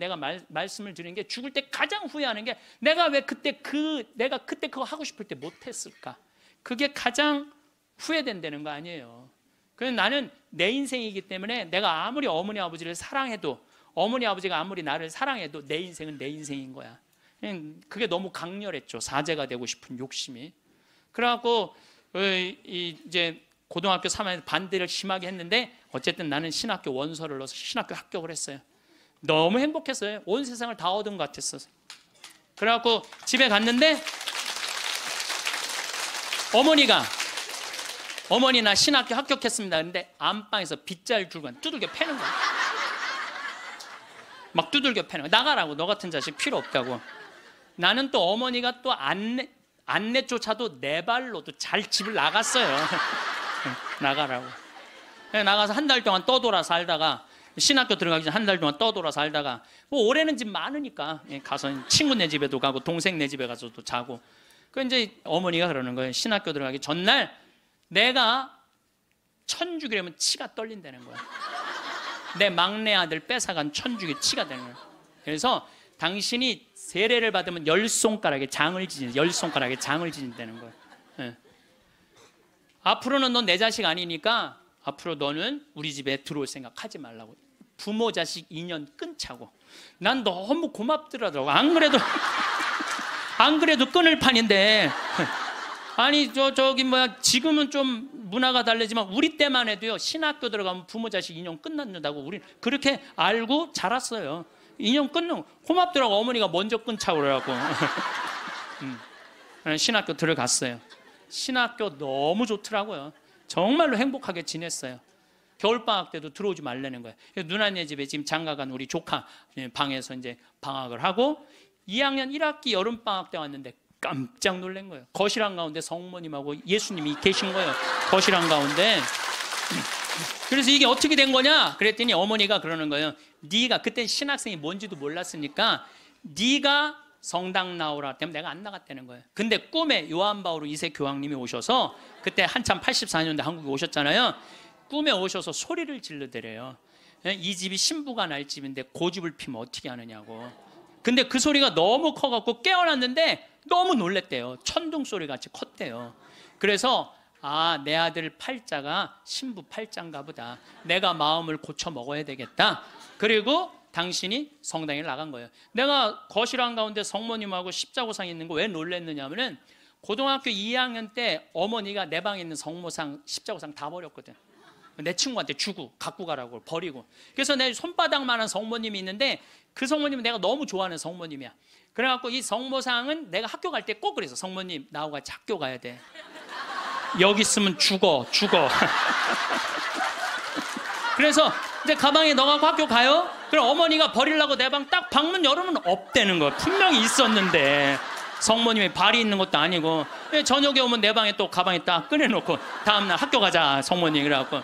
내가 말씀을 드린 게 죽을 때 가장 후회하는 게 내가 왜 그때 그거 하고 싶을 때 못했을까? 그게 가장 후회된다는 거 아니에요. 그래서 나는 내 인생이기 때문에 내가 아무리 어머니 아버지를 사랑해도 어머니 아버지가 아무리 나를 사랑해도 내 인생은 내 인생인 거야. 그게 너무 강렬했죠. 사제가 되고 싶은 욕심이. 그래갖고 이제 고등학교 3학년 반대를 심하게 했는데 어쨌든 나는 신학교 원서를 넣어서 신학교 합격을 했어요. 너무 행복했어요. 온 세상을 다 얻은 것 같았어요. 그래갖고 집에 갔는데 어머니 나 신학교 합격했습니다. 근데 안방에서 빗자루 들고 두들겨 패는 거야. 막 두들겨 패는 거야. 나가라고. 너 같은 자식 필요 없다고. 나는 또 어머니가 또 안내조차도 내 발로도 잘 집을 나갔어요. 나가라고. 나가서 한 달 동안 떠돌아 살다가 신학교 들어가기 전에 한 달 동안 떠돌아 살다가 뭐 올해는 집 많으니까 가서 친구 네 집에도 가고 동생 네 집에 가서도 자고. 그 이제 어머니가 그러는 거예요. 신학교 들어가기 전날 내가 천주기라면 치가 떨린다는 거야. 내 막내 아들 뺏어간 천주기 치가 되는 거야. 그래서 당신이 세례를 받으면 10손가락에 장을 지진다는 거야. 네. 앞으로는 넌 내 자식 아니니까 앞으로 너는 우리 집에 들어올 생각 하지 말라고. 부모 자식 인연 끊자고. 난 너무 고맙더라고. 안 그래도 끊을 판인데. 아니 지금은 좀 문화가 다르지만 우리 때만 해도요, 신학교 들어가면 부모 자식 인연 끝난다고 우리 그렇게 알고 자랐어요. 인연 끊는 고맙더라고. 어머니가 먼저 끊자고 그래갖고. 신학교 들어갔어요. 신학교 너무 좋더라고요. 정말로 행복하게 지냈어요. 겨울방학 때도 들어오지 말라는 거예요. 누나네 집에 지금 장가간 우리 조카 방에서 이제 방학을 하고 2학년 1학기 여름방학 때 왔는데 깜짝 놀란 거예요. 거실 한가운데 성모님하고 예수님이 계신 거예요. 거실 한가운데. 그래서 이게 어떻게 된 거냐? 그랬더니 어머니가 그러는 거예요. 네가 그때 신학생이 뭔지도 몰랐으니까 네가 성당 나오라 때문에 내가 안 나갔다는 거예요. 근데 꿈에 요한 바오로 2세 교황님이 오셔서 그때 한참 84년대 한국에 오셨잖아요. 꿈에 오셔서 소리를 질러대래요. 이 집이 신부가 날 집인데 고집을 피면 어떻게 하느냐고. 근데 그 소리가 너무 커갖고 깨어났는데 너무 놀랬대요. 천둥 소리 같이 컸대요. 그래서 내 아들 팔자가 신부 팔자인가 보다. 내가 마음을 고쳐 먹어야 되겠다. 그리고 당신이 성당에 나간 거예요. 내가 거실 한가운데 성모님하고 십자고상 있는 거 왜 놀랬느냐면은 고등학교 2학년 때 어머니가 내 방에 있는 성모상 십자고상 다 버렸거든. 내 친구한테 주고 갖고 가라고 버리고. 그래서 내 손바닥만한 성모님이 있는데 그 성모님은 내가 너무 좋아하는 성모님이야. 그래갖고 이 성모상은 내가 학교 갈 때 꼭 그래서 성모님 나하고 같이 학교 가야 돼. 여기 있으면 죽어. 그래서 이제 가방에 넣어갖고 학교 가요. 그럼 어머니가 버리려고 내 방 딱 방문 열으면 없다는 거. 분명히 있었는데 성모님이 발이 있는 것도 아니고. 저녁에 오면 내 방에 또 가방에 딱 꺼내놓고 다음날 학교 가자 성모님. 그래갖고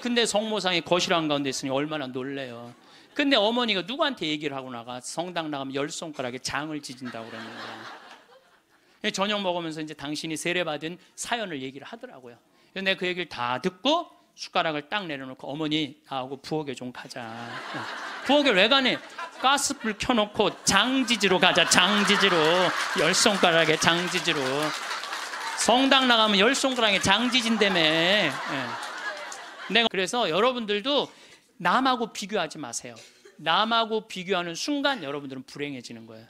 근데 성모상이 거실 한가운데 있으니 얼마나 놀래요. 근데 어머니가 누구한테 얘기를 하고 나가? 성당 나가면 10손가락에 장을 지진다고 그랬는데. 저녁 먹으면서 이제 당신이 세례받은 사연을 얘기를 하더라고요. 그래서 내가 그 얘기를 다 듣고 숟가락을 딱 내려놓고 어머니 나하고 부엌에 좀 가자. 부엌에 왜 가니? 가스불 켜놓고 장지지로 가자. 장지지로 10손가락에 장지지로. 성당 나가면 10손가락에 장지진다며. 내가 그래서 여러분들도 남하고 비교하지 마세요. 남하고 비교하는 순간 여러분들은 불행해지는 거예요.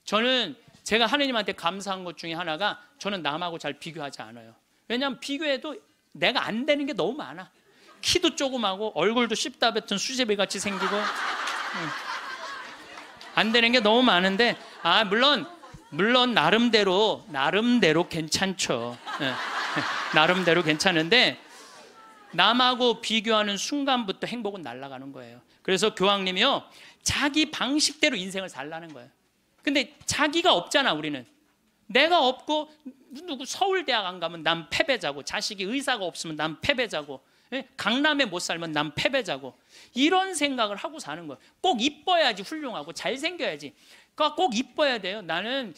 저는 제가 하느님한테 감사한 것 중에 하나가 저는 남하고 잘 비교하지 않아요. 왜냐하면 비교해도 내가 안 되는 게 너무 많아. 키도 조그마고 얼굴도 씹다 뱉은 수제비 같이 생기고 안 되는 게 너무 많은데 물론 나름대로 괜찮죠. 나름대로 괜찮은데 남하고 비교하는 순간부터 행복은 날아가는 거예요. 그래서 교황님이요, 자기 방식대로 인생을 살라는 거예요. 근데 자기가 없잖아. 우리는 내가 없고 누구 서울대학 안 가면 난 패배자고, 자식이 의사가 없으면 난 패배자고, 강남에 못 살면 난 패배자고, 이런 생각을 하고 사는 거예요. 꼭 이뻐야지 훌륭하고 잘생겨야지. 그러니까 꼭 이뻐야 돼요. 나는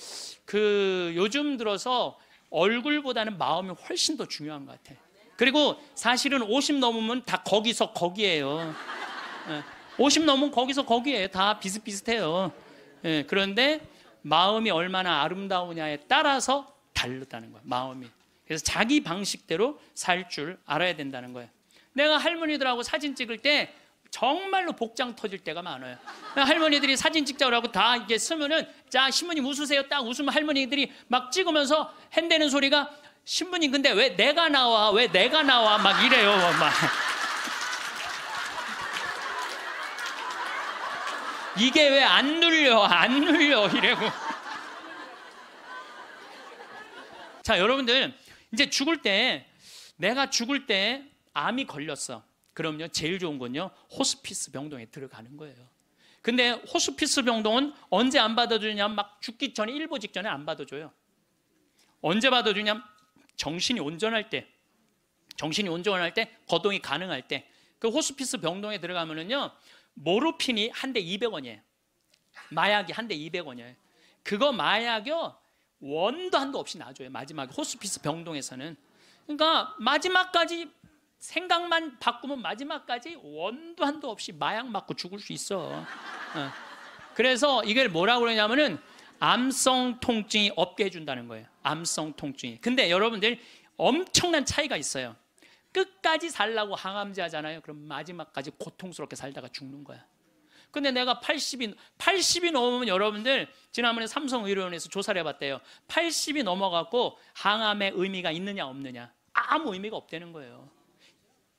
요즘 들어서 얼굴보다는 마음이 훨씬 더 중요한 것 같아. 그리고 사실은 50 넘으면 다 거기서 거기예요. 50 넘으면 거기서 거기에 다 비슷비슷해요. 예, 그런데 마음이 얼마나 아름다우냐에 따라서 다르다는 거예요. 마음이. 그래서 자기 방식대로 살 줄 알아야 된다는 거예요. 내가 할머니들하고 사진 찍을 때 정말로 복장 터질 때가 많아요. 할머니들이 사진 찍자고 하고 다 이게 쓰면은, 자, 신부님 웃으세요. 딱 웃으면 할머니들이 막 찍으면서 핸대는 소리가, 신부님 근데 왜 내가 나와? 왜 내가 나와? 막 이래요. 막. 이게 왜 안 눌려? 안 눌려? 이래고. 자, 여러분들, 이제 죽을 때, 내가 죽을 때 암이 걸렸어. 그럼요, 제일 좋은 건요, 호스피스 병동에 들어가는 거예요. 근데 호스피스 병동은 언제 안 받아주냐면 막 죽기 전에, 일보 직전에 안 받아줘요. 언제 받아주냐면 정신이 온전할 때, 거동이 가능할 때. 그 호스피스 병동에 들어가면은요, 모르핀이 한 대 200원이에요. 마약이 한 대 200원이에요. 그거 마약이요, 원도 한도 없이 놔줘요. 마지막에 호스피스 병동에서는. 그러니까 마지막까지 생각만 바꾸면 마지막까지 원도 한도 없이 마약 맞고 죽을 수 있어. 그래서 이걸 뭐라고 그러냐면은 암성 통증이 없게 해준다는 거예요. 암성 통증이. 근데 여러분들 엄청난 차이가 있어요. 끝까지 살라고 항암제 하잖아요. 그럼 마지막까지 고통스럽게 살다가 죽는 거야. 근데 내가 80이 넘으면, 여러분들 지난번에 삼성의료원에서 조사를 해봤대요. 80이 넘어갖고 항암의 의미가 있느냐 없느냐, 아무 의미가 없다는 거예요.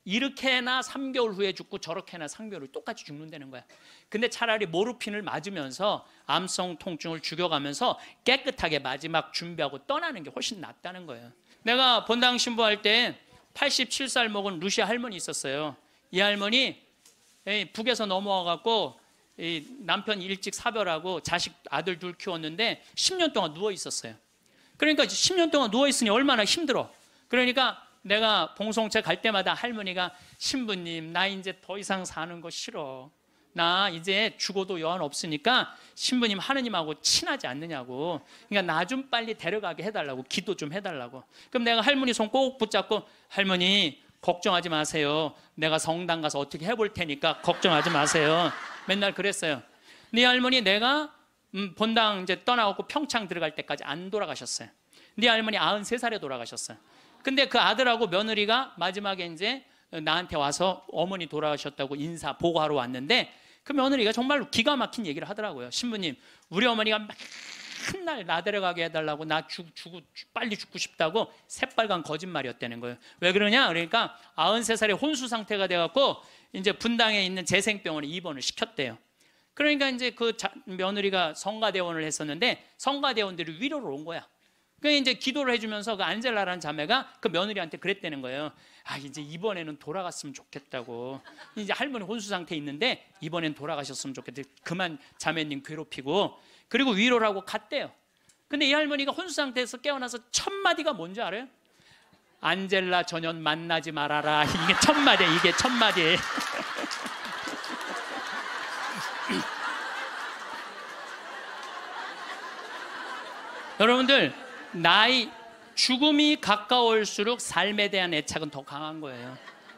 이렇게나 3개월 후에 죽고 저렇게나 3개월 후에 똑같이 죽는다는 거야. 근데 차라리 모르핀을 맞으면서 암성 통증을 죽여가면서 깨끗하게 마지막 준비하고 떠나는 게 훨씬 낫다는 거예요. 내가 본당 신부할 때 87살 먹은 루시아 할머니 있었어요. 이 할머니 북에서 넘어와갖고 남편 일찍 사별하고 자식 아들 둘 키웠는데 10년 동안 누워 있었어요. 그러니까 10년 동안 누워 있으니 얼마나 힘들어. 그러니까 내가 봉송체 갈 때마다 할머니가, 신부님 나 이제 더 이상 사는 거 싫어. 나 이제 죽어도 여한 없으니까 신부님 하느님하고 친하지 않느냐고. 그러니까 나 좀 빨리 데려가게 해달라고, 기도 좀 해달라고. 그럼 내가 할머니 손 꼭 붙잡고, 할머니 걱정하지 마세요. 내가 성당 가서 어떻게 해볼 테니까 걱정하지 마세요. 맨날 그랬어요. 네 할머니 내가 본당 이제 떠나고 평창 들어갈 때까지 안 돌아가셨어요. 네 할머니 93살에 돌아가셨어요. 근데 그 아들하고 며느리가 마지막에 이제 나한테 와서 어머니 돌아가셨다고 인사 보고하러 왔는데, 그 며느리가 정말로 기가 막힌 얘기를 하더라고요. 신부님, 우리 어머니가 맨날 나 데려가게 해달라고, 나 빨리 죽고 싶다고 새빨간 거짓말이었다는 거예요. 왜 그러냐? 그러니까 93살에 혼수 상태가 돼갖고 이제 분당에 있는 재생병원에 입원을 시켰대요. 그러니까 이제 그 며느리가 성가대원을 했었는데 성가대원들이 위로를 온 거야. 그러니까 이제 기도를 해주면서 그 안젤라라는 자매가 그 며느리한테 그랬다는 거예요. 아, 이제 이번에는 돌아갔으면 좋겠다고. 이제 할머니 혼수 상태에 있는데 이번엔 돌아가셨으면 좋겠다. 그만 자매님 괴롭히고. 그리고 위로를 하고 갔대요. 근데 이 할머니가 혼수 상태에서 깨어나서 첫 마디가 뭔지 알아요? 안젤라 전현 만나지 말아라. 이게 첫 마디야. 이게 첫 마디. 여러분들, 죽음이 가까울수록 삶에 대한 애착은 더 강한 거예요.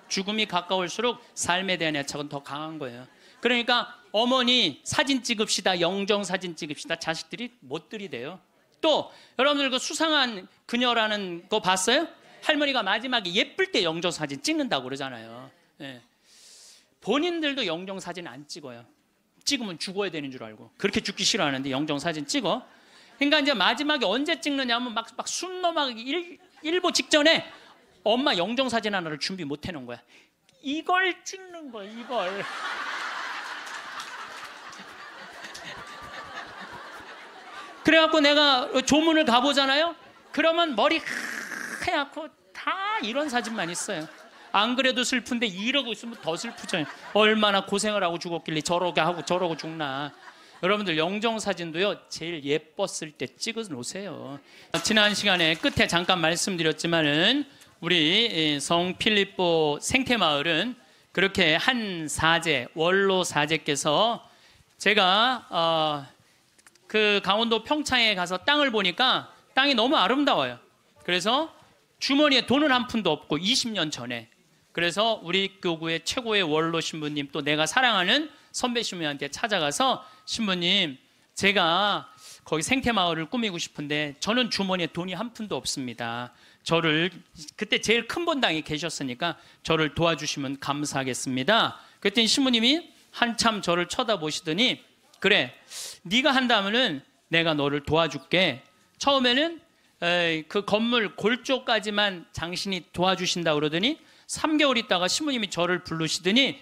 죽음이 가까울수록 삶에 대한 애착은 더 강한 거예요. 그러니까 어머니 사진 찍읍시다, 영정 사진 찍읍시다, 자식들이 못 들이대요. 또 여러분들 그 수상한 그녀라는 거 봤어요? 할머니가 마지막에 예쁠 때 영정 사진 찍는다고 그러잖아요. 예. 본인들도 영정 사진 안 찍어요. 찍으면 죽어야 되는 줄 알고. 그렇게 죽기 싫어하는데 영정 사진 찍어. 그러니까 이제 마지막에 언제 찍느냐면 막 숨 넘어가기 일보 직전에 엄마 영정 사진 하나를 준비 못 해놓은 거야. 이걸 찍는 거야, 이걸. 그래갖고 내가 조문을 가보잖아요. 그러면 머리 하얗고 다 이런 사진만 있어요. 안 그래도 슬픈데 이러고 있으면 더 슬프죠. 얼마나 고생을 하고 죽었길래 저러게 하고 저러고 죽나. 여러분들 영정 사진도요, 제일 예뻤을 때 찍어 놓으세요. 지난 시간에 끝에 잠깐 말씀드렸지만은 우리 성 필립보 생태마을은 그렇게 한 사제, 원로 사제께서, 제가 그 강원도 평창에 가서 땅을 보니까 땅이 너무 아름다워요. 그래서 주머니에 돈은 한 푼도 없고 20년 전에, 그래서 우리 교구의 최고의 원로 신부님, 또 내가 사랑하는 선배 신부님한테 찾아가서 신부님, 제가 거기 생태마을을 꾸미고 싶은데 저는 주머니에 돈이 한 푼도 없습니다. 저를 그때 제일 큰 본당에 계셨으니까 저를 도와주시면 감사하겠습니다. 그랬더니 신부님이 한참 저를 쳐다보시더니 그래, 네가 한다면은 내가 너를 도와줄게. 처음에는 그 건물 골조까지만 당신이 도와주신다 그러더니 3개월 있다가 신부님이 저를 부르시더니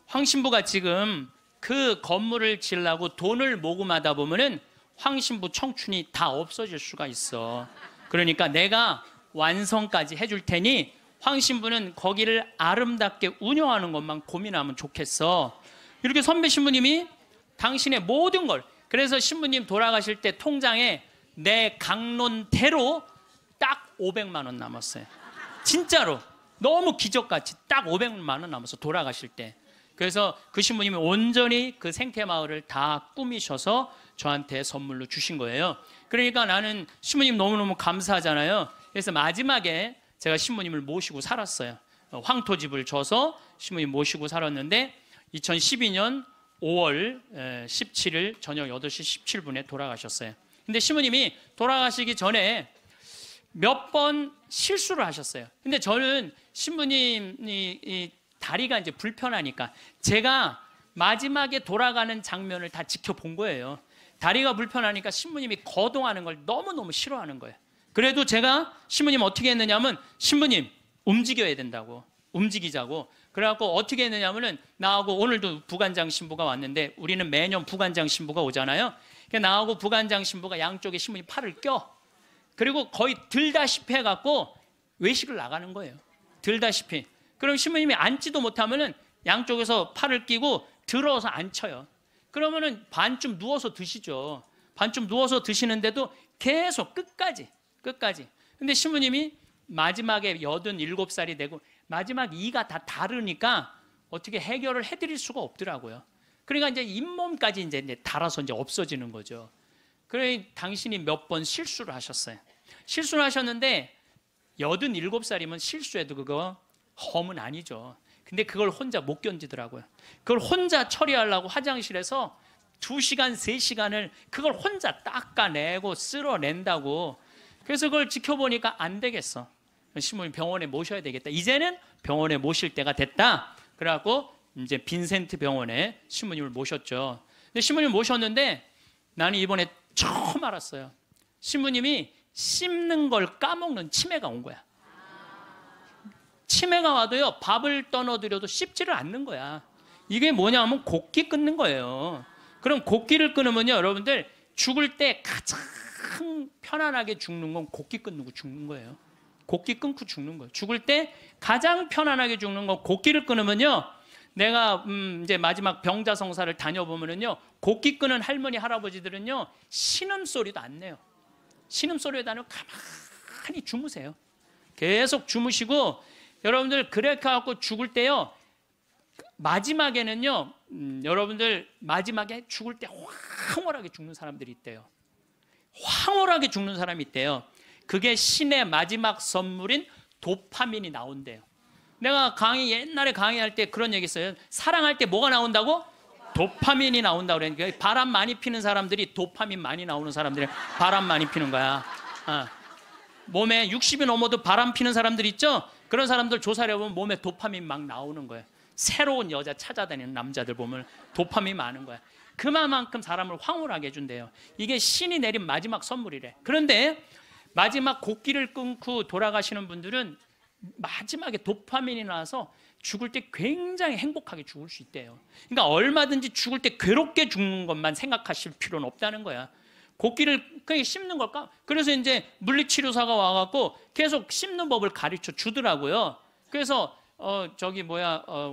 황신부가 지금 그 건물을 지으려고 돈을 모금하다 보면은 황신부 청춘이 다 없어질 수가 있어. 그러니까 내가 완성까지 해줄 테니 황신부는 거기를 아름답게 운영하는 것만 고민하면 좋겠어. 이렇게 선배 신부님이 당신의 모든 걸, 그래서 신부님 돌아가실 때 통장에 내 강론대로 딱 500만 원 남았어요. 진짜로 너무 기적같이 딱 500만 원 남았어, 돌아가실 때. 그래서 그 신부님이 온전히 그 생태마을을 다 꾸미셔서 저한테 선물로 주신 거예요. 그러니까 나는 신부님 너무너무 감사하잖아요. 그래서 마지막에 제가 신부님을 모시고 살았어요. 황토집을 져서 신부님 모시고 살았는데 2012년 5월 17일 저녁 8시 17분에 돌아가셨어요. 근데 신부님이 돌아가시기 전에 몇 번 실수를 하셨어요. 근데 저는 신부님이 이 다리가 이제 불편하니까 제가 마지막에 돌아가는 장면을 다 지켜본 거예요. 다리가 불편하니까 신부님이 거동하는 걸 너무너무 싫어하는 거예요. 그래도 제가 신부님 어떻게 했느냐면, 신부님 움직여야 된다고, 움직이자고. 그래갖고 어떻게 했느냐면은 나하고, 오늘도 부관장 신부가 왔는데 우리는 매년 부관장 신부가 오잖아요. 나하고 부관장 신부가 양쪽에 신부님 팔을 껴. 그리고 거의 들다시피 해갖고 외식을 나가는 거예요. 들다시피. 그럼 신부님이 앉지도 못하면은 양쪽에서 팔을 끼고 들어서 앉혀요. 그러면은 반쯤 누워서 드시죠. 반쯤 누워서 드시는데도 계속 끝까지. 근데 신부님이 마지막에 87살이 되고 마지막 이가 다 다르니까 어떻게 해결을 해드릴 수가 없더라고요. 그러니까 이제 잇몸까지 이제 달아서 이제 없어지는 거죠. 그래, 당신이 몇 번 실수를 하셨어요. 실수를 하셨는데 87살이면 실수해도 그거 험은 아니죠. 근데 그걸 혼자 못 견디더라고요. 그걸 혼자 처리하려고 화장실에서 2시간, 3시간을 그걸 혼자 닦아내고 쓸어낸다고. 그래서 그걸 지켜보니까 안 되겠어. 신부님 병원에 모셔야 되겠다. 이제는 병원에 모실 때가 됐다. 그래갖고 이제 빈센트 병원에 신부님을 모셨죠. 근데 신부님을 모셨는데 나는 이번에 처음 알았어요. 신부님이 씹는 걸 까먹는 치매가 온 거야. 치매가 와도요, 밥을 떠넣어드려도 씹지를 않는 거야. 이게 뭐냐면 곡기 끊는 거예요. 그럼 곡기를 끊으면요, 여러분들 죽을 때 가장 편안하게 죽는 건 곡기 끊고 죽는 거예요. 곡기 끊고 죽는 거예요. 죽을 때 가장 편안하게 죽는 건 곡기를 끊으면요, 내가 이제 마지막 병자성사를 다녀보면은요, 곡기 끊은 할머니 할아버지들은요 신음소리도 안 내요. 신음소리도 안 내고 가만히 주무세요. 계속 주무시고, 여러분들 그렇게 갖고 죽을 때요, 마지막에는요, 여러분들 마지막에 죽을 때 황홀하게 죽는 사람들이 있대요. 황홀하게 죽는 사람이 있대요. 그게 신의 마지막 선물인 도파민이 나온대요. 내가 옛날에 강의할 때 그런 얘기 했어요. 사랑할 때 뭐가 나온다고? 도파민이 나온다고 그러니까 바람 많이 피는 사람들이 도파민 많이 나오는 사람들이 바람 많이 피는 거야. 몸에 60이 넘어도 바람 피는 사람들 있죠? 그런 사람들 조사를 해보면 몸에 도파민 막 나오는 거예요. 새로운 여자 찾아다니는 남자들 보면 도파민이 많은 거야. 그만큼 사람을 황홀하게 해준대요. 이게 신이 내린 마지막 선물이래. 그런데 마지막 곡기를 끊고 돌아가시는 분들은 마지막에 도파민이 나와서 죽을 때 굉장히 행복하게 죽을 수 있대요. 그러니까 얼마든지 죽을 때 괴롭게 죽는 것만 생각하실 필요는 없다는 거야. 곡기를 그냥 씹는 걸까? 그래서 이제 물리치료사가 와갖고 계속 씹는 법을 가르쳐 주더라고요. 그래서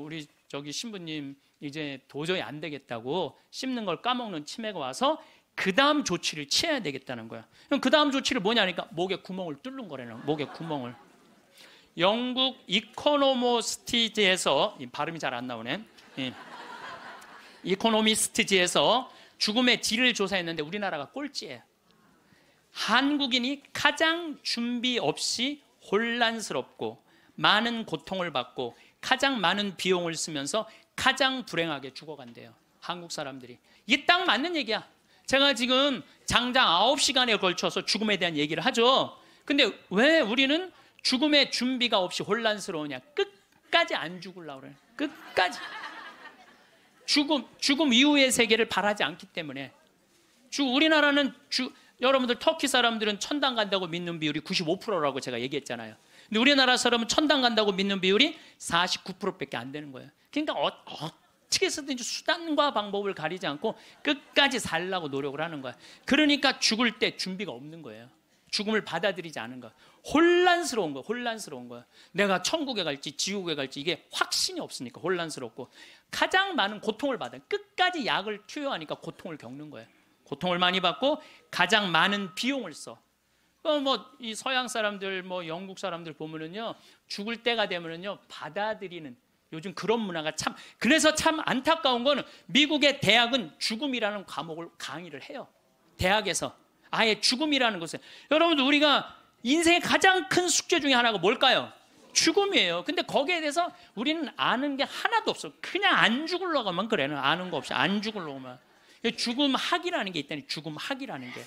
우리 신부님 이제 도저히 안 되겠다고 씹는 걸 까먹는 치매가 와서 그 다음 조치를 취해야 되겠다는 거야. 그럼 그 다음 조치를 뭐냐니까 목에 구멍을 뚫는 거라는, 목에 구멍을. 영국 이코노미스트지에서, 발음이 잘 안 나오네. 이코노미스트지에서 죽음의 질을 조사했는데 우리나라가 꼴찌예요. 한국인이 가장 준비 없이 혼란스럽고 많은 고통을 받고 가장 많은 비용을 쓰면서 가장 불행하게 죽어간대요. 한국 사람들이. 이게 딱 맞는 얘기야. 제가 지금 장장 9시간에 걸쳐서 죽음에 대한 얘기를 하죠. 근데 왜 우리는 죽음의 준비가 없이 혼란스러우냐? 끝까지 안 죽으려고 그래요. 끝까지. 죽음 이후의 세계를 바라지 않기 때문에. 우리나라는 여러분들 터키 사람들은 천당 간다고 믿는 비율이 95%라고 제가 얘기했잖아요. 근데 우리나라 사람은 천당 간다고 믿는 비율이 49%밖에 안 되는 거예요. 그러니까 어떻게 해서든지 수단과 방법을 가리지 않고 끝까지 살려고 노력을 하는 거야. 그러니까 죽을 때 준비가 없는 거예요. 죽음을 받아들이지 않은 거야. 혼란스러운 거야. 혼란스러운 거야. 내가 천국에 갈지 지옥에 갈지 이게 확신이 없으니까 혼란스럽고 가장 많은 고통을 받아요. 끝까지 약을 투여하니까 고통을 겪는 거예요. 고통을 많이 받고 가장 많은 비용을 써. 이 서양 사람들, 영국 사람들 보면은요, 죽을 때가 되면은요, 받아들이는 요즘 그런 문화가 참. 그래서 참 안타까운 거는 미국의 대학은 죽음이라는 과목을 강의를 해요. 대학에서 아예 죽음이라는 것을. 여러분들 우리가 인생의 가장 큰 숙제 중에 하나가 뭘까요? 죽음이에요. 근데 거기에 대해서 우리는 아는 게 하나도 없어. 그냥 안 죽으려고만 그래. 아는 거 없이 안 죽으려고만. 죽음학이라는 게 있다니. 죽음학이라는 게.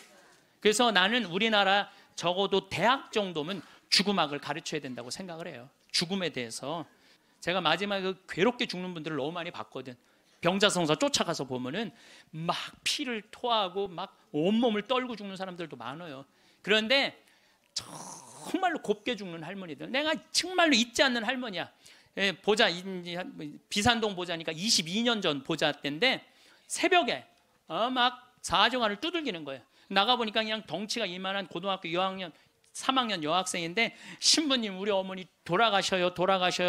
그래서 나는 우리나라 적어도 대학 정도면 죽음학을 가르쳐야 된다고 생각을 해요. 죽음에 대해서. 제가 마지막에 괴롭게 죽는 분들을 너무 많이 봤거든. 병자성사 쫓아가서 보면은 막 피를 토하고 막 온몸을 떨고 죽는 사람들도 많아요. 그런데 정말로 곱게 죽는 할머니들, 내가 정말로 잊지 않는 할머니야. 보자, 비산동 보자니까 22년 전 보자 때인데 새벽에 막 사정환을 두들기는 거예요. 나가보니까 그냥 덩치가 이만한 고등학교 2학년 3학년 여학생인데, 신부님 우리 어머니 돌아가셔요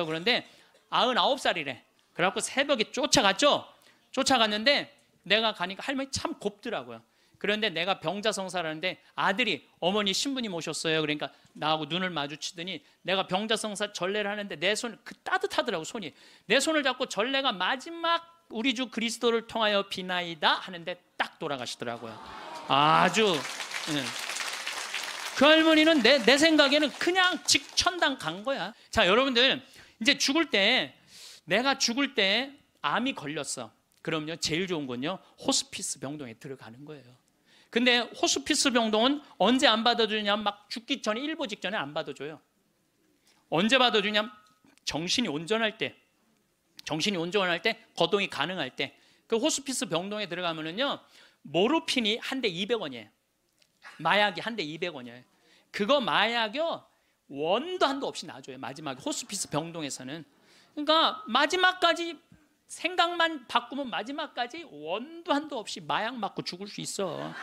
그런데 99살이래. 그래갖고 새벽에 쫓아갔죠. 쫓아갔는데 내가 가니까 할머니 참 곱더라고요. 그런데 내가 병자성사라는데 아들이 어머니 신부님 오셨어요. 그러니까 나하고 눈을 마주치더니 내가 병자성사 전례를 하는데 내 손 따뜻하더라고. 손이 내 손을 잡고 전례가 마지막 우리 주 그리스도를 통하여 비나이다 하는데 딱 돌아가시더라고요. 아주 그 할머니는 내 생각에는 그냥 직천당 간 거야. 자, 여러분들 이제 내가 죽을 때 암이 걸렸어. 그럼요, 제일 좋은 건요, 호스피스 병동에 들어가는 거예요. 근데 호스피스 병동은 언제 안 받아주냐면 막 죽기 전에 일보 직전에 안 받아줘요. 언제 받아주냐면 정신이 온전할 때, 거동이 가능할 때. 그 호스피스 병동에 들어가면은요, 모르핀이 한 대 200원이에요. 마약이 한 대 200원이에요. 그거 마약이요, 원도 한도 없이 놔줘요. 마지막에 호스피스 병동에서는. 그러니까 마지막까지 생각만 바꾸면 마지막까지 원도 한도 없이 마약 맞고 죽을 수 있어.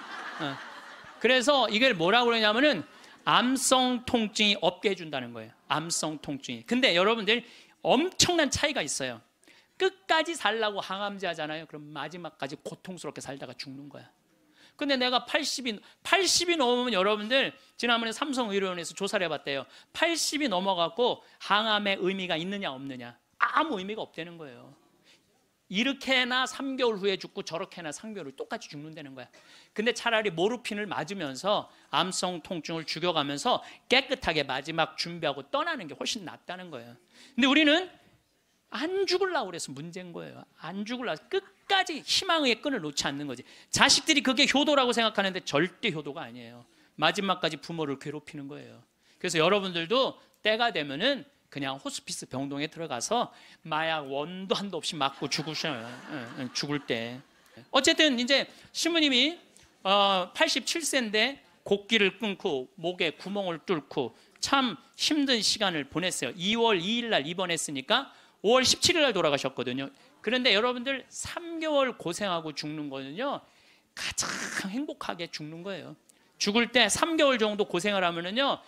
그래서 이걸 뭐라고 그러냐면은 암성 통증이 없게 해준다는 거예요. 암성 통증이. 근데 여러분들 엄청난 차이가 있어요. 끝까지 살라고 항암제 하잖아요. 그럼 마지막까지 고통스럽게 살다가 죽는 거야. 근데 내가 80이 넘으면, 여러분들 지난번에 삼성의료원에서 조사를 해봤대요. 80이 넘어갖고 항암의 의미가 있느냐 없느냐, 아무 의미가 없다는 거예요. 이렇게나 3개월 후에 죽고 저렇게나 3개월 후에 똑같이 죽는다는 거야. 근데 차라리 모르핀을 맞으면서 암성 통증을 죽여가면서 깨끗하게 마지막 준비하고 떠나는 게 훨씬 낫다는 거예요. 근데 우리는 안 죽으려고 그래서 문제인 거예요. 안 죽으려고 끝까지 희망의 끈을 놓지 않는 거지. 자식들이 그게 효도라고 생각하는데 절대 효도가 아니에요. 마지막까지 부모를 괴롭히는 거예요. 그래서 여러분들도 때가 되면은 그냥 호스피스 병동에 들어가서 마약 원도 한도 없이 맞고 죽으셔요. 죽을 때. 어쨌든 이제 신부님이 87세인데 곡기를 끊고 목에 구멍을 뚫고 참 힘든 시간을 보냈어요. 2월 2일 날 입원했으니까 5월 17일 날 돌아가셨거든요. 그런데 여러분들 3개월 고생하고 죽는 거는요, 가장 행복하게 죽는 거예요. 죽을 때 3개월 정도 고생을 하면은요,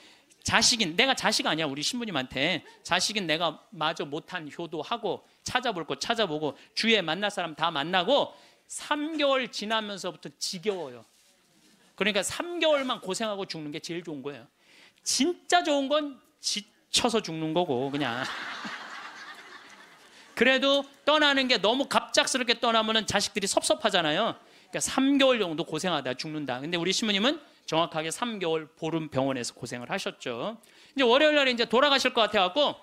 내가 자식 아니야, 우리 신부님한테. 자식인 내가 마저 못한 효도하고 찾아볼 거 찾아보고 주위에 만날 사람 다 만나고 3개월 지나면서부터 지겨워요. 그러니까 3개월만 고생하고 죽는 게 제일 좋은 거예요. 진짜 좋은 건 지쳐서 죽는 거고, 그냥. 그래도 떠나는 게 너무 갑작스럽게 떠나면 자식들이 섭섭하잖아요. 그러니까 3개월 정도 고생하다 죽는다. 근데 우리 신부님은 정확하게 3개월 보름 병원에서 고생을 하셨죠. 이제 월요일 날에 이제 돌아가실 것 같아갖고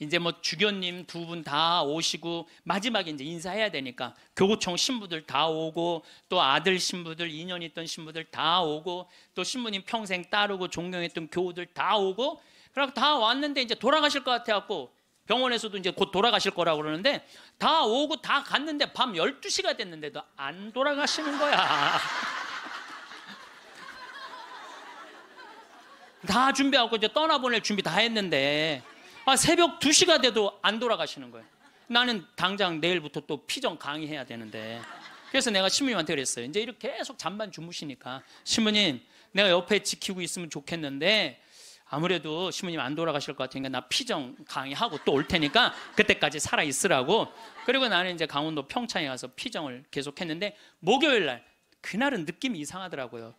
이제 뭐 주교님 두 분 다 오시고 마지막에 이제 인사해야 되니까 교구청 신부들 다 오고 또 아들 신부들 2년 있던 신부들 다 오고 또 신부님 평생 따르고 존경했던 교우들 다 오고 그러고 다 왔는데 이제 돌아가실 것 같아갖고 병원에서도 이제 곧 돌아가실 거라고 그러는데 다 오고 다 갔는데 밤 12시가 됐는데도 안 돌아가시는 거야. 다 준비하고 이제 떠나보낼 준비 다 했는데 새벽 2시가 돼도 안 돌아가시는 거예요. 나는 당장 내일부터 또 피정 강의해야 되는데 그래서 내가 신부님한테 그랬어요. 이제 이렇게 계속 잠만 주무시니까 신부님 내가 옆에 지키고 있으면 좋겠는데 아무래도 신부님 안 돌아가실 것 같으니까 나 피정 강의하고 또 올 테니까 그때까지 살아 있으라고. 그리고 나는 이제 강원도 평창에 가서 피정을 계속했는데 목요일 날 그날은 느낌이 이상하더라고요.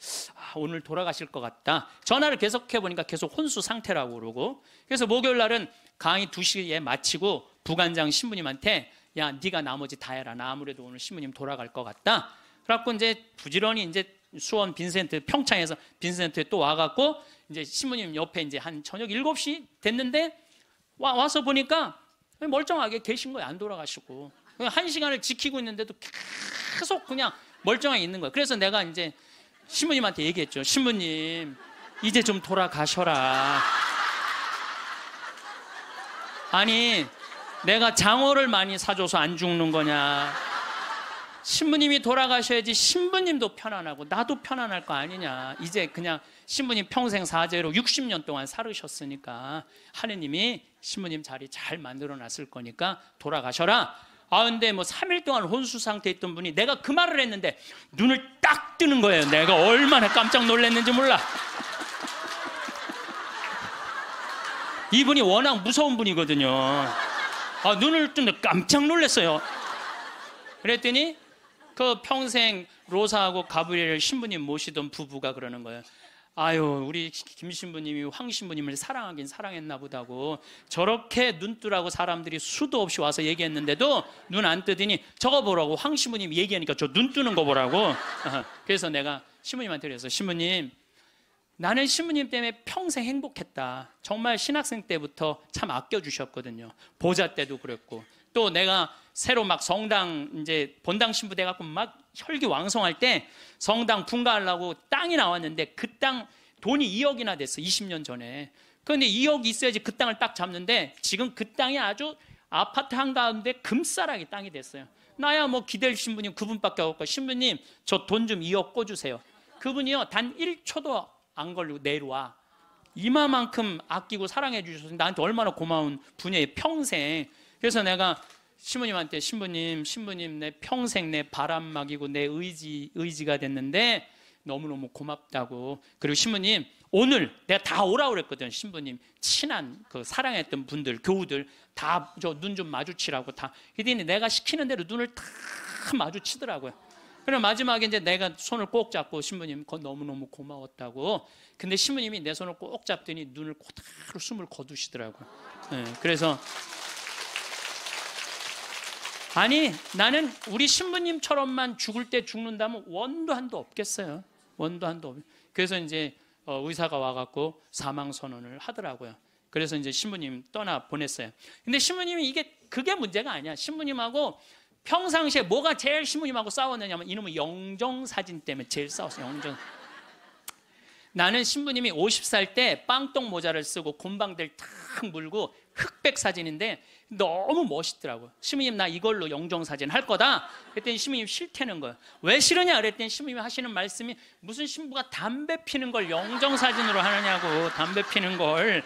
오늘 돌아가실 것 같다. 전화를 계속해 보니까 계속 혼수 상태라고 그러고 그래서 목요일 날은 강의 2시에 마치고 부관장 신부님한테 야 네가 나머지 다 해라. 나 아무래도 오늘 신부님 돌아갈 것 같다. 그래갖고 이제 부지런히 이제 수원 빈센트 평창에서 빈센트에 또 와갖고 이제 신부님 옆에 이제 한 저녁 7시 됐는데 와서 보니까 멀쩡하게 계신 거예요. 안 돌아가시고 1시간을 지키고 있는데도 계속 그냥 멀쩡하게 있는 거예요. 그래서 내가 이제 신부님한테 얘기했죠. 신부님 이제 좀 돌아가셔라. 아니 내가 장어를 많이 사줘서 안 죽는 거냐. 신부님이 돌아가셔야지 신부님도 편안하고 나도 편안할 거 아니냐. 이제 그냥 신부님 평생 사죄로 60년 동안 살으셨으니까 하느님이 신부님 자리 잘 만들어 놨을 거니까 돌아가셔라. 근데 뭐 3일 동안 혼수 상태에 있던 분이 내가 그 말을 했는데 눈을 딱 뜨는 거예요. 내가 얼마나 깜짝 놀랐는지 몰라. 이분이 워낙 무서운 분이거든요. 눈을 뜨는데 깜짝 놀랐어요. 그랬더니 그 평생 로사하고 가브리엘 신부님 모시던 부부가 그러는 거예요. 아유 우리 김 신부님이 황 신부님을 사랑하긴 사랑했나 보다고 저렇게 눈뜨라고 사람들이 수도 없이 와서 얘기했는데도 눈 안 뜨더니 저거 보라고 황 신부님 얘기하니까 저 눈 뜨는 거 보라고. 그래서 내가 신부님한테 그랬어. 신부님 나는 신부님 때문에 평생 행복했다. 정말 신학생 때부터 참 아껴주셨거든요. 보자 때도 그랬고 또 내가 새로 막 성당 이제 본당 신부 돼갖고 막 혈기왕성할 때 성당 분가하려고 땅이 나왔는데 그 땅 돈이 2억이나 됐어. 20년 전에. 그런데 2억이 있어야지 그 땅을 딱 잡는데 지금 그 땅이 아주 아파트 한가운데 금싸라기 땅이 됐어요. 나야 뭐 기댈 신부님 그분밖에 없고 신부님 저 돈 좀 2억 꿔주세요. 그분이요 단 1초도 안 걸리고 내려와. 이마만큼 아끼고 사랑해 주셔서 나한테 얼마나 고마운 분이에요. 평생. 그래서 내가 신부님한테 신부님 내 평생 내 바람막이고 내 의지가 됐는데 너무너무 고맙다고. 그리고 신부님 오늘 내가 다 오라고 그랬거든. 신부님 친한 그 사랑했던 분들 교우들 다 저 눈 좀 마주치라고 다. 그랬더니 내가 시키는 대로 눈을 다 마주치더라고요. 그럼 마지막에 이제 내가 손을 꼭 잡고 신부님 너무너무 고마웠다고. 근데 신부님이 내 손을 꼭 잡더니 눈을 고다로 숨을 거두시더라고요. 네, 그래서 아니 나는 우리 신부님처럼만 죽을 때 죽는다면 원도 한도 없겠어요. 원도 한도 없. 그래서 이제 의사가 와갖고 사망 선언을 하더라고요. 그래서 이제 신부님 떠나 보냈어요. 근데 신부님이 그게 문제가 아니야. 신부님하고 평상시에 뭐가 제일 신부님하고 싸웠느냐면 이놈의 영정사진 때문에 제일 싸웠어요. 영정. 나는 신부님이 50살 때 빵똥 모자를 쓰고 곰방들 탁 물고 흑백 사진인데 너무 멋있더라고요. 신부님 나 이걸로 영정사진 할 거다. 그랬더니 신부님 싫다는 거예요. 왜 싫으냐 그랬더니 신부님이 하시는 말씀이 무슨 신부가 담배 피는 걸 영정사진으로 하느냐고. 담배 피는 걸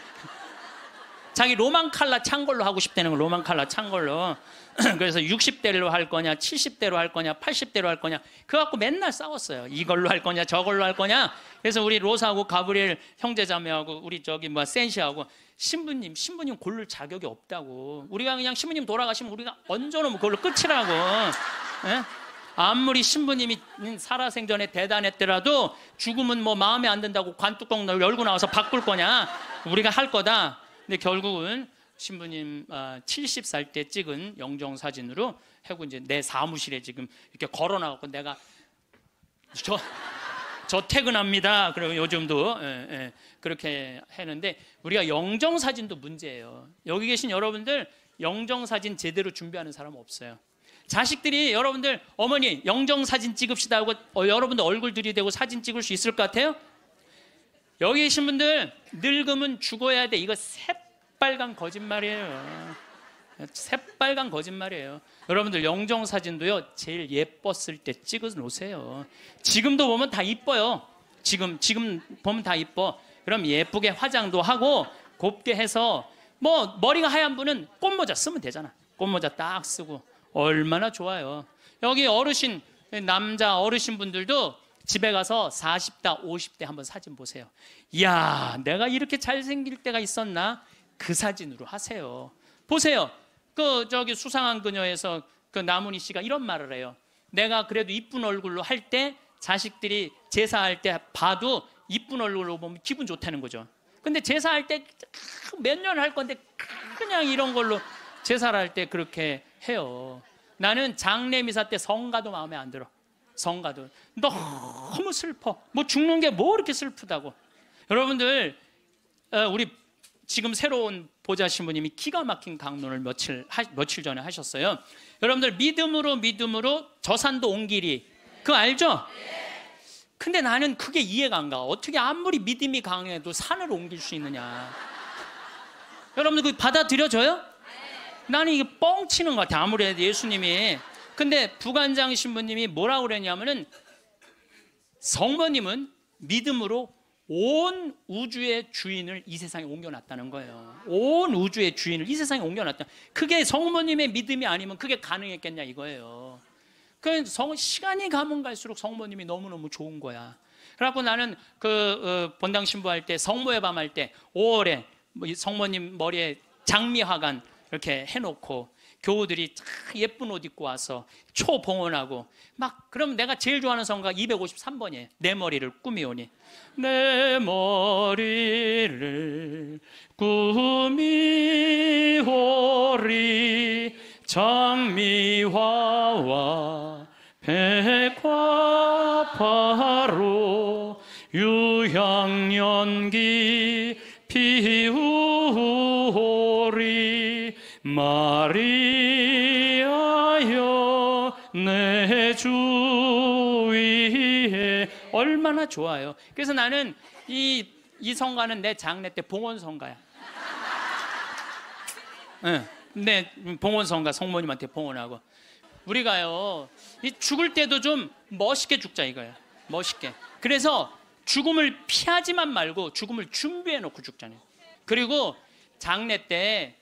자기 로망 칼라 찬 걸로 하고 싶다는 거. 로망 칼라 찬 걸로. 그래서 60대로 할 거냐 70대로 할 거냐 80대로 할 거냐 그거 갖고 맨날 싸웠어요. 이걸로 할 거냐 저걸로 할 거냐. 그래서 우리 로사하고 가브리엘 형제자매하고 우리 저기 센시하고 신부님 고를 자격이 없다고. 우리가 그냥 신부님 돌아가시면 우리가 얹어놓으면 그걸로 끝이라고. 예? 아무리 신부님이 살아생전에 대단했더라도 죽으면 뭐 마음에 안 든다고 관뚜껑 열고 나와서 바꿀 거냐. 우리가 할 거다. 근데 결국은 신부님 70살 때 찍은 영정사진으로 하고 이제 내 사무실에 지금 이렇게 걸어놔갖고 내가 저 퇴근합니다. 그리고 요즘도 그렇게 하는데 우리가 영정사진도 문제예요. 여기 계신 여러분들 영정사진 제대로 준비하는 사람 없어요. 자식들이 여러분들 어머니 영정사진 찍읍시다 하고 여러분들 얼굴 들이대고 사진 찍을 수 있을 것 같아요? 여기 계신 분들 늙으면 죽어야 돼. 이거 새빨간 거짓말이에요. 새빨간 거짓말이에요. 여러분들 영정사진도요 제일 예뻤을 때 찍어 놓으세요. 지금도 보면 다 이뻐요. 지금 보면 다 이뻐. 그럼 예쁘게 화장도 하고 곱게 해서 뭐 머리가 하얀 분은 꽃모자 쓰면 되잖아. 꽃모자 딱 쓰고 얼마나 좋아요. 여기 어르신 남자 어르신 분들도 집에 가서 40대 50대 한번 사진 보세요. 이야 내가 이렇게 잘생길 때가 있었나? 그 사진으로 하세요. 보세요. 그 저기 수상한 그녀에서 그 나문희 씨가 이런 말을 해요. 내가 그래도 이쁜 얼굴로 할 때 자식들이 제사할 때 봐도 이쁜 얼굴로 보면 기분 좋다는 거죠. 근데 제사할 때 몇 년 할 건데 그냥 이런 걸로 제사를 할 때 그렇게 해요. 나는 장례미사 때 성가도 마음에 안 들어. 성가도 너무 슬퍼. 뭐 죽는 게 뭐 이렇게 슬프다고. 여러분들 우리 지금 새로운 보좌 신부님이 기가 막힌 강론을 며칠 전에 하셨어요. 여러분들 믿음으로 저산도 온 길이 그거 알죠? 근데 나는 그게 이해가 안 가. 어떻게 아무리 믿음이 강해도 산을 옮길 수 있느냐. 여러분들 그거 받아들여져요? 나는 이게 뻥치는 것 같아. 아무래도 예수님이. 근데 부관장 신부님이 뭐라고 그랬냐면은 성모님은 믿음으로 온 우주의 주인을 이 세상에 옮겨놨다는 거예요. 온 우주의 주인을 이 세상에 옮겨놨다. 그게 성모님의 믿음이 아니면 그게 가능했겠냐 이거예요. 그 시간이 가면 갈수록 성모님이 너무너무 좋은 거야. 그래갖고 나는 본당 신부할 때 성모의 밤 할 때 5월에 성모님 머리에 장미화관 이렇게 해놓고 교우들이 예쁜 옷 입고 와서 초봉헌하고 막 그럼 내가 제일 좋아하는 성가 253번이에요. 내 머리를 꾸미오니 내 머리를 꾸미오리 장미화와 백화파로 유향연기 피우오리 마리아여 내 주 위에. 얼마나 좋아요. 그래서 나는 이 성가는 내 장례 때 봉헌 성가야. 내 봉헌 성가 성모님한테 봉헌하고. 우리가요 이 죽을 때도 좀 멋있게 죽자 이거야. 멋있게. 그래서 죽음을 피하지만 말고 죽음을 준비해 놓고 죽잖아요. 그리고 장례 때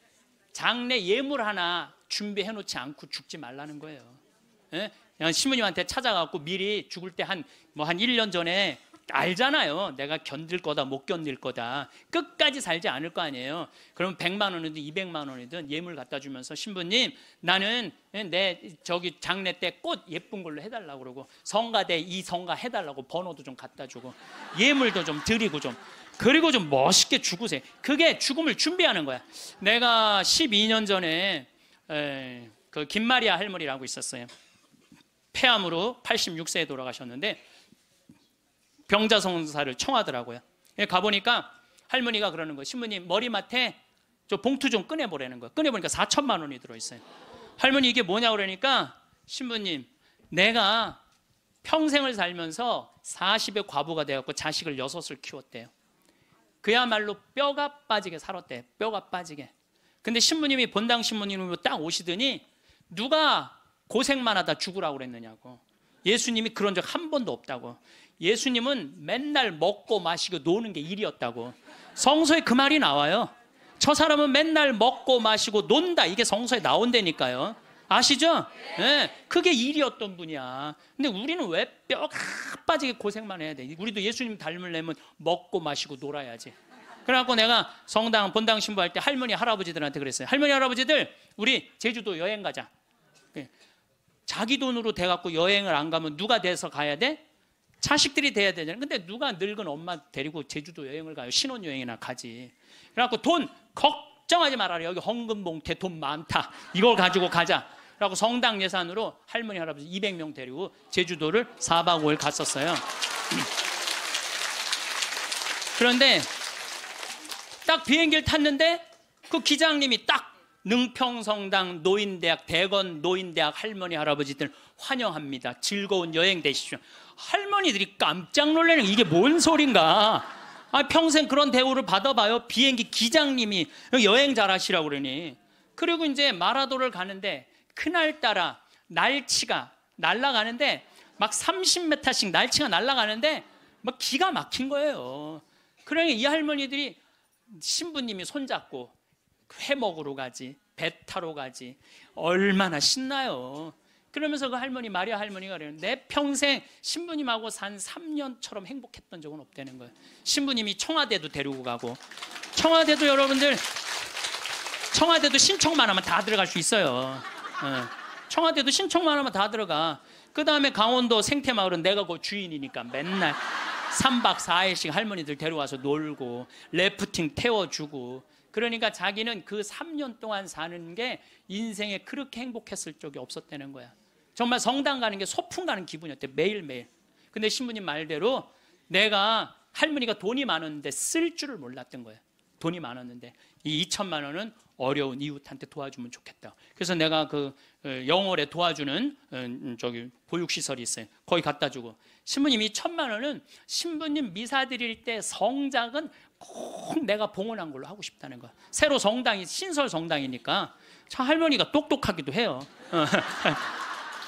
장례 예물 하나 준비해 놓지 않고 죽지 말라는 거예요. 예? 신부님한테 찾아가고 미리 죽을 때 한 1년 전에 알잖아요. 내가 견딜 거다 못 견딜 거다. 끝까지 살지 않을 거 아니에요. 그럼 100만 원이든 200만 원이든 예물 갖다 주면서 신부님 나는 내 저기 장례 때 꽃 예쁜 걸로 해달라고 그러고 성가대 이 성가 해달라고 번호도 좀 갖다 주고 예물도 좀 드리고 좀 그리고 좀 멋있게 죽으세요. 그게 죽음을 준비하는 거야. 내가 12년 전에 그 김마리아 할머니라고 있었어요. 폐암으로 86세에 돌아가셨는데 병자성사를 청하더라고요. 가보니까 할머니가 그러는 거예요. 신부님 머리맡에 저 봉투 좀 꺼내보라는 거예요. 꺼내보니까 4천만 원이 들어있어요. 할머니 이게 뭐냐고 그러니까 신부님 내가 평생을 살면서 40의 과부가 되었고 자식을 6을 키웠대요. 그야말로 뼈가 빠지게 살았대. 뼈가 빠지게. 근데 신부님이 본당 신부님으로 딱 오시더니 누가 고생만 하다 죽으라고 그랬느냐고. 예수님이 그런 적 한 번도 없다고. 예수님은 맨날 먹고 마시고 노는 게 일이었다고. 성서에 그 말이 나와요. 저 사람은 맨날 먹고 마시고 논다. 이게 성서에 나온다니까요. 아시죠? 네, 그게 일이었던 분이야. 근데 우리는 왜 뼈가 빠지게 고생만 해야 돼? 우리도 예수님 닮으려면 먹고 마시고 놀아야지. 그래갖고 내가 성당 본당 신부할 때 할머니 할아버지들한테 그랬어요. 할머니 할아버지들 우리 제주도 여행 가자. 자기 돈으로 돼갖고 여행을 안 가면 누가 돼서 가야 돼? 자식들이 돼야 되잖아요. 근데 누가 늙은 엄마 데리고 제주도 여행을 가요? 신혼여행이나 가지. 그래갖고 돈 걱정하지 말아라. 여기 헌금봉투에 돈 많다. 이걸 가지고 가자. 그래갖고 성당 예산으로 할머니 할아버지 200명 데리고 제주도를 4박 5일 갔었어요. 그런데 딱 비행기를 탔는데 그 기장님이 딱 능평성당 노인대학, 대건 노인대학 할머니 할아버지들 환영합니다. 즐거운 여행 되십시오. 할머니들이 깜짝 놀라는 이게 뭔 소린가. 평생 그런 대우를 받아봐요. 비행기 기장님이 여행 잘하시라고 그러니. 그리고 이제 마라도를 가는데 그날따라 날치가 날아가는데 막 30m씩 날치가 날아가는데 막 기가 막힌 거예요. 그러니 이 할머니들이 신부님이 손잡고 회 먹으러 가지, 배 타러 가지, 얼마나 신나요. 그러면서 그 할머니, 마리아 할머니가 그래요. 내 평생 신부님하고 산 3년처럼 행복했던 적은 없다는 거예요. 신부님이 청와대도 데리고 가고, 청와대도 여러분들, 청와대도 신청만 하면 다 들어갈 수 있어요. 청와대도 신청만 하면 다 들어가. 그 다음에 강원도 생태마을은 내가 그 주인이니까 맨날 3박 4일씩 할머니들 데려와서 놀고 래프팅 태워주고. 그러니까 자기는 그 3년 동안 사는 게 인생에 그렇게 행복했을 적이 없었다는 거야. 정말 성당 가는 게 소풍 가는 기분이었대, 매일매일. 근데 신부님 말대로 내가 할머니가 돈이 많았는데 쓸 줄을 몰랐던 거야. 돈이 많았는데 이 2천만 원은 어려운 이웃한테 도와주면 좋겠다. 그래서 내가 그 영월에 도와주는 저기 보육시설이 있어요. 거기 갖다 주고, 신부님이 1,000만 원은 신부님 미사 드릴 때 성작은 꼭 내가 봉헌한 걸로 하고 싶다는 거야. 새로 성당이 신설 성당이니까 참 할머니가 똑똑하기도 해요.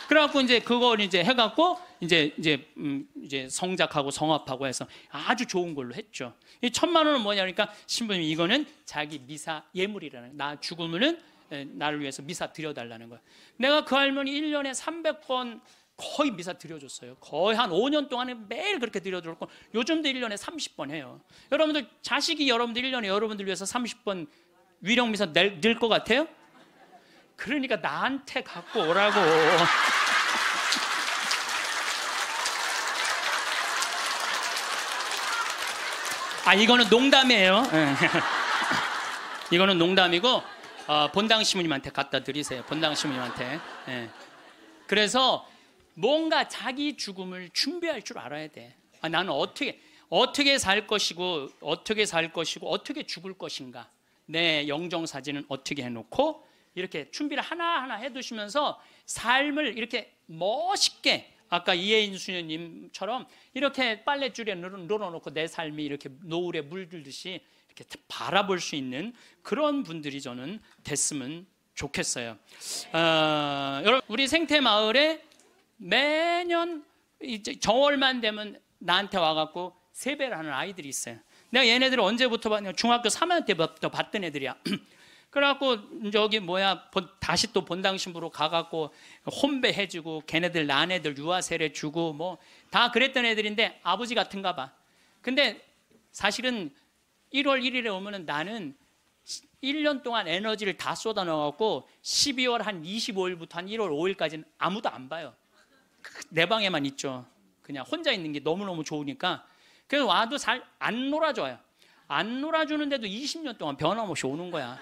그래갖고 이제 그걸 이제 해갖고 이제 성작하고 성합하고 해서 아주 좋은 걸로 했죠. 이 1,000만 원은 뭐냐니까 신부님이 이거는 자기 미사 예물이라는, 나 죽으면은 나를 위해서 미사 드려달라는 거야. 내가 그 할머니 1년에 300번 거의 미사 드려줬어요. 거의 한 5년 동안에 매일 그렇게 드려줬고, 요즘도 1년에 30번 해요. 여러분들 자식이 여러분들 1년에 여러분들 위해서 30번 위령 미사 낼 것 같아요? 그러니까 나한테 갖고 오라고. 이거는 농담이에요. 이거는 농담이고 본당 신부님한테 갖다 드리세요. 본당 신부님한테. 그래서 뭔가 자기 죽음을 준비할 줄 알아야 돼. 나는 어떻게 살 것이고 어떻게 죽을 것인가. 내 영정사진은 어떻게 해놓고 이렇게 준비를 하나하나 해두시면서 삶을 이렇게 멋있게, 아까 이혜인 수녀님처럼 이렇게 빨랫줄에 늘어놓고 내 삶이 이렇게 노을에 물들듯이 이렇게 바라볼 수 있는 그런 분들이 저는 됐으면 좋겠어요. 여러분, 우리 생태마을에 매년 이제 정월만 되면 나한테 와갖고 세배를 하는 아이들이 있어요. 내가 얘네들을 언제부터 봤냐? 중학교 3학년 때부터 봤던 애들이야. 그래갖고 저기 다시 또 본당 신부로 가갖고 혼배 해주고, 걔네들 난 애들 유아 세례 주고 뭐 다 그랬던 애들인데 아버지 같은가 봐. 근데 사실은 1월 1일에 오면은 나는 1년 동안 에너지를 다 쏟아 넣어갖고 12월 한 25일부터 한 1월 5일까지는 아무도 안 봐요. 내 방에만 있죠. 그냥 혼자 있는 게 너무너무 좋으니까. 그래서 와도 잘 안 놀아줘요. 안 놀아주는데도 20년 동안 변함없이 오는 거야.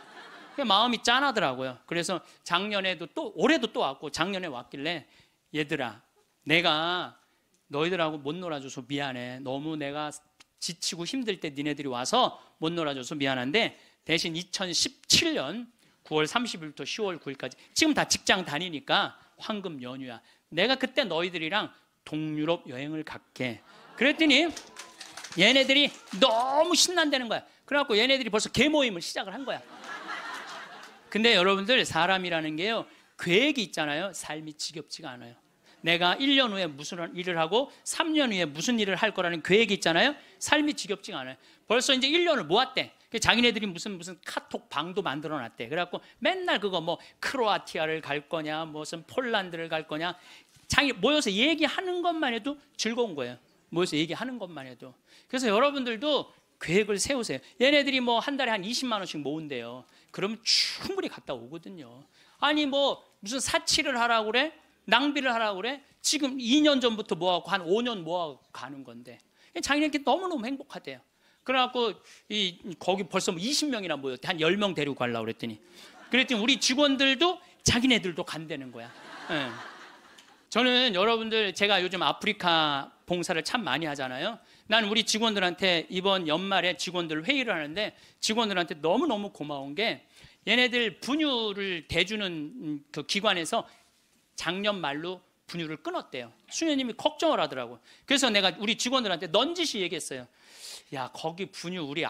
마음이 짠하더라고요. 그래서 작년에도 또, 올해도 또 왔고, 작년에 왔길래 얘들아, 내가 너희들하고 못 놀아줘서 미안해. 너무 내가 지치고 힘들 때 니네들이 와서 못 놀아줘서 미안한데, 대신 2017년 9월 30일부터 10월 9일까지 지금 다 직장 다니니까 황금 연휴야. 내가 그때 너희들이랑 동유럽 여행을 갈게. 그랬더니 얘네들이 너무 신난다는 거야. 그래갖고 얘네들이 벌써 개모임을 시작을 한 거야. 근데 여러분들, 사람이라는 게요, 계획이 있잖아요. 삶이 지겹지가 않아요. 내가 1년 후에 무슨 일을 하고 3년 후에 무슨 일을 할 거라는 계획이 있잖아요. 삶이 지겹지가 않아요. 벌써 이제 1년을 모았대. 자기네들이 무슨 카톡 방도 만들어 놨대. 그래갖고 맨날 그거 뭐 크로아티아를 갈 거냐, 무슨 폴란드를 갈 거냐, 자기 모여서 얘기하는 것만 해도 즐거운 거예요. 모여서 얘기하는 것만 해도. 그래서 여러분들도 계획을 세우세요. 얘네들이 뭐 한 달에 한 20만 원씩 모은대요. 그러면 충분히 갔다 오거든요. 아니 뭐 무슨 사치를 하라고 그래? 낭비를 하라고 그래? 지금 2년 전부터 모아갖고 한 5년 모아갖고 가는 건데 자기네끼리 너무너무 행복하대요. 그래갖고 거기 벌써 20명이나 모였대. 한 10명 데리고 가려고 그랬더니 우리 직원들도 자기네들도 간다는 거야. 저는 여러분들, 제가 요즘 아프리카 봉사를 참 많이 하잖아요. 난 우리 직원들한테 이번 연말에 직원들 회의를 하는데 직원들한테 너무너무 고마운 게 얘네들 분유를 대주는 그 기관에서 작년 말로 분유를 끊었대요. 수녀님이 걱정을 하더라고. 그래서 내가 우리 직원들한테 넌지시 얘기했어요. 야, 거기 분유 우리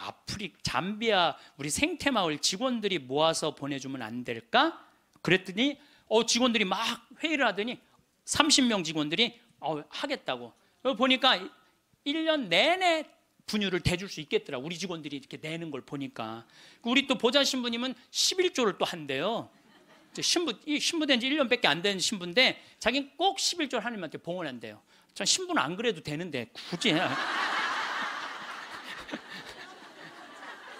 잠비아 우리 생태마을 직원들이 모아서 보내주면 안 될까? 그랬더니 직원들이 막 회의를 하더니 30명 직원들이 하겠다고. 보니까 1년 내내 분유를 대줄 수 있겠더라. 우리 직원들이 이렇게 내는 걸 보니까. 우리 또 보좌 신부님은 11조를 또 한대요. 신부된 지 1년밖에 안 된 신부인데 자기는 꼭 11조를 하나님한테 봉헌한대요. 전 신부는 안 그래도 되는데 굳이.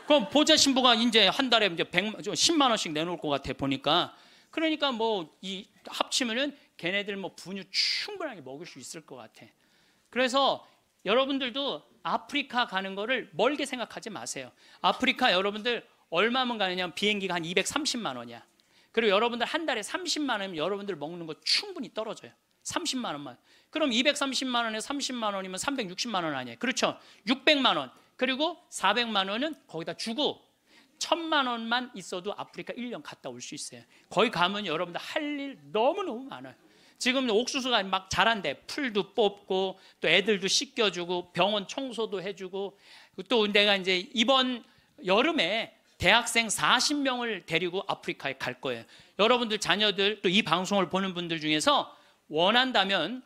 그럼 보좌 신부가 이제 한 달에 이제 10만 원씩 내놓을 것 같아 보니까. 그러니까 이 합치면은 걔네들 분유 충분하게 먹을 수 있을 것 같아. 그래서 여러분들도 아프리카 가는 거를 멀게 생각하지 마세요. 아프리카 여러분들 얼마면 가느냐? 비행기가 한 230만 원이야. 그리고 여러분들 한 달에 30만 원이면 여러분들 먹는 거 충분히 떨어져요. 30만 원만. 그럼 230만 원에 30만 원이면 360만 원 아니에요. 그렇죠? 600만 원. 그리고 400만 원은 거기다 주고 1000만 원만 있어도 아프리카 1년 갔다 올 수 있어요. 거기 가면 여러분들 할 일 너무너무 많아요. 지금 옥수수가 막 자란대. 풀도 뽑고 또 애들도 씻겨주고 병원 청소도 해주고 또 내가 이제 이번 여름에 대학생 40명을 데리고 아프리카에 갈 거예요. 여러분들 자녀들 또 이 방송을 보는 분들 중에서 원한다면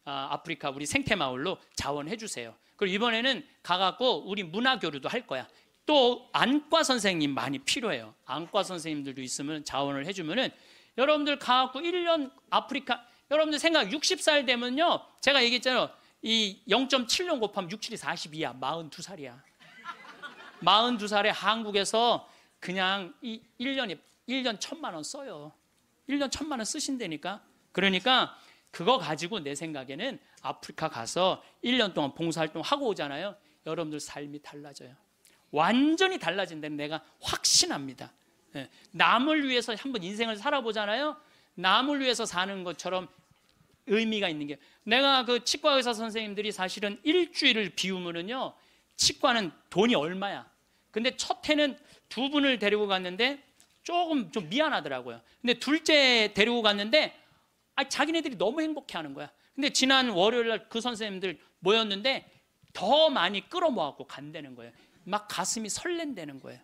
아프리카 우리 생태마을로 자원해 주세요. 그리고 이번에는 가갖고 우리 문화교류도 할 거야. 또 안과 선생님 많이 필요해요. 안과 선생님들도 있으면 자원을 해주면은 여러분들 가갖고 1년 아프리카, 여러분들 생각 60살 되면요, 제가 얘기했잖아요. 이 0.7년 곱하면 6, 7이 42야. 42살이야. 42살에 한국에서 그냥 이 1년 1,000만 원 써요. 1년 1,000만 원 쓰신다니까. 그러니까 그거 가지고 내 생각에는 아프리카 가서 1년 동안 봉사활동 하고 오잖아요. 여러분들 삶이 달라져요. 완전히 달라진다는 내가 확신합니다. 남을 위해서 한번 인생을 살아보잖아요. 남을 위해서 사는 것처럼 의미가 있는 게, 내가 그 치과 의사 선생님들이 사실은 일주일을 비우면은요, 치과는 돈이 얼마야. 근데 첫 해는 2분을 데리고 갔는데 조금 좀 미안하더라고요. 근데 둘째 데리고 갔는데 자기네들이 너무 행복해하는 거야. 근데 지난 월요일 날 그 선생님들 모였는데 더 많이 끌어모아갖고 간다는 거예요. 막 가슴이 설렌다는 거예요.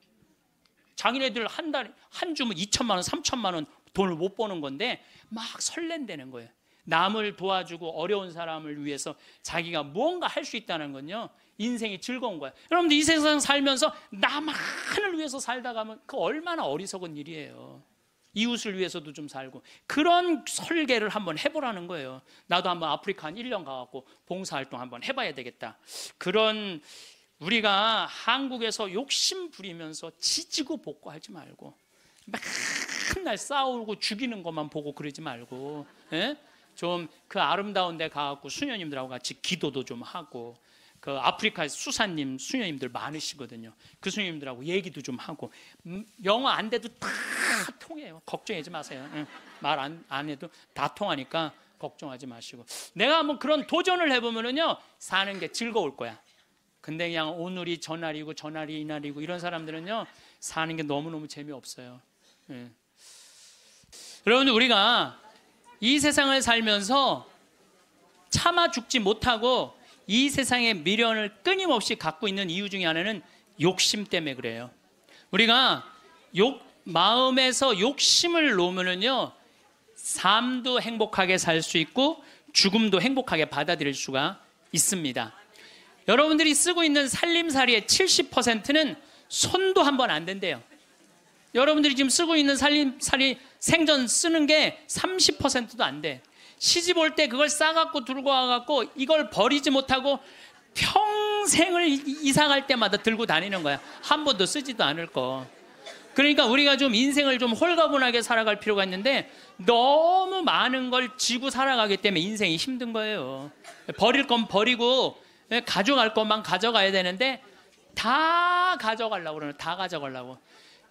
자기네들 한 달에 한 주면 2천만 원, 3천만 원 돈을 못 버는 건데 막 설렌다는 거예요. 남을 도와주고 어려운 사람을 위해서 자기가 무언가 할 수 있다는 건요, 인생이 즐거운 거야. 여러분들 이 세상 살면서 나만을 위해서 살다 가면 그 얼마나 어리석은 일이에요. 이웃을 위해서도 좀 살고, 그런 설계를 한번 해보라는 거예요. 나도 한번 아프리카 한 1년 가갖고 봉사활동 한번 해봐야 되겠다. 그런, 우리가 한국에서 욕심 부리면서 지지고 볶고하지 말고 맨날 싸우고 죽이는 것만 보고 그러지 말고, 좀 그 아름다운 데 가갖고 수녀님들하고 같이 기도도 좀 하고, 그 아프리카에 수사님 수녀님들 많으시거든요. 그 수녀님들하고 얘기도 좀 하고, 영어 안 돼도 다 통해요. 걱정하지 마세요. 말 안 해도 다 통하니까 걱정하지 마시고, 내가 한번 그런 도전을 해보면은요, 사는 게 즐거울 거야. 근데 그냥 오늘이 저날이고 저날이 이날이고 이런 사람들은요, 사는 게 너무너무 재미없어요. 여러분, 우리가 이 세상을 살면서 참아 죽지 못하고 이 세상의 미련을 끊임없이 갖고 있는 이유 중에 하나는 욕심 때문에 그래요. 우리가 마음에서 욕심을 놓으면요, 삶도 행복하게 살 수 있고 죽음도 행복하게 받아들일 수가 있습니다. 여러분들이 쓰고 있는 살림살이의 70%는 손도 한 번 안 댄대요. 여러분들이 지금 쓰고 있는 살림살이 생전 쓰는 게 30%도 안 돼. 시집 올 때 그걸 싸갖고 들고 와갖고 이걸 버리지 못하고 평생을 이사 갈 때마다 들고 다니는 거야. 한 번도 쓰지도 않을 거. 그러니까 우리가 좀 인생을 좀 홀가분하게 살아갈 필요가 있는데 너무 많은 걸 지고 살아가기 때문에 인생이 힘든 거예요. 버릴 건 버리고 가져갈 것만 가져가야 되는데 다 가져가려고 그러는, 다 가져가려고.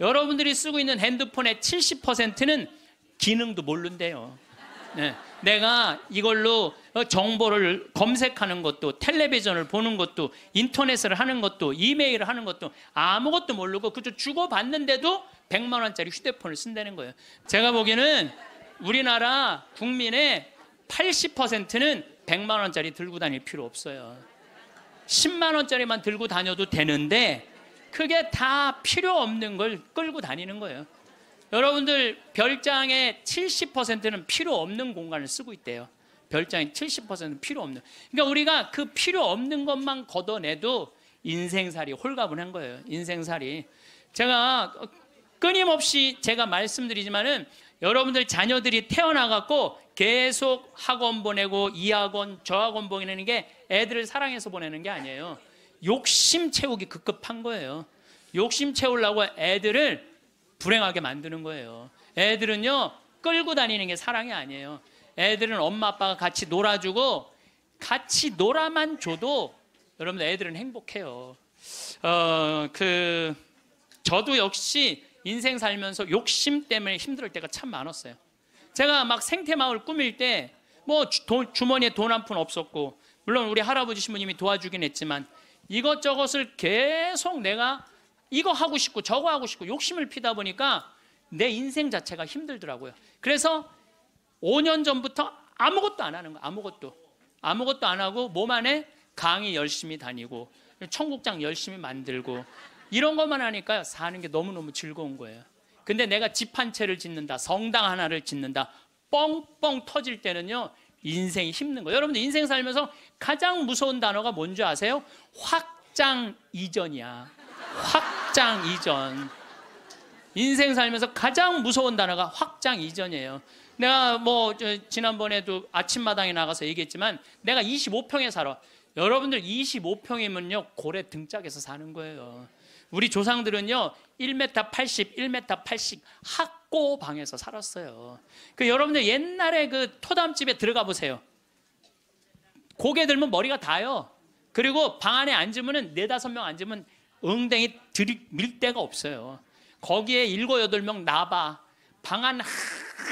여러분들이 쓰고 있는 핸드폰의 70%는 기능도 모른대요. 네. 내가 이걸로 정보를 검색하는 것도, 텔레비전을 보는 것도, 인터넷을 하는 것도, 이메일을 하는 것도 아무것도 모르고 그저 주고받는데도 100만 원짜리 휴대폰을 쓴다는 거예요. 제가 보기에는 우리나라 국민의 80%는 100만 원짜리 들고 다닐 필요 없어요. 10만 원짜리만 들고 다녀도 되는데 그게 다 필요 없는 걸 끌고 다니는 거예요. 여러분들 별장의 70%는 필요 없는 공간을 쓰고 있대요. 별장의 70%는 필요 없는. 그러니까 우리가 그 필요 없는 것만 걷어내도 인생살이 홀가분한 거예요. 인생살이. 제가 끊임없이 제가 말씀드리지만은 여러분들 자녀들이 태어나갖고 계속 학원 보내고 이 학원 저 학원 보내는 게 애들을 사랑해서 보내는 게 아니에요. 욕심 채우기 급급한 거예요. 욕심 채우려고 애들을 불행하게 만드는 거예요. 애들은요 끌고 다니는 게 사랑이 아니에요. 애들은 엄마 아빠가 같이 놀아주고 같이 놀아만 줘도 여러분들 애들은 행복해요. 저도 역시 인생 살면서 욕심 때문에 힘들 때가 참 많았어요. 제가 막 생태마을 꾸밀 때 뭐 주머니에 돈 한 푼 없었고, 물론 우리 할아버지 신부님이 도와주긴 했지만 이것저것을 계속 내가 이거 하고 싶고 저거 하고 싶고 욕심을 피다 보니까 내 인생 자체가 힘들더라고요. 그래서 5년 전부터 아무것도 안 하는 거예요. 아무것도 안 하고 몸 안에 강의 열심히 다니고 청국장 열심히 만들고 이런 것만 하니까 사는 게 너무너무 즐거운 거예요. 근데 내가 집 한 채를 짓는다, 성당 하나를 짓는다, 뻥뻥 터질 때는요 인생이 힘든 거예요. 여러분들 인생 살면서 가장 무서운 단어가 뭔지 아세요? 확장 이전이야. 확장 이전. 인생 살면서 가장 무서운 단어가 확장 이전이에요. 내가 지난번에도 아침마당에 나가서 얘기했지만 내가 25평에 살아. 여러분들 25평이면요 고래 등짝에서 사는 거예요. 우리 조상들은요 1m 80, 1m 80 학고방에서 살았어요. 여러분들 옛날에 그 토담집에 들어가 보세요. 고개 들면 머리가 닿아요. 그리고 방 안에 앉으면 4-5명 앉으면 엉덩이 들이밀 데가 없어요. 거기에 7-8명 나봐. 방 안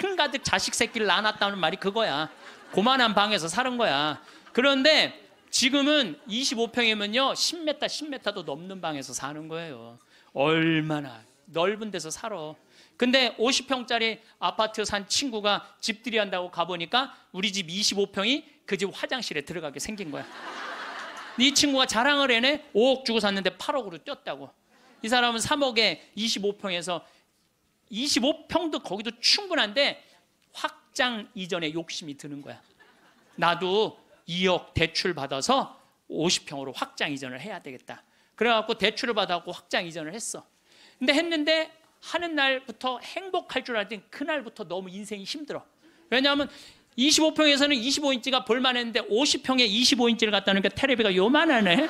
한가득 자식 새끼를 낳아놨다는 말이 그거야. 고만한 방에서 사는 거야. 그런데 지금은 25평이면요 10m, 10m도 넘는 방에서 사는 거예요. 얼마나 넓은 데서 살아. 근데 50평짜리 아파트 산 친구가 집들이 한다고 가보니까 우리 집 25평이 그 집 화장실에 들어가게 생긴 거야. 이 친구가 자랑을 해내. 5억 주고 샀는데 8억으로 뛰었다고. 이 사람은 3억에 25평에서 25평도 거기도 충분한데 확장 이전에 욕심이 드는 거야. 나도 2억 대출 받아서 50평으로 확장 이전을 해야 되겠다. 그래갖고 대출을 받아갖고 확장 이전을 했어. 근데 했는데 하는 날부터 행복할 줄 알았더니 그날부터 너무 인생이 힘들어. 왜냐하면 25평에서는 25인치가 볼만했는데 50평에 25인치를 갖다 놓으니까 테레비가 요만하네.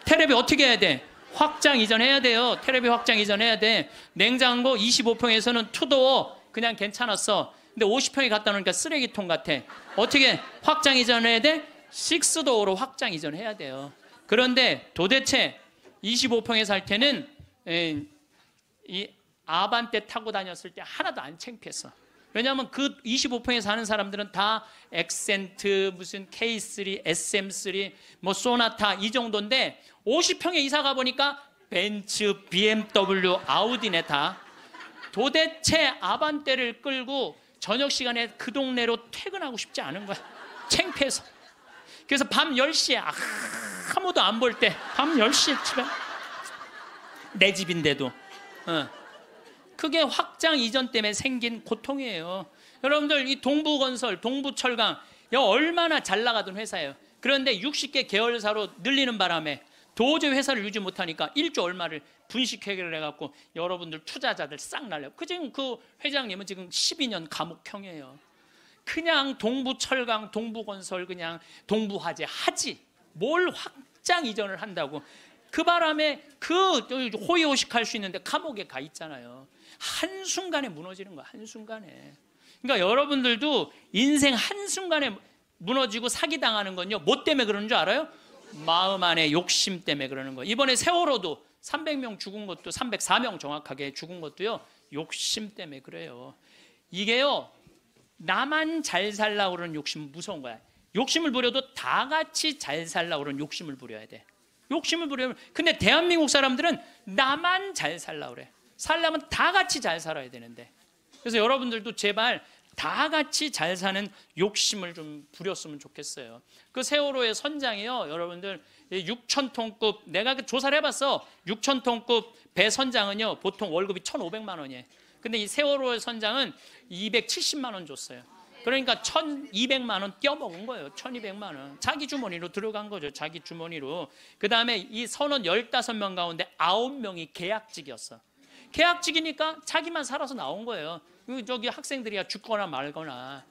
테레비 어떻게 해야 돼? 확장 이전해야 돼요. 테레비 확장 이전해야 돼. 냉장고 25평에서는 투도어 그냥 괜찮았어. 근데 50평에 갖다 놓으니까 쓰레기통 같아. 어떻게 확장 이전해야 돼? 6도어로 확장 이전해야 돼요. 그런데 도대체 25평에 살 때는 이 아반떼 타고 다녔을 때 하나도 안 창피했어. 왜냐하면 그 25평에 사는 사람들은 다 엑센트, 무슨 K3, SM3, 뭐 소나타 이 정도인데 50평에 이사 가보니까 벤츠, BMW, 아우디네 다. 도대체 아반떼를 끌고 저녁 시간에 그 동네로 퇴근하고 싶지 않은 거야. 창피해서. 그래서 밤 10시에 아무도 안 볼 때 밤 10시에 집에 내 집인데도 그게 확장 이전 때문에 생긴 고통이에요. 여러분들 이 동부건설, 동부철강 얼마나 잘 나가던 회사예요. 그런데 60개 계열사로 늘리는 바람에 도저히 회사를 유지 못하니까 1조 얼마를 분식회계를 해갖고 여러분들 투자자들 싹 날려. 지금 그 회장님은 지금 12년 감옥형이에요. 그냥 동부철강, 동부건설 그냥 동부화재 하지 뭘 확장 이전을 한다고. 그 바람에 그 호의호식할 수 있는데 감옥에 가 있잖아요. 한순간에 무너지는 거야. 한순간에. 그러니까 여러분들도 인생 한순간에 무너지고 사기당하는 건요 뭐 때문에 그러는 줄 알아요? 마음 안에 욕심 때문에 그러는 거예요. 이번에 세월호도 300명 죽은 것도 304명 정확하게 죽은 것도요 욕심 때문에 그래요. 이게요 나만 잘 살라고 그러는 욕심은 무서운 거야. 욕심을 부려도 다 같이 잘 살라고 그러는 욕심을 부려야 돼. 욕심을 부려면. 근데 대한민국 사람들은 나만 잘 살라고 그래. 살려면 다 같이 잘 살아야 되는데. 그래서 여러분들도 제발 다 같이 잘 사는 욕심을 좀 부렸으면 좋겠어요. 그 세월호의 선장이요, 여러분들 6,000톤급, 내가 그 조사를 해봤어. 6,000톤급 배 선장은요 보통 월급이 1,500만 원이에요. 근데 이 세월호의 선장은 270만 원 줬어요. 그러니까 1,200만 원 떼어먹은 거예요. 1,200만 원. 자기 주머니로 들어간 거죠. 자기 주머니로. 그 다음에 이 선원 15명 가운데 9명이 계약직이었어. 계약직이니까 자기만 살아서 나온 거예요. 저기 학생들이야 죽거나 말거나.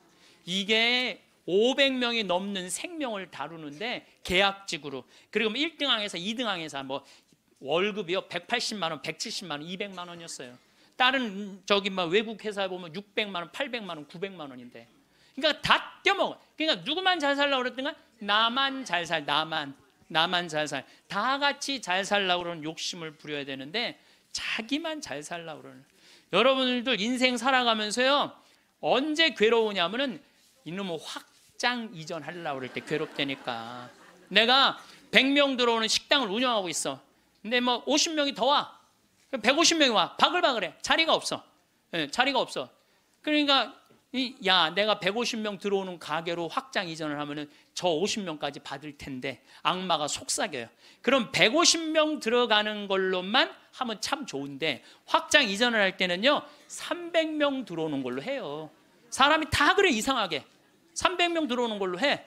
이게 500명이 넘는 생명을 다루는데 계약직으로. 그리고 1등항에서 2등항에서 뭐 월급이요 180만 원, 170만 원, 200만 원이었어요. 다른 저기 막 외국 회사에 보면 600만 원, 800만 원, 900만 원인데. 그러니까 다 떼먹어. 그러니까 누구만 잘 살라고 그랬던가? 나만 잘 살, 나만 잘 살. 다 같이 잘 살라고 그러는 욕심을 부려야 되는데 자기만 잘 살라고 그러는. 여러분들도 인생 살아가면서요 언제 괴로우냐면은 이놈의 확장 이전하려고 그럴 때 괴롭다니까. 내가 100명 들어오는 식당을 운영하고 있어. 근데 뭐 50명이 더 와. 150명이 와. 바글바글해. 자리가 없어. 자리가 없어. 그러니까 야, 내가 150명 들어오는 가게로 확장 이전을 하면은 저 50명까지 받을 텐데 악마가 속삭여요. 그럼 150명 들어가는 걸로만 하면 참 좋은데 확장 이전을 할 때는요 300명 들어오는 걸로 해요. 사람이 다 그래. 이상하게 300명 들어오는 걸로 해.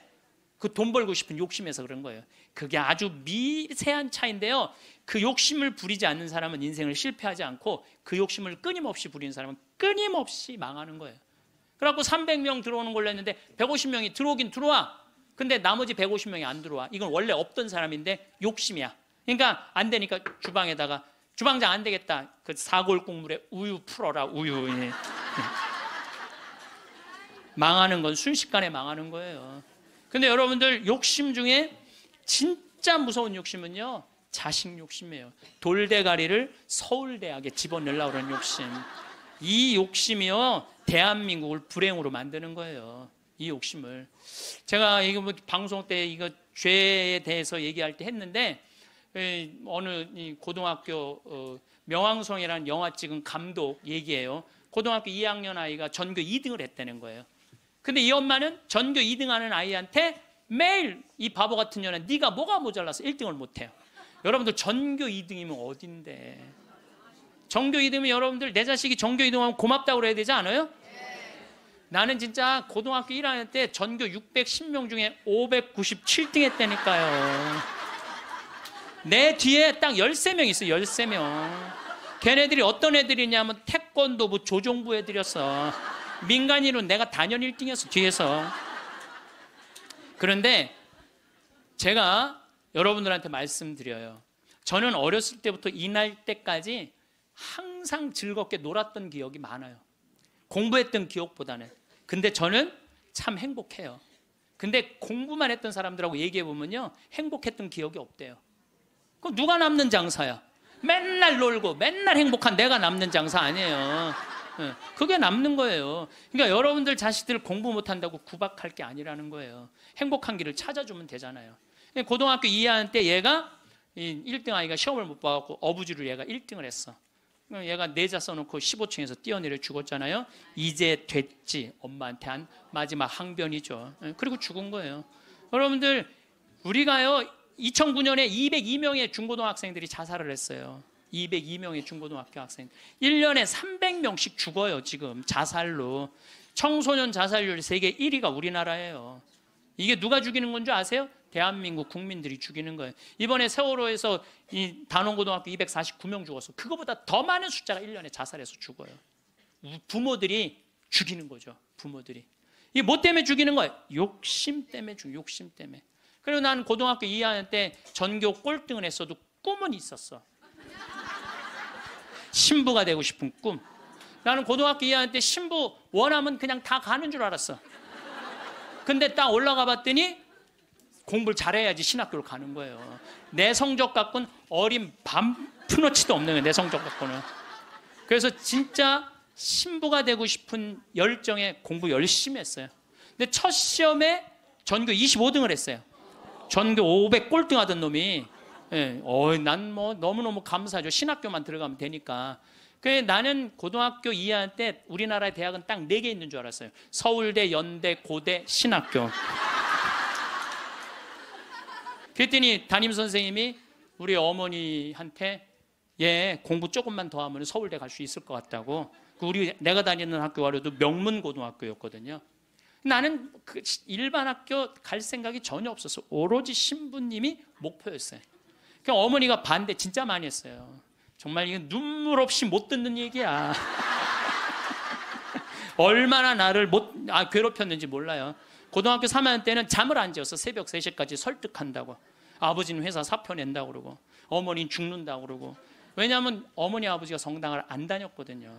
그 돈 벌고 싶은 욕심에서 그런 거예요. 그게 아주 미세한 차이인데요, 그 욕심을 부리지 않는 사람은 인생을 실패하지 않고 그 욕심을 끊임없이 부리는 사람은 끊임없이 망하는 거예요. 그래갖고 300명 들어오는 걸로 했는데 150명이 들어오긴 들어와. 근데 나머지 150명이 안 들어와. 이건 원래 없던 사람인데 욕심이야. 그러니까 안 되니까 주방에다가 주방장 안 되겠다. 그 사골 국물에 우유 풀어라. 우유. 망하는 건 순식간에 망하는 거예요. 근데 여러분들 욕심 중에 진짜 무서운 욕심은요 자식 욕심이에요. 돌대가리를 서울대학에 집어넣으려고 하는 욕심. 이 욕심이요 대한민국을 불행으로 만드는 거예요. 이 욕심을. 제가 이거 뭐 방송 때 이거 죄에 대해서 얘기할 때 했는데 어느 고등학교 명왕성이라는 영화 찍은 감독 얘기예요. 고등학교 2학년 아이가 전교 2등을 했다는 거예요. 근데 이 엄마는 전교 2등하는 아이한테 매일 이 바보 같은 년은 네가 뭐가 모자라서 1등을 못해요. 여러분들 전교 2등이면 어딘데. 전교 2등이면 여러분들 내 자식이 전교 2등하면 고맙다고 그래야 되지 않아요? 나는 진짜 고등학교 1학년 때 전교 610명 중에 597등 했다니까요. 내 뒤에 딱 13명 있어요. 13명. 걔네들이 어떤 애들이냐면 태권도부 조종부 애들이었어. 민간인으로 내가 단연 1등이었어. 뒤에서. 그런데 제가 여러분들한테 말씀드려요. 저는 어렸을 때부터 이 날 때까지 항상 즐겁게 놀았던 기억이 많아요. 공부했던 기억보다는. 근데 저는 참 행복해요. 근데 공부만 했던 사람들하고 얘기해 보면요 행복했던 기억이 없대요. 그럼 누가 남는 장사야? 맨날 놀고 맨날 행복한 내가 남는 장사 아니에요. 그게 남는 거예요. 그러니까 여러분들 자식들 공부 못한다고 구박할 게 아니라는 거예요. 행복한 길을 찾아주면 되잖아요. 고등학교 2학년 때 얘가 1등 아이가 시험을 못 봐갖고 어부지로 얘가 1등을 했어. 얘가 내자 써놓고 15층에서 뛰어내려 죽었잖아요. 이제 됐지. 엄마한테 한 마지막 항변이죠. 그리고 죽은 거예요. 여러분들 우리가요 2009년에 202명의 중고등학생들이 자살을 했어요. 202명의 중고등학교 학생. 1년에 300명씩 죽어요. 지금 자살로. 청소년 자살률 세계 1위가 우리나라예요. 이게 누가 죽이는 건 줄 아세요? 대한민국 국민들이 죽이는 거예요. 이번에 세월호에서 이 단원고등학교 249명 죽었어. 그거보다 더 많은 숫자가 1년에 자살해서 죽어요. 부모들이 죽이는 거죠. 부모들이. 이게 뭐 때문에 죽이는 거예요? 욕심 때문에 욕심 때문에. 그리고 나는 고등학교 2학년 때 전교 꼴등을 했어도 꿈은 있었어. 신부가 되고 싶은 꿈. 나는 고등학교 2학년 때 신부 원하면 그냥 다 가는 줄 알았어. 근데 딱 올라가 봤더니 공부를 잘해야지 신학교를 가는 거예요. 내 성적 갖고는 어린 반푼어치도 없는 거예요. 내 성적 갖고는. 그래서 진짜 신부가 되고 싶은 열정에 공부 열심히 했어요. 근데 첫 시험에 전교 25등을 했어요. 전교 500 꼴등 하던 놈이. 예, 난 뭐 너무너무 감사하죠. 신학교만 들어가면 되니까. 그래서 나는 고등학교 2학년 때 우리나라의 대학은 딱 4개 있는 줄 알았어요. 서울대, 연대, 고대, 신학교. 그랬더니 담임선생님이 우리 어머니한테 얘 공부 조금만 더 하면 서울대 갈 수 있을 것 같다고. 내가 다니는 학교와도 명문고등학교였거든요. 나는 그 일반 학교 갈 생각이 전혀 없었어. 오로지 신부님이 목표였어요. 그러니까 어머니가 반대 진짜 많이 했어요. 정말 이건 눈물 없이 못 듣는 얘기야. 얼마나 나를 괴롭혔는지 몰라요. 고등학교 3학년 때는 잠을 안 재웠어. 새벽 3시까지 설득한다고. 아버지는 회사 사표 낸다고 그러고 어머니는 죽는다고 그러고. 왜냐하면 어머니 아버지가 성당을 안 다녔거든요.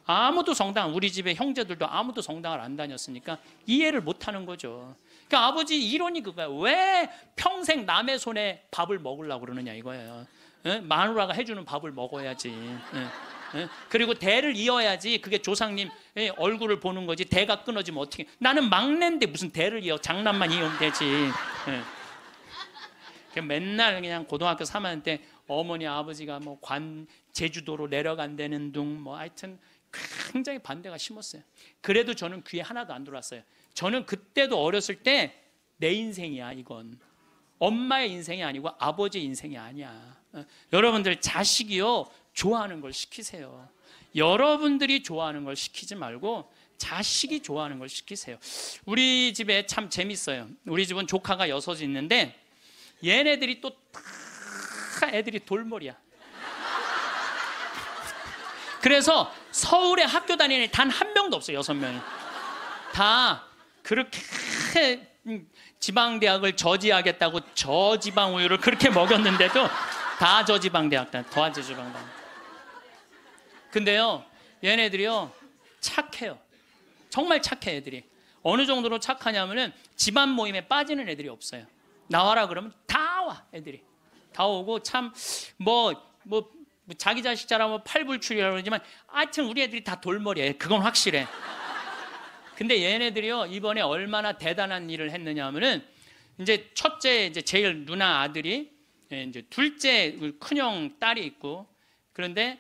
아무도 우리 집에 형제들도 아무도 성당을 안 다녔으니까 이해를 못하는 거죠. 그러니까 아버지 이론이 그거예요. 왜 평생 남의 손에 밥을 먹으려고 그러느냐 이거예요. 마누라가 해주는 밥을 먹어야지. 그리고 대를 이어야지. 그게 조상님 얼굴을 보는 거지. 대가 끊어지면 어떻게. 나는 막내인데 무슨 대를 이어. 장난만 이으면 되지. 맨날 그냥 고등학교 3학년 때 어머니 아버지가 뭐 제주도로 내려간다는 둥 뭐 하여튼 굉장히 반대가 심했어요. 그래도 저는 귀에 하나도 안 들어왔어요. 저는 그때도 어렸을 때 내 인생이야 이건. 엄마의 인생이 아니고 아버지의 인생이 아니야. 여러분들 자식이요 좋아하는 걸 시키세요. 여러분들이 좋아하는 걸 시키지 말고 자식이 좋아하는 걸 시키세요. 우리 집에 참 재밌어요. 우리 집은 조카가 6이 있는데 얘네들이 또 다 애들이 돌머리야. 그래서 서울에 학교 다니는 애 단 한 명도 없어요. 6명이 다 그렇게 지방대학을 저지하겠다고 저지방 우유를 그렇게 먹였는데도 다 저지방대학 더 저지방대학. 근데요 얘네들이요 착해요. 정말 착해. 애들이 어느 정도로 착하냐면은 집안 모임에 빠지는 애들이 없어요. 나와라 그러면 다 와. 애들이 다 오고 참 자기 자식 잘하면 팔불출이라고 그러지만 하여튼 우리 애들이 다 돌머리예요. 그건 확실해. 근데 얘네들이요 이번에 얼마나 대단한 일을 했느냐 하면은 이제 첫째 이제 제일 누나 아들이 이제 둘째 큰형 딸이 있고 그런데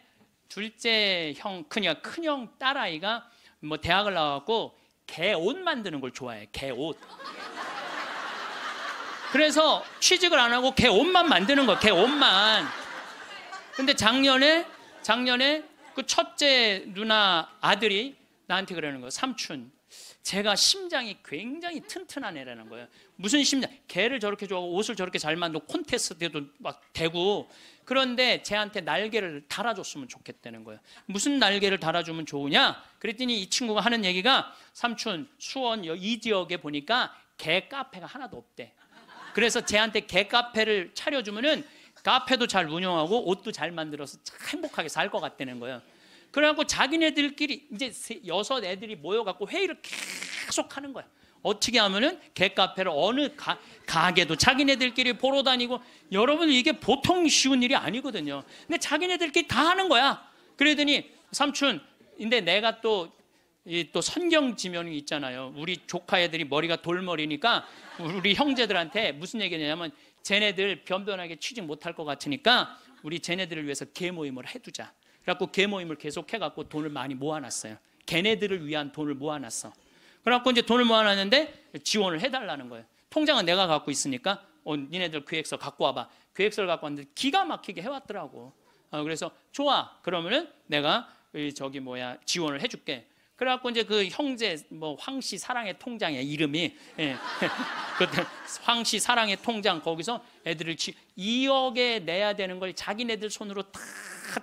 둘째 형 큰형 딸아이가 뭐 대학을 나와갖고 개 옷 만드는 걸 좋아해. 개 옷. 그래서 취직을 안 하고 개 옷만 만드는 거야. 개 옷만. 근데 작년에 그 첫째 누나 아들이 나한테 그러는 거예요. 삼촌, 제가 심장이 굉장히 튼튼한 애라는 거예요. 무슨 심장? 개를 저렇게 좋아하고 옷을 저렇게 잘 만들고 콘테스트에도 막 대고 그런데 쟤한테 날개를 달아줬으면 좋겠다는 거예요. 무슨 날개를 달아주면 좋으냐? 그랬더니 이 친구가 하는 얘기가 삼촌 수원 이 지역에 보니까 개 카페가 하나도 없대. 그래서 쟤한테 개 카페를 차려주면은 카페도 잘 운영하고 옷도 잘 만들어서 참 행복하게 살 것 같다는 거예요. 그래갖고 자기네들끼리 이제 6 애들이 모여갖고 회의를 계속 하는 거야. 어떻게 하면은 개카페를 어느 가게도 자기네들끼리 보러 다니고 여러분 이게 보통 쉬운 일이 아니거든요. 근데 자기네들끼리 다 하는 거야. 그러더니 삼촌, 근데 내가 또 선경 지면이 있잖아요. 우리 조카 애들이 머리가 돌머리니까 우리 형제들한테 무슨 얘기냐면 쟤네들 변변하게 취직 못할 것 같으니까 우리 쟤네들을 위해서 개 모임을 해두자. 그래갖고 개 모임을 계속 해갖고 돈을 많이 모아놨어요. 걔네들을 위한 돈을 모아놨어. 그래갖고 이제 돈을 모아놨는데 지원을 해달라는 거예요. 통장은 내가 갖고 있으니까 니네들 계획서 갖고 와봐. 계획서를 갖고 왔는데 기가 막히게 해왔더라고. 그래서 좋아. 그러면은 내가 지원을 해줄게. 그래갖고 이제 그 형제 황씨 사랑의 통장이야 이름이. 예. 그때 황씨 사랑의 통장 거기서 애들을 2억에 내야 되는 걸 자기네들 손으로 다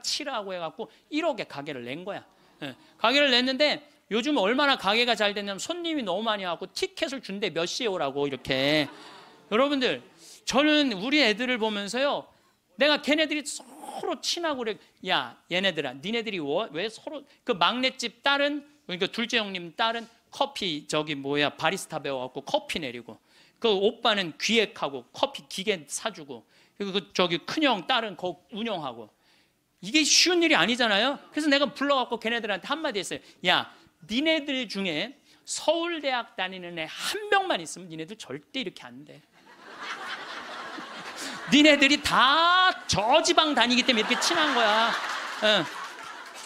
치라고 해갖고 1억에 가게를 낸 거야. 예. 가게를 냈는데 요즘 얼마나 가게가 잘 됐냐면 손님이 너무 많이 와갖고 티켓을 준대. 몇 시에 오라고 이렇게. 여러분들 저는 우리 애들을 보면서요 내가 걔네들이 서로 친하고 그래. 야 얘네들아 니네들이 왜 서로 그 막내집 딸은 그러니까 둘째 형님 딸은 커피 바리스타 배워갖고 커피 내리고 그 오빠는 기획하고 커피 기계 사주고 그리고 큰형 딸은 거 운영하고 이게 쉬운 일이 아니잖아요. 그래서 내가 불러갖고 걔네들한테 한마디 했어요. 야, 니네들 중에 서울대학 다니는 애 한 명만 있으면 니네들 절대 이렇게 안 돼. 니네들이 다 저지방 다니기 때문에 이렇게 친한 거야.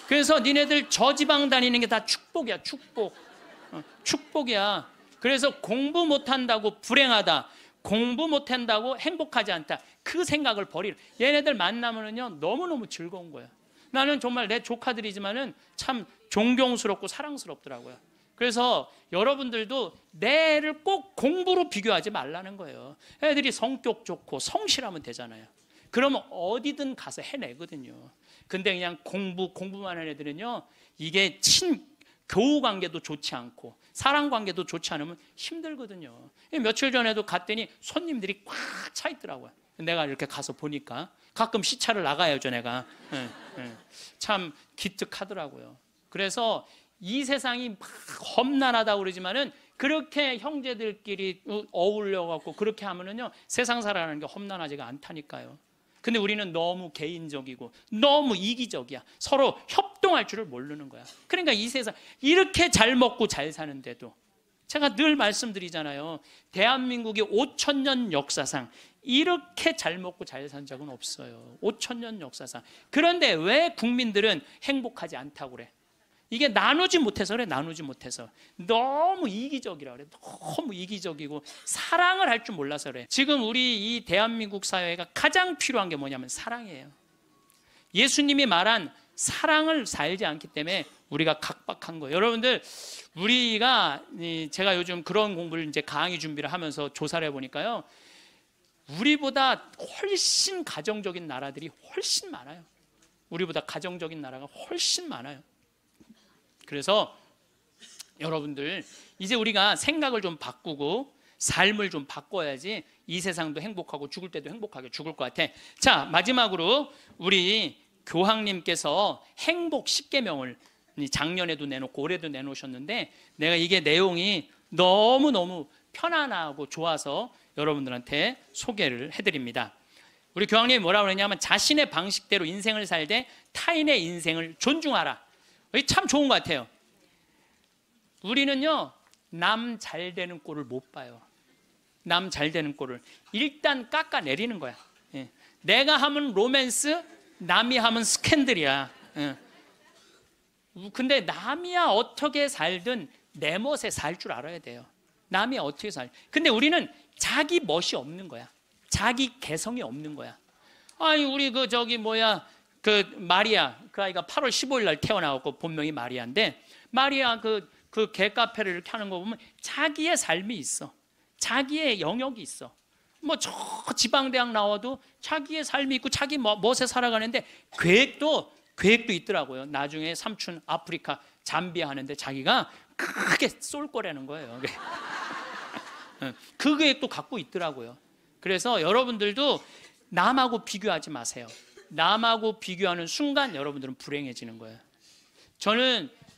그래서 니네들 저지방 다니는 게 다 축복이야. 축복. 축복이야. 그래서 공부 못한다고 불행하다, 공부 못한다고 행복하지 않다, 그 생각을 버리라. 얘네들 만나면은요 너무너무 즐거운 거야. 나는 정말 내 조카들이지만은 참 존경스럽고 사랑스럽더라고요. 그래서 여러분들도 내 애를 꼭 공부로 비교하지 말라는 거예요. 애들이 성격 좋고 성실하면 되잖아요. 그러면 어디든 가서 해내거든요. 근데 그냥 공부만 하는 애들은요, 이게 교우 관계도 좋지 않고 사랑 관계도 좋지 않으면 힘들거든요. 며칠 전에도 갔더니 손님들이 꽉 차 있더라고요. 내가 이렇게 가서 보니까 가끔 시차를 나가야죠, 내가. 참 기특하더라고요. 그래서 이 세상이 막 험난하다고 그러지만은 그렇게 형제들끼리 어울려갖고 그렇게 하면은요 세상 살아가는 게 험난하지가 않다니까요. 근데 우리는 너무 개인적이고 너무 이기적이야. 서로 협동할 줄을 모르는 거야. 그러니까 이 세상 이렇게 잘 먹고 잘 사는데도, 제가 늘 말씀드리잖아요. 대한민국의 5,000년 역사상 이렇게 잘 먹고 잘 산 적은 없어요. 5,000년 역사상. 그런데 왜 국민들은 행복하지 않다고 그래? 이게 나누지 못해서 그래. 나누지 못해서. 너무 이기적이라 그래. 너무 이기적이고 사랑을 할 줄 몰라서 그래. 지금 우리 이 대한민국 사회가 가장 필요한 게 뭐냐면 사랑이에요. 예수님이 말한 사랑을 살지 않기 때문에 우리가 각박한 거예요. 여러분들, 우리가 제가 요즘 그런 공부를 이제 강의 준비를 하면서 조사를 해보니까요, 우리보다 훨씬 가정적인 나라들이 훨씬 많아요. 우리보다 가정적인 나라가 훨씬 많아요. 그래서 여러분들, 이제 우리가 생각을 좀 바꾸고 삶을 좀 바꿔야지 이 세상도 행복하고 죽을 때도 행복하게 죽을 것 같아. 자, 마지막으로 우리 교황님께서 행복 10계명을 작년에도 내놓고 올해도 내놓으셨는데, 내가 이게 내용이 너무너무 편안하고 좋아서 여러분들한테 소개를 해드립니다. 우리 교황님이 뭐라고 그러냐면, 자신의 방식대로 인생을 살되 타인의 인생을 존중하라. 이게 참 좋은 것 같아요. 우리는요, 남 잘 되는 꼴을 못 봐요. 남 잘 되는 꼴을 일단 깎아내리는 거야. 내가 하면 로맨스, 남이 하면 스캔들이야. 근데 남이야 어떻게 살든 내 멋에 살 줄 알아야 돼요. 남이 어떻게 근데 우리는 자기 멋이 없는 거야. 자기 개성이 없는 거야. 아니, 우리 마리아, 그 아이가 8월 15일 날 태어나고 본명이 마리아인데, 마리아 그 개카페를 이렇게 하는 거 보면 자기의 삶이 있어. 자기의 영역이 있어. 뭐 저 지방대학 나와도 자기의 삶이 있고 자기 멋에 살아가는데 계획도 있더라고요. 나중에 삼촌 아프리카 잠비아 하는데 자기가 크게 쏠 거라는 거예요. 그 계획도 갖고 있더라고요. 그래서 여러분들도 남하고 비교하지 마세요. 남하고 비교하는 순간 여러분들은 불행해지는 거예요.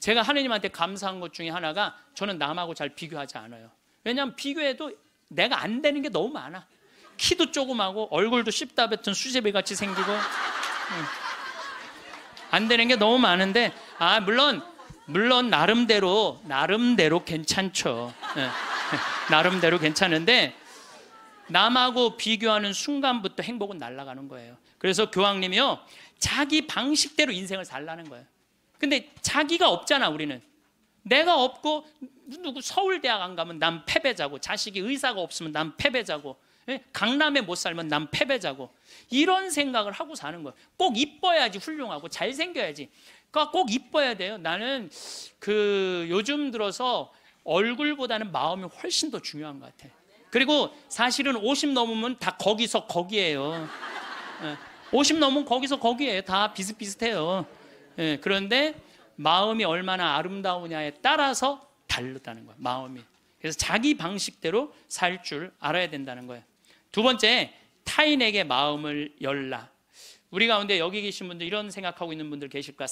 제가 하느님한테 감사한 것 중에 하나가, 저는 남하고 잘 비교하지 않아요. 왜냐하면 비교해도 내가 안 되는 게 너무 많아. 키도 조그마고 얼굴도 씹다 뱉은 수제비 같이 생기고 안 되는 게 너무 많은데, 물론 나름대로 괜찮죠. 나름대로 괜찮은데 남하고 비교하는 순간부터 행복은 날아가는 거예요. 그래서 교황님이요, 자기 방식대로 인생을 살라는 거예요. 근데 자기가 없잖아. 우리는 내가 없고, 누구 서울대학 안 가면 난 패배자고, 자식이 의사가 없으면 난 패배자고, 강남에 못 살면 난 패배자고, 이런 생각을 하고 사는 거예요. 꼭 이뻐야지 훌륭하고 잘생겨야지. 그러니까 꼭 이뻐야 돼요. 나는 요즘 들어서 얼굴보다는 마음이 훨씬 더 중요한 것 같아. 그리고 사실은 50 넘으면 다 거기서 거기예요. 50 넘으면 거기서 거기예요. 다 비슷비슷해요. 그런데 마음이 얼마나 아름다우냐에 따라서 다르다는 거예요. 마음이. 그래서 자기 방식대로 살 줄 알아야 된다는 거예요. 두 번째, 타인에게 마음을 열라. 우리 가운데 여기 계신 분들 이런 생각하고 있는 분들 계실 거야.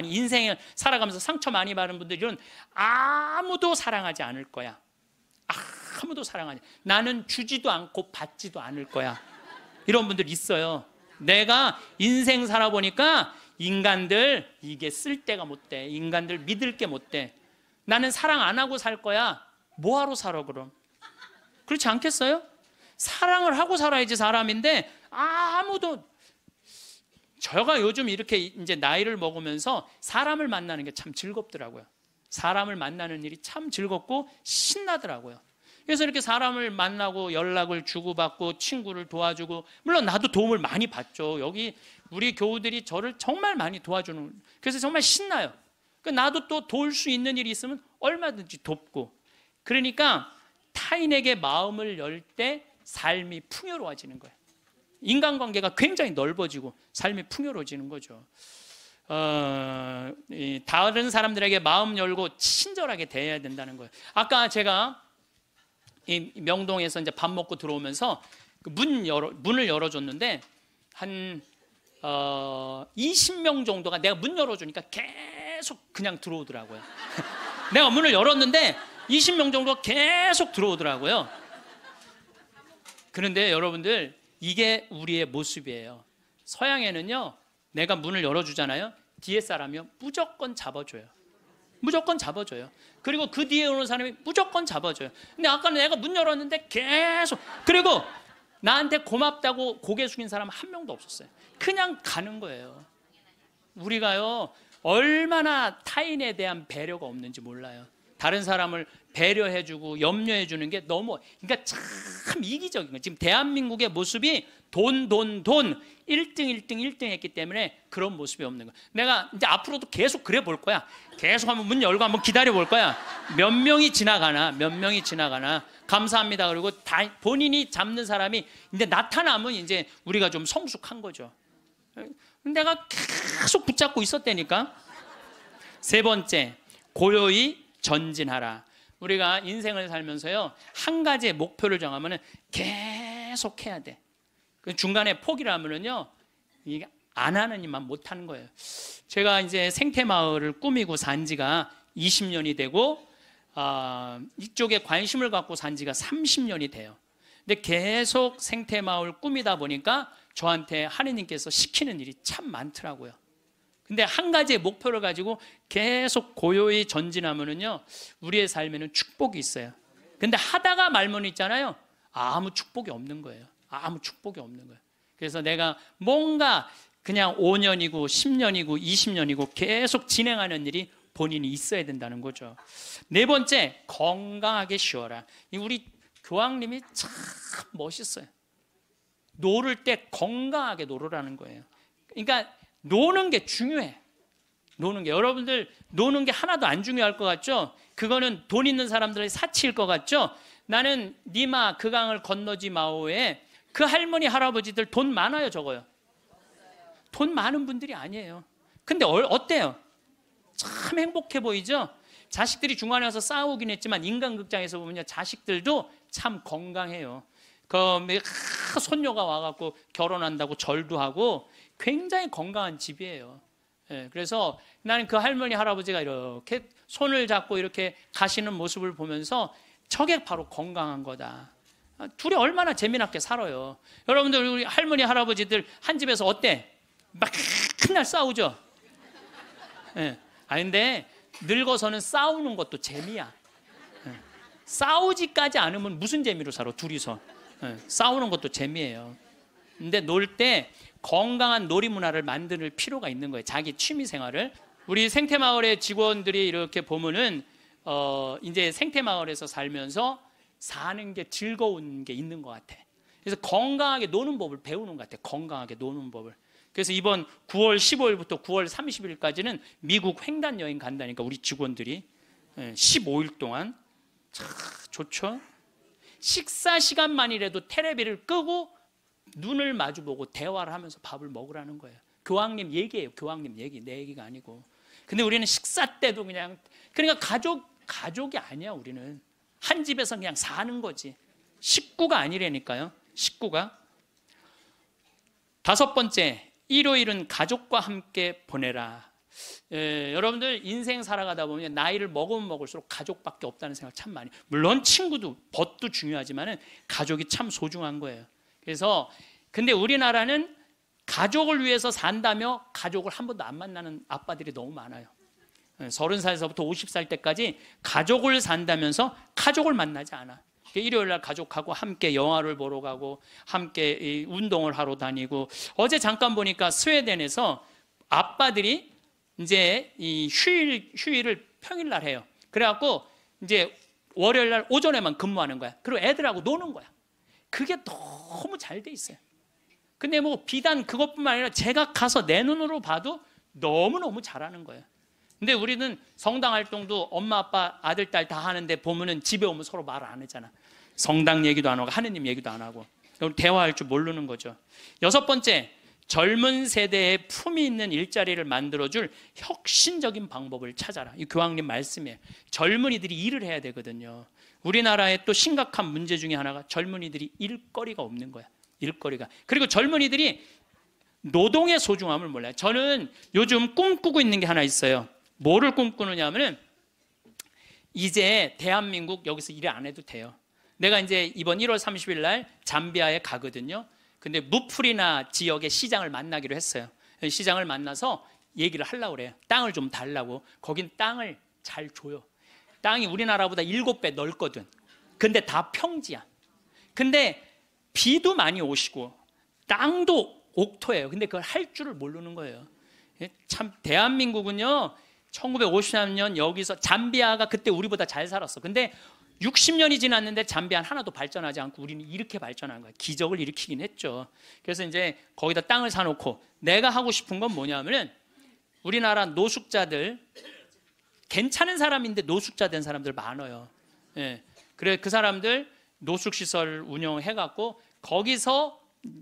인생을 살아가면서 상처 많이 받은 분들, 이런 아무도 사랑하지 않을 거야. 아무도 사랑하지. 나는 주지도 않고 받지도 않을 거야. 이런 분들 있어요. 내가 인생 살아보니까 인간들 이게 쓸데가 못 돼. 인간들 믿을 게 못 돼. 나는 사랑 안 하고 살 거야. 뭐하러 살아 그럼? 그렇지 않겠어요? 사랑을 하고 살아야지 사람인데 아무도. 제가 요즘 이렇게 이제 나이를 먹으면서 사람을 만나는 게 참 즐겁더라고요. 사람을 만나는 일이 참 즐겁고 신나더라고요. 그래서 이렇게 사람을 만나고 연락을 주고받고 친구를 도와주고, 물론 나도 도움을 많이 받죠. 여기 우리 교우들이 저를 정말 많이 도와주는, 그래서 정말 신나요. 나도 또 도울 수 있는 일이 있으면 얼마든지 돕고. 그러니까 타인에게 마음을 열 때 삶이 풍요로워지는 거예요. 인간관계가 굉장히 넓어지고 삶이 풍요로워지는 거죠. 다른 사람들에게 마음 열고 친절하게 대해야 된다는 거예요. 아까 제가 이 명동에서 이제 밥 먹고 들어오면서 문을 열어줬는데 한 20명 정도가 내가 문 열어주니까 계속 그냥 들어오더라고요. 내가 문을 열었는데 20명 정도가 계속 들어오더라고요. 그런데 여러분들, 이게 우리의 모습이에요. 서양에는요, 내가 문을 열어주잖아요. 뒤에 사람이요, 무조건 잡아줘요. 무조건 잡아줘요. 그리고 그 뒤에 오는 사람이 무조건 잡아줘요. 근데 아까 내가 문 열었는데 계속, 그리고 나한테 고맙다고 고개 숙인 사람 한 명도 없었어요. 그냥 가는 거예요. 우리가요, 얼마나 타인에 대한 배려가 없는지 몰라요. 다른 사람을 배려해주고 염려해주는 게 너무, 그러니까 참 이기적인 거예요. 지금 대한민국의 모습이 돈 1등 했기 때문에 그런 모습이 없는 거야. 내가 이제 앞으로도 계속 그래 볼 거야. 계속 한번 문 열고 한번 기다려 볼 거야. 몇 명이 지나가나 감사합니다. 그리고 다 본인이 잡는 사람이 이제 나타나면 이제 우리가 좀 성숙한 거죠. 내가 계속 붙잡고 있었다니까. 세 번째, 고요히 전진하라. 우리가 인생을 살면서요, 한 가지의 목표를 정하면은 계속 해야 돼. 중간에 포기를 하면은요, 이게 안 하는 일만 못 하는 거예요. 제가 이제 생태마을을 꾸미고 산 지가 20년이 되고, 이쪽에 관심을 갖고 산 지가 30년이 돼요. 근데 계속 생태마을 꾸미다 보니까 저한테 하느님께서 시키는 일이 참 많더라고요. 근데 한 가지의 목표를 가지고 계속 고요히 전진하면은요, 우리의 삶에는 축복이 있어요. 근데 하다가 말면 있잖아요, 아무 축복이 없는 거예요. 아무 축복이 없는 거예요. 그래서 내가 뭔가 그냥 5년이고 10년이고 20년이고 계속 진행하는 일이 본인이 있어야 된다는 거죠. 네 번째, 건강하게 쉬어라. 우리 교황님이 참 멋있어요. 노를 때 건강하게 노르라는 거예요. 그러니까 노는 게 중요해. 노는 게, 여러분들 노는 게 하나도 안 중요할 것 같죠? 그거는 돈 있는 사람들의 사치일 것 같죠? 나는 니마 그 강을 건너지 마오에 그 할머니 할아버지들 돈 많아요, 적어요? 돈 많은 분들이 아니에요. 근데 어때요? 참 행복해 보이죠? 자식들이 중간에 와서 싸우긴 했지만 인간극장에서 보면요, 자식들도 참 건강해요. 손녀가 와갖고 결혼한다고 절도 하고 굉장히 건강한 집이에요. 그래서 나는 그 할머니 할아버지가 이렇게 손을 잡고 이렇게 가시는 모습을 보면서 저게 바로 건강한 거다. 둘이 얼마나 재미나게 살아요. 여러분들, 우리 할머니 할아버지들 한 집에서 어때? 막 맨날 싸우죠. 근데 늙어서는 싸우는 것도 재미야. 싸우지까지 않으면 무슨 재미로 살아, 둘이서. 싸우는 것도 재미예요. 근데 놀 때 건강한 놀이 문화를 만들 필요가 있는 거예요. 자기 취미 생활을. 우리 생태마을의 직원들이 이렇게 보면은 이제 생태마을에서 살면서 사는 게 즐거운 게 있는 것 같아. 그래서 건강하게 노는 법을 배우는 것 같아. 건강하게 노는 법을. 그래서 이번 9월 15일부터 9월 30일까지는 미국 횡단 여행 간다니까, 우리 직원들이 15일 동안. 참 좋죠. 식사 시간만이라도 텔레비를 끄고 눈을 마주보고 대화를 하면서 밥을 먹으라는 거예요. 교황님 얘기예요. 교황님 얘기, 내 얘기가 아니고. 근데 우리는 식사 때도 그냥, 그러니까 가족이 아니야. 우리는 한 집에서 그냥 사는 거지. 식구가 아니라니까요. 식구가. 다섯 번째, 일요일은 가족과 함께 보내라. 여러분들 인생 살아가다 보면 나이를 먹으면 먹을수록 가족밖에 없다는 생각 참 많이. 물론 친구도, 벗도 중요하지만은 가족이 참 소중한 거예요. 그래서 근데 우리나라는 가족을 위해서 산다며 가족을 한 번도 안 만나는 아빠들이 너무 많아요. 30살에서부터 50살 때까지 가족을 산다면서 가족을 만나지 않아. 일요일 날 가족하고 함께 영화를 보러 가고 함께 운동을 하러 다니고, 어제 잠깐 보니까 스웨덴에서 아빠들이 이제 이 휴일을 평일 날 해요. 그래갖고 이제 월요일 날 오전에만 근무하는 거야. 그리고 애들하고 노는 거야. 그게 너무 잘 돼 있어요. 근데 뭐 비단 그것뿐만 아니라 제가 가서 내 눈으로 봐도 너무너무 잘하는 거예요. 근데 우리는 성당 활동도 엄마 아빠 아들 딸 다 하는데 보면은 집에 오면 서로 말을 안 하잖아. 성당 얘기도 안 하고 하느님 얘기도 안 하고 대화할 줄 모르는 거죠. 6번째, 젊은 세대에 품위 있는 일자리를 만들어줄 혁신적인 방법을 찾아라. 이 교황님 말씀이에요. 젊은이들이 일을 해야 되거든요. 우리나라의 또 심각한 문제 중에 하나가 젊은이들이 일거리가 없는 거야. 일거리가. 그리고 젊은이들이 노동의 소중함을 몰라요. 저는 요즘 꿈꾸고 있는 게 하나 있어요. 뭐를 꿈꾸느냐 하면은 이제 대한민국 여기서 일 안 해도 돼요. 내가 이제 이번 1월 30일 날 잠비아에 가거든요. 근데 무프리나 지역의 시장을 만나기로 했어요. 시장을 만나서 얘기를 하려고 그래요. 땅을 좀 달라고. 거긴 땅을 잘 줘요. 땅이 우리나라보다 7배 넓거든. 근데 다 평지야. 근데 비도 많이 오시고 땅도 옥토예요. 근데 그걸 할 줄을 모르는 거예요. 참 대한민국은요 1953년 여기서 잠비아가 그때 우리보다 잘 살았어. 근데 60년이 지났는데 잠비아는 하나도 발전하지 않고 우리는 이렇게 발전한 거야. 기적을 일으키긴 했죠. 그래서 이제 거기다 땅을 사놓고 내가 하고 싶은 건 뭐냐면은 우리나라 노숙자들, 괜찮은 사람인데 노숙자 된 사람들 많아요. 예. 그래 그 사람들 노숙시설 운영해갖고 거기서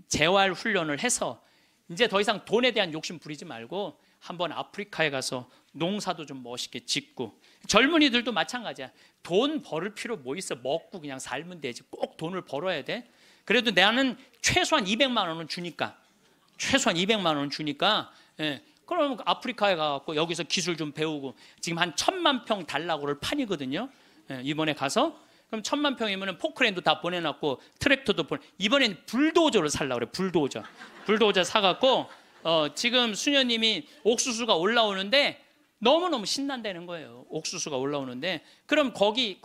재활 훈련을 해서 이제 더 이상 돈에 대한 욕심 부리지 말고 한번 아프리카에 가서 농사도 좀 멋있게 짓고, 젊은이들도 마찬가지야. 돈 벌을 필요 뭐 있어. 먹고 그냥 살면 되지. 꼭 돈을 벌어야 돼. 그래도 나는 최소한 200만 원은 주니까, 최소한 200만 원은 주니까, 예. 그럼 아프리카에 가갖고 여기서 기술 좀 배우고, 지금 한 1000만 평 달라고를 판이거든요. 예. 이번에 가서 그럼 1000만 평이면 포크레인도 다 보내놨고 트랙터도 이번엔 불도저를 살라고 그래. 불도저 사갖고 지금 수녀님이 옥수수가 올라오는데 너무너무 신난다는 거예요. 옥수수가 올라오는데 그럼 거기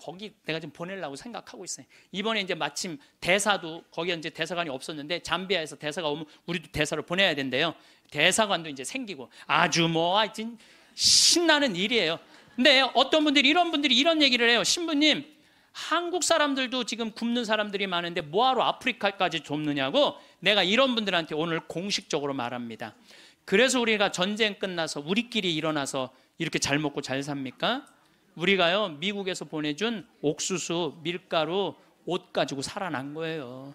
내가 좀 보내려고 생각하고 있어요. 이번에 이제 마침 대사도, 거기에 이제 대사관이 없었는데 잠비아에서 대사가 오면 우리도 대사를 보내야 된대요. 대사관도 이제 생기고 아주 뭐 하여튼 신나는 일이에요. 근데 어떤 분들이 이런 얘기를 해요. 신부님, 한국 사람들도 지금 굶는 사람들이 많은데 뭐하러 아프리카까지 돕느냐고 내가 이런 분들한테 오늘 공식적으로 말합니다. 그래서 우리가 전쟁 끝나서 우리끼리 일어나서 이렇게 잘 먹고 잘 삽니까? 우리가요 미국에서 보내준 옥수수, 밀가루, 옷 가지고 살아난 거예요.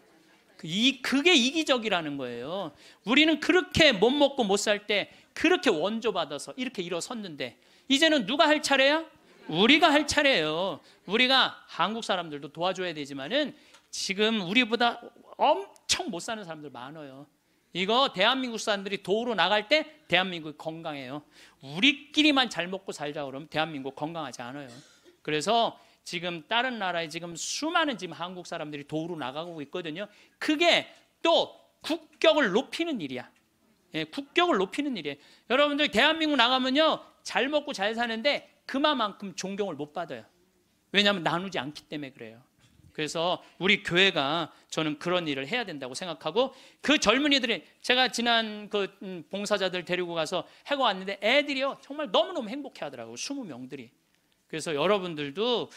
그게 이기적이라는 거예요. 우리는 그렇게 못 먹고 못 살 때 그렇게 원조받아서 이렇게 일어섰는데 이제는 누가 할 차례야? 우리가 할 차례예요. 우리가 한국 사람들도 도와줘야 되지만은 지금 우리보다 엄청 못 사는 사람들 많아요. 이거 대한민국 사람들이 도로 나갈 때 대한민국이 건강해요. 우리끼리만 잘 먹고 살자 그러면 대한민국 건강하지 않아요. 그래서 지금 다른 나라에 지금 수많은 지금 한국 사람들이 도로 나가고 있거든요. 그게 또 국격을 높이는 일이야. 예, 국격을 높이는 일이에요. 여러분들 대한민국 나가면요 잘 먹고 잘 사는데 그만큼 존경을 못 받아요. 왜냐하면 나누지 않기 때문에 그래요. 그래서 우리 교회가 저는 그런 일을 해야 된다고 생각하고, 그 젊은이들이 제가 지난 그 봉사자들 데리고 가서 해고 왔는데 애들이요 정말 너무너무 행복해 하더라고요. 20명들이. 그래서 여러분들도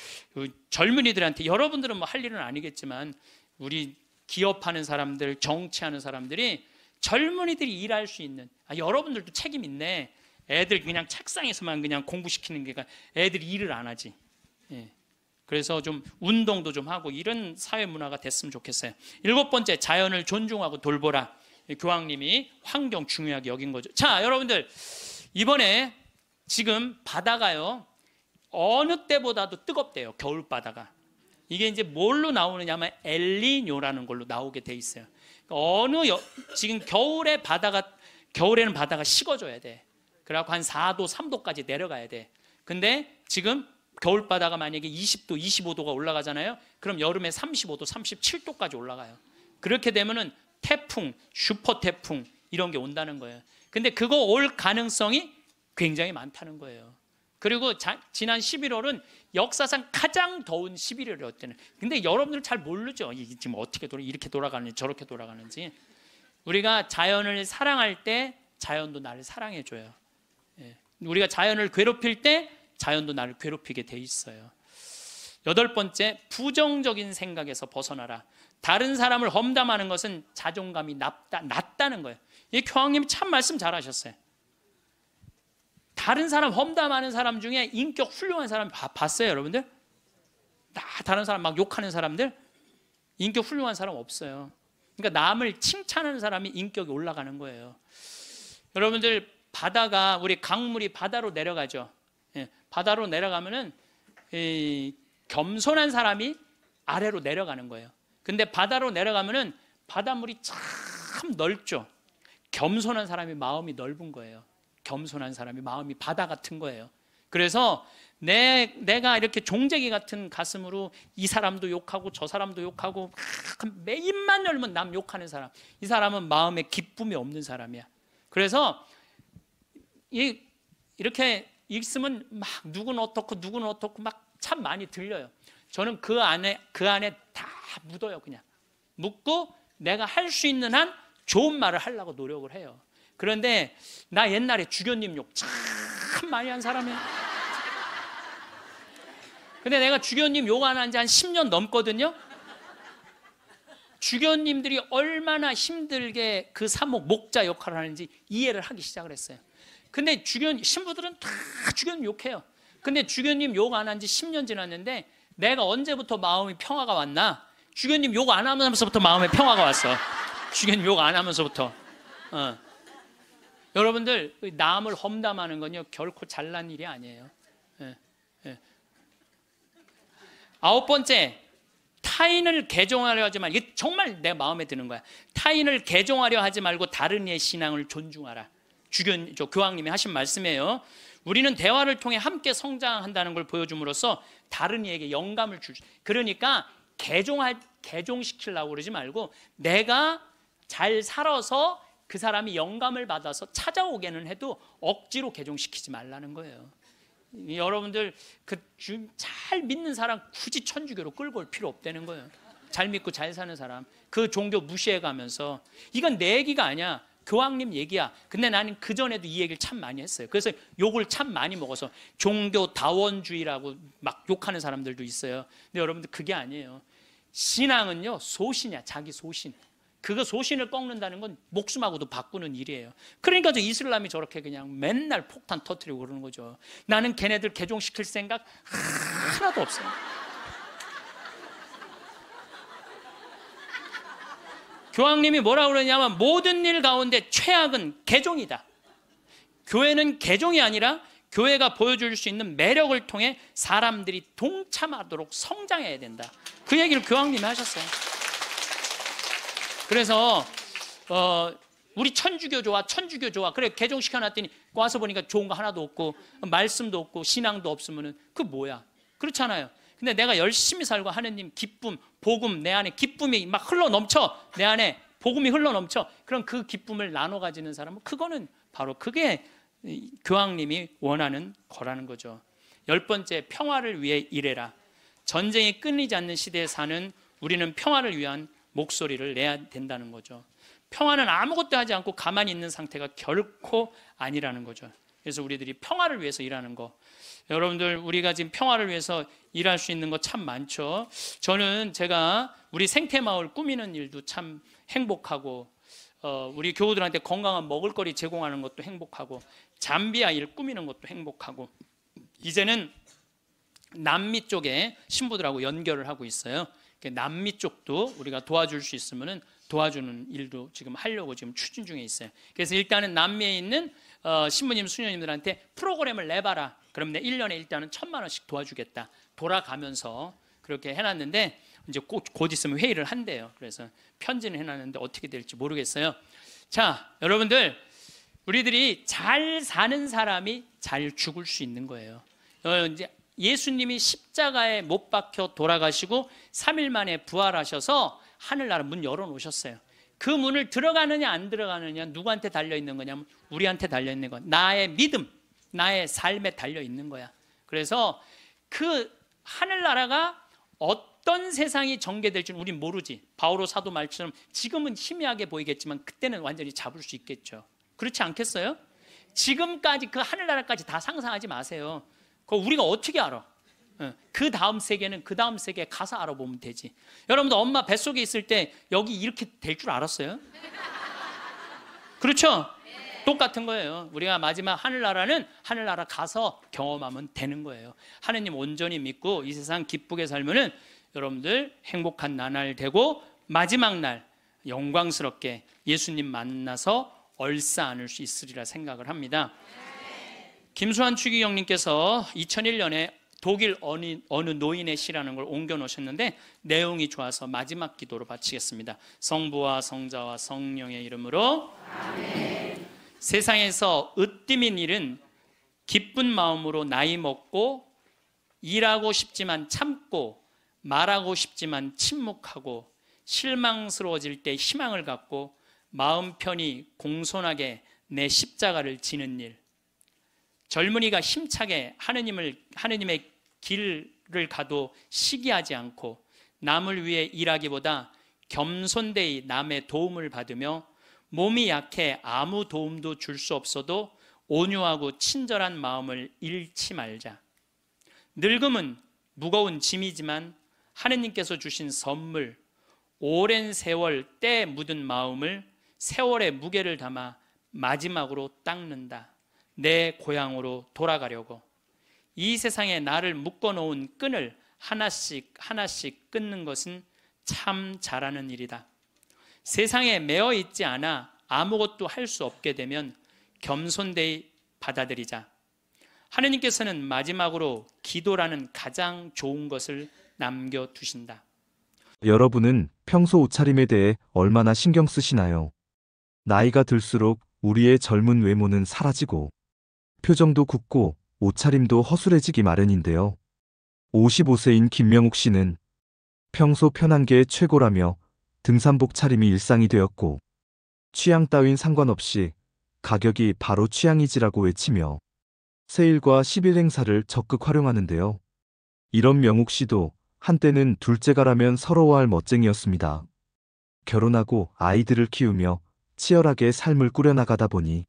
젊은이들한테, 여러분들은 뭐 할 일은 아니겠지만 우리 기업하는 사람들, 정치하는 사람들이 젊은이들이 일할 수 있는, 여러분들도 책임 있네. 애들 그냥 책상에서만 그냥 공부시키는 게 애들이 일을 안 하지. 예. 그래서 좀 운동도 좀 하고 이런 사회 문화가 됐으면 좋겠어요. 7번째, 자연을 존중하고 돌보라. 교황님이 환경 중요하게 여긴 거죠. 자, 여러분들 이번에 지금 바다가요 어느 때보다도 뜨겁대요. 겨울 바다가. 이게 이제 뭘로 나오느냐면 엘니뇨라는 걸로 나오게 돼 있어요. 지금 겨울에는 바다가 식어져야 돼. 그래갖고 한 4도, 3도까지 내려가야 돼. 근데 지금 겨울바다가 만약에 20도, 25도가 올라가잖아요. 그럼 여름에 35도, 37도까지 올라가요. 그렇게 되면은 태풍, 슈퍼 태풍 이런 게 온다는 거예요. 근데 그거 올 가능성이 굉장히 많다는 거예요. 그리고 지난 11월은 역사상 가장 더운 11월이었대요. 근데 여러분들 잘 모르죠. 이게 지금 어떻게 이렇게 돌아가는지 저렇게 돌아가는지. 우리가 자연을 사랑할 때 자연도 나를 사랑해줘요. 우리가 자연을 괴롭힐 때 자연도 나를 괴롭히게 돼 있어요. 8번째, 부정적인 생각에서 벗어나라. 다른 사람을 험담하는 것은 자존감이 낮다는 거예요. 이 교황님이 참 말씀 잘하셨어요. 다른 사람 험담하는 사람 중에 인격 훌륭한 사람 봤어요, 여러분들? 다른 사람 막 욕하는 사람들 인격 훌륭한 사람 없어요. 그러니까 남을 칭찬하는 사람이 인격이 올라가는 거예요. 여러분들, 바다가, 우리 강물이 바다로 내려가죠. 바다로 내려가면은 겸손한 사람이 아래로 내려가는 거예요. 근데 바다로 내려가면은 바닷물이 참 넓죠. 겸손한 사람이 마음이 넓은 거예요. 겸손한 사람이 마음이 바다 같은 거예요. 그래서 내가 이렇게 종재기 같은 가슴으로 이 사람도 욕하고 저 사람도 욕하고 매 입만 열면 남 욕하는 사람, 이 사람은 마음에 기쁨이 없는 사람이야. 그래서 이렇게 있으면 막 누구는 어떻고 막 참 많이 들려요. 저는 그 안에 다 묻어요. 그냥 묻고 내가 할 수 있는 한 좋은 말을 하려고 노력을 해요. 그런데 나 옛날에 주교님 욕 참 많이 한 사람이에요. 근데 내가 주교님 욕 안 한 지 한 10년 넘거든요. 주교님들이 얼마나 힘들게 그 사목 목자 역할을 하는지 이해를 하기 시작을 했어요. 근데 신부들은 다 주교님 욕해요. 근데 주교님 욕 안 한 지 10년 지났는데 내가 언제부터 마음이 평화가 왔나? 주교님 욕 안 하면서부터 마음에 평화가 왔어. 주교님 욕 안 하면서부터. 여러분들, 남을 험담하는 건요 결코 잘난 일이 아니에요. 9번째, 타인을 개종하려 하지 말고, 이게 정말 내 마음에 드는 거야. 타인을 개종하려 하지 말고 다른 이의 신앙을 존중하라. 교황님이 하신 말씀이에요. 우리는 대화를 통해 함께 성장한다는 걸 보여줌으로써 다른 이에게 영감을 주죠. 그러니까 개종시키려고 그러지 말고 내가 잘 살아서 그 사람이 영감을 받아서 찾아오게는 해도 억지로 개종시키지 말라는 거예요. 여러분들, 잘 믿는 사람 굳이 천주교로 끌고 올 필요 없다는 거예요. 잘 믿고 잘 사는 사람, 그 종교 무시해가면서. 이건 내 얘기가 아니야. 교황님 얘기야. 근데 나는 그전에도 이 얘기를 참 많이 했어요. 그래서 욕을 참 많이 먹어서 종교 다원주의라고 막 욕하는 사람들도 있어요. 근데 여러분들, 그게 아니에요. 신앙은요 소신이야. 자기 소신. 그거 소신을 꺾는다는 건 목숨하고도 바꾸는 일이에요. 그러니까 저 이슬람이 저렇게 그냥 맨날 폭탄 터뜨리고 그러는 거죠. 나는 걔네들 개종시킬 생각 하나도 없어요. 교황님이 뭐라고 그러냐면 모든 일 가운데 최악은 개종이다. 교회는 개종이 아니라 교회가 보여줄 수 있는 매력을 통해 사람들이 동참하도록 성장해야 된다. 그 얘기를 교황님이 하셨어요. 그래서 우리 천주교 좋아. 그래, 개종시켜놨더니 와서 보니까 좋은 거 하나도 없고 말씀도 없고 신앙도 없으면은 그 뭐야? 그렇잖아요. 근데 내가 열심히 살고 하느님 기쁨, 복음, 내 안에 기쁨이 막 흘러넘쳐, 내 안에 복음이 흘러넘쳐. 그럼 그 기쁨을 나눠 가지는 사람은, 그거는 바로 그게 교황님이 원하는 거라는 거죠. 10번째, 평화를 위해 일해라. 전쟁이 끊이지 않는 시대에 사는 우리는 평화를 위한 목소리를 내야 된다는 거죠. 평화는 아무것도 하지 않고 가만히 있는 상태가 결코 아니라는 거죠. 그래서 우리들이 평화를 위해서 일하는 거. 여러분들, 우리가 지금 평화를 위해서 일할 수 있는 거 참 많죠. 저는 제가 우리 생태마을 꾸미는 일도 참 행복하고, 우리 교우들한테 건강한 먹을거리 제공하는 것도 행복하고, 잠비아 일 꾸미는 것도 행복하고, 이제는 남미 쪽에 신부들하고 연결을 하고 있어요. 남미 쪽도 우리가 도와줄 수 있으면 도와주는 일도 지금 하려고 지금 추진 중에 있어요. 그래서 일단은 남미에 있는 신부님, 수녀님들한테 프로그램을 내봐라. 그럼 내 1년에 일단은 1,000만 원씩 도와주겠다. 돌아가면서 그렇게 해놨는데 이제 곧 있으면 회의를 한대요. 그래서 편지는 해놨는데 어떻게 될지 모르겠어요. 자, 여러분들, 우리들이 잘 사는 사람이 잘 죽을 수 있는 거예요. 이제 예수님이 십자가에 못 박혀 돌아가시고 3일 만에 부활하셔서 하늘나라 문 열어놓으셨어요. 그 문을 들어가느냐 안 들어가느냐 누구한테 달려있는 거냐면 우리한테 달려있는 거야. 나의 믿음, 나의 삶에 달려있는 거야. 그래서 그 하늘나라가 어떤 세상이 전개될지는 우린 모르지. 바오로 사도 말처럼 지금은 희미하게 보이겠지만 그때는 완전히 잡을 수 있겠죠. 그렇지 않겠어요? 지금까지 그 하늘나라까지 다 상상하지 마세요. 그거 우리가 어떻게 알아? 그 다음 세계는 그 다음 세계에 가서 알아보면 되지. 여러분도 엄마 뱃속에 있을 때 여기 이렇게 될 줄 알았어요? 그렇죠? 똑같은 거예요. 우리가 마지막 하늘나라는 하늘나라 가서 경험하면 되는 거예요. 하느님 온전히 믿고 이 세상 기쁘게 살면은 여러분들 행복한 나날 되고 마지막 날 영광스럽게 예수님 만나서 얼싸 안을 수 있으리라 생각을 합니다. 김수환 추기경님께서 2001년에 독일 어느 노인의 시라는 걸 옮겨 놓으셨는데 내용이 좋아서 마지막 기도로 바치겠습니다. 성부와 성자와 성령의 이름으로 아멘. 세상에서 으뜸인 일은 기쁜 마음으로 나이 먹고 일하고 싶지만 참고 말하고 싶지만 침묵하고 실망스러워질 때 희망을 갖고 마음 편히 공손하게 내 십자가를 지는 일, 젊은이가 힘차게 하느님의 길을 가도 시기하지 않고 남을 위해 일하기보다 겸손되이 남의 도움을 받으며 몸이 약해 아무 도움도 줄 수 없어도 온유하고 친절한 마음을 잃지 말자. 늙음은 무거운 짐이지만 하느님께서 주신 선물, 오랜 세월 때 묻은 마음을 세월의 무게를 담아 마지막으로 닦는다. 내 고향으로 돌아가려고. 이 세상에 나를 묶어놓은 끈을 하나씩 하나씩 끊는 것은 참 잘하는 일이다. 세상에 매어 있지 않아 아무것도 할 수 없게 되면 겸손되이 받아들이자. 하느님께서는 마지막으로 기도라는 가장 좋은 것을 남겨두신다. 여러분은 평소 옷차림에 대해 얼마나 신경 쓰시나요? 나이가 들수록 우리의 젊은 외모는 사라지고 표정도 굳고 옷차림도 허술해지기 마련인데요. 55세인 김명욱 씨는 평소 편한 게 최고라며 등산복 차림이 일상이 되었고 취향 따윈 상관없이 가격이 바로 취향이지라고 외치며 세일과 10일 행사를 적극 활용하는데요. 이런 명욱 씨도 한때는 둘째가라면 서러워할 멋쟁이였습니다. 결혼하고 아이들을 키우며 치열하게 삶을 꾸려나가다 보니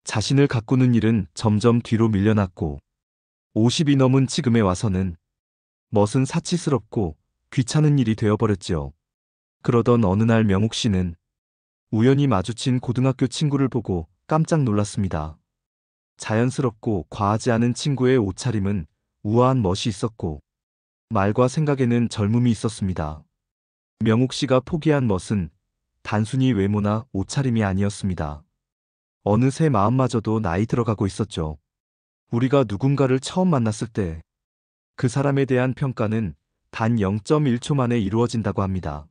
자신을 가꾸는 일은 점점 뒤로 밀려났고 50이 넘은 지금에 와서는 멋은 사치스럽고 귀찮은 일이 되어버렸지요. 그러던 어느 날 명욱 씨는 우연히 마주친 고등학교 친구를 보고 깜짝 놀랐습니다. 자연스럽고 과하지 않은 친구의 옷차림은 우아한 멋이 있었고 말과 생각에는 젊음이 있었습니다. 명욱 씨가 포기한 멋은 단순히 외모나 옷차림이 아니었습니다. 어느새 마음마저도 나이 들어가고 있었죠. 우리가 누군가를 처음 만났을 때 그 사람에 대한 평가는 단 0.1초 만에 이루어진다고 합니다.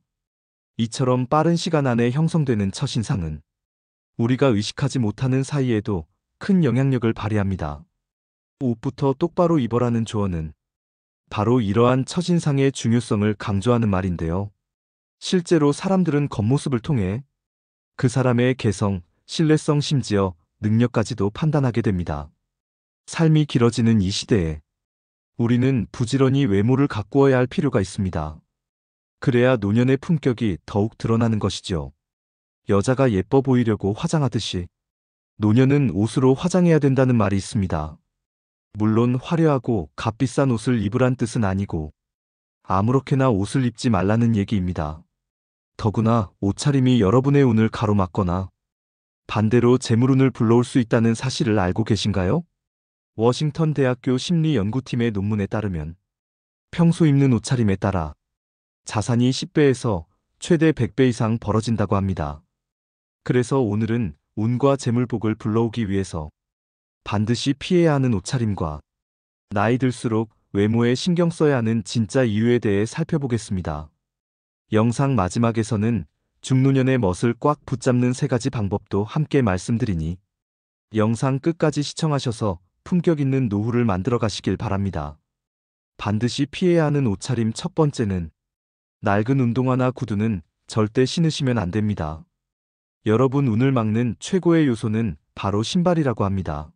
이처럼 빠른 시간 안에 형성되는 첫인상은 우리가 의식하지 못하는 사이에도 큰 영향력을 발휘합니다. 옷부터 똑바로 입어라는 조언은 바로 이러한 첫인상의 중요성을 강조하는 말인데요. 실제로 사람들은 겉모습을 통해 그 사람의 개성, 신뢰성, 심지어 능력까지도 판단하게 됩니다. 삶이 길어지는 이 시대에 우리는 부지런히 외모를 가꾸어야 할 필요가 있습니다. 그래야 노년의 품격이 더욱 드러나는 것이죠. 여자가 예뻐 보이려고 화장하듯이 노년은 옷으로 화장해야 된다는 말이 있습니다. 물론 화려하고 값비싼 옷을 입으란 뜻은 아니고 아무렇게나 옷을 입지 말라는 얘기입니다. 더구나 옷차림이 여러분의 운을 가로막거나 반대로 재물운을 불러올 수 있다는 사실을 알고 계신가요? 워싱턴 대학교 심리연구팀의 논문에 따르면 평소 입는 옷차림에 따라 자산이 10배에서 최대 100배 이상 벌어진다고 합니다. 그래서 오늘은 운과 재물복을 불러오기 위해서 반드시 피해야 하는 옷차림과 나이 들수록 외모에 신경 써야 하는 진짜 이유에 대해 살펴보겠습니다. 영상 마지막에서는 중노년의 멋을 꽉 붙잡는 3가지 방법도 함께 말씀드리니 영상 끝까지 시청하셔서 품격 있는 노후를 만들어 가시길 바랍니다. 반드시 피해야 하는 옷차림 첫 번째는 낡은 운동화나 구두는 절대 신으시면 안 됩니다. 여러분 운을 막는 최고의 요소는 바로 신발이라고 합니다.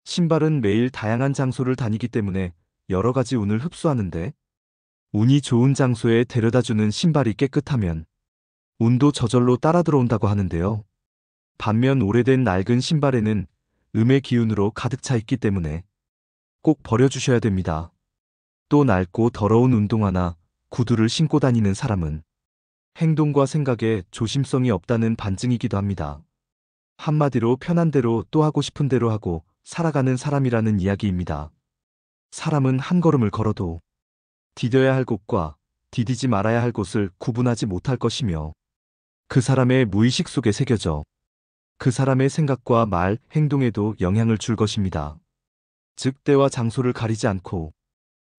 신발은 매일 다양한 장소를 다니기 때문에 여러 가지 운을 흡수하는데 운이 좋은 장소에 데려다주는 신발이 깨끗하면 운도 저절로 따라 들어온다고 하는데요. 반면 오래된 낡은 신발에는 음의 기운으로 가득 차 있기 때문에 꼭 버려주셔야 됩니다. 또 낡고 더러운 운동화나 구두를 신고 다니는 사람은 행동과 생각에 조심성이 없다는 반증이기도 합니다. 한마디로 편한 대로 또 하고 싶은 대로 하고 살아가는 사람이라는 이야기입니다. 사람은 한 걸음을 걸어도 디뎌야 할 곳과 디디지 말아야 할 곳을 구분하지 못할 것이며 그 사람의 무의식 속에 새겨져 그 사람의 생각과 말, 행동에도 영향을 줄 것입니다. 즉 때와 장소를 가리지 않고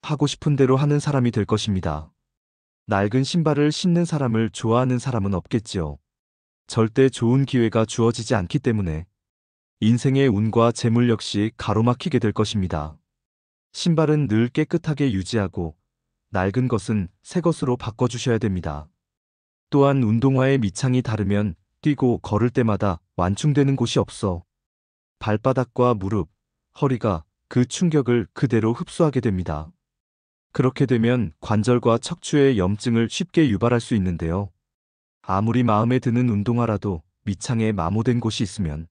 하고 싶은 대로 하는 사람이 될 것입니다. 낡은 신발을 신는 사람을 좋아하는 사람은 없겠지요. 절대 좋은 기회가 주어지지 않기 때문에 인생의 운과 재물 역시 가로막히게 될 것입니다. 신발은 늘 깨끗하게 유지하고 낡은 것은 새 것으로 바꿔주셔야 됩니다. 또한 운동화의 밑창이 다르면 뛰고 걸을 때마다 완충되는 곳이 없어 발바닥과 무릎, 허리가 그 충격을 그대로 흡수하게 됩니다. 그렇게 되면 관절과 척추의 염증을 쉽게 유발할 수 있는데요. 아무리 마음에 드는 운동화라도 밑창에 마모된 곳이 있으면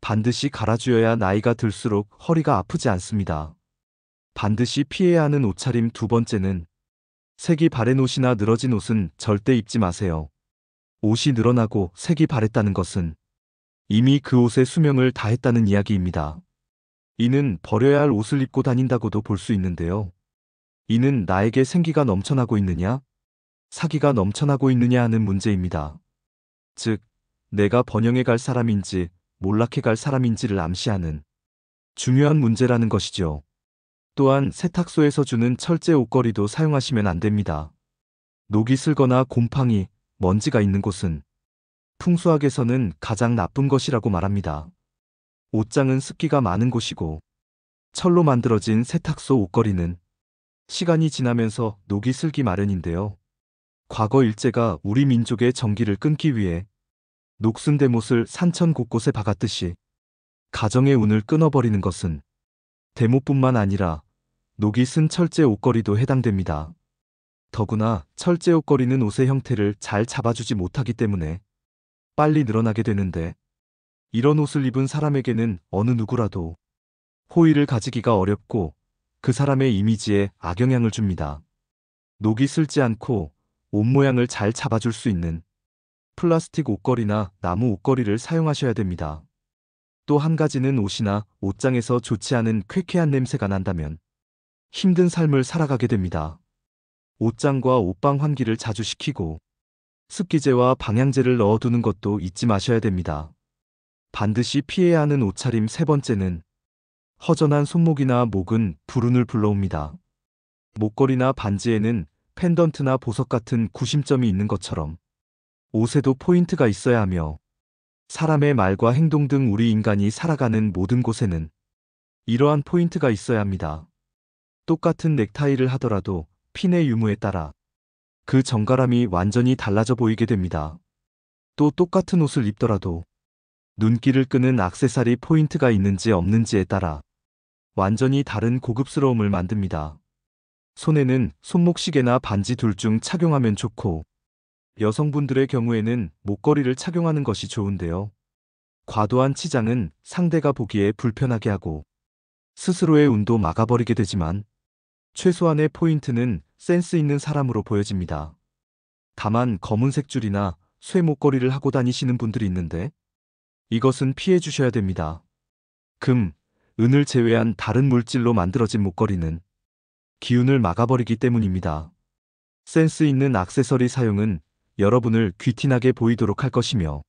반드시 갈아주어야 나이가 들수록 허리가 아프지 않습니다. 반드시 피해야 하는 옷차림 두 번째는 색이 바랜 옷이나 늘어진 옷은 절대 입지 마세요. 옷이 늘어나고 색이 바랬다는 것은 이미 그 옷의 수명을 다했다는 이야기입니다. 이는 버려야 할 옷을 입고 다닌다고도 볼 수 있는데요. 이는 나에게 생기가 넘쳐나고 있느냐, 사기가 넘쳐나고 있느냐 하는 문제입니다. 즉, 내가 번영해 갈 사람인지 몰락해 갈 사람인지를 암시하는 중요한 문제라는 것이죠. 또한 세탁소에서 주는 철제 옷걸이도 사용하시면 안 됩니다. 녹이 슬거나 곰팡이, 먼지가 있는 곳은 풍수학에서는 가장 나쁜 것이라고 말합니다. 옷장은 습기가 많은 곳이고 철로 만들어진 세탁소 옷걸이는 시간이 지나면서 녹이 슬기 마련인데요. 과거 일제가 우리 민족의 정기를 끊기 위해 녹슨 대못을 산천 곳곳에 박았듯이 가정의 운을 끊어버리는 것은 대못뿐만 아니라 녹이 쓴 철제 옷걸이도 해당됩니다. 더구나 철제 옷걸이는 옷의 형태를 잘 잡아주지 못하기 때문에 빨리 늘어나게 되는데 이런 옷을 입은 사람에게는 어느 누구라도 호의를 가지기가 어렵고 그 사람의 이미지에 악영향을 줍니다. 녹이 슬지 않고 옷 모양을 잘 잡아줄 수 있는 플라스틱 옷걸이나 나무 옷걸이를 사용하셔야 됩니다. 또 한 가지는 옷이나 옷장에서 좋지 않은 쾌쾌한 냄새가 난다면 힘든 삶을 살아가게 됩니다. 옷장과 옷방 환기를 자주 시키고 습기제와 방향제를 넣어두는 것도 잊지 마셔야 됩니다. 반드시 피해야 하는 옷차림 세 번째는 허전한 손목이나 목은 불운을 불러옵니다. 목걸이나 반지에는 펜던트나 보석 같은 구심점이 있는 것처럼 옷에도 포인트가 있어야 하며 사람의 말과 행동 등 우리 인간이 살아가는 모든 곳에는 이러한 포인트가 있어야 합니다. 똑같은 넥타이를 하더라도 핀의 유무에 따라 그 정갈함이 완전히 달라져 보이게 됩니다. 또 똑같은 옷을 입더라도 눈길을 끄는 액세서리 포인트가 있는지 없는지에 따라 완전히 다른 고급스러움을 만듭니다. 손에는 손목시계나 반지 둘 중 착용하면 좋고 여성분들의 경우에는 목걸이를 착용하는 것이 좋은데요. 과도한 치장은 상대가 보기에 불편하게 하고 스스로의 운도 막아버리게 되지만 최소한의 포인트는 센스 있는 사람으로 보여집니다. 다만 검은색 줄이나 쇠 목걸이를 하고 다니시는 분들이 있는데 이것은 피해 주셔야 됩니다. 금, 은을 제외한 다른 물질로 만들어진 목걸이는 기운을 막아버리기 때문입니다. 센스 있는 액세서리 사용은 여러분을 귀티나게 보이도록 할 것이며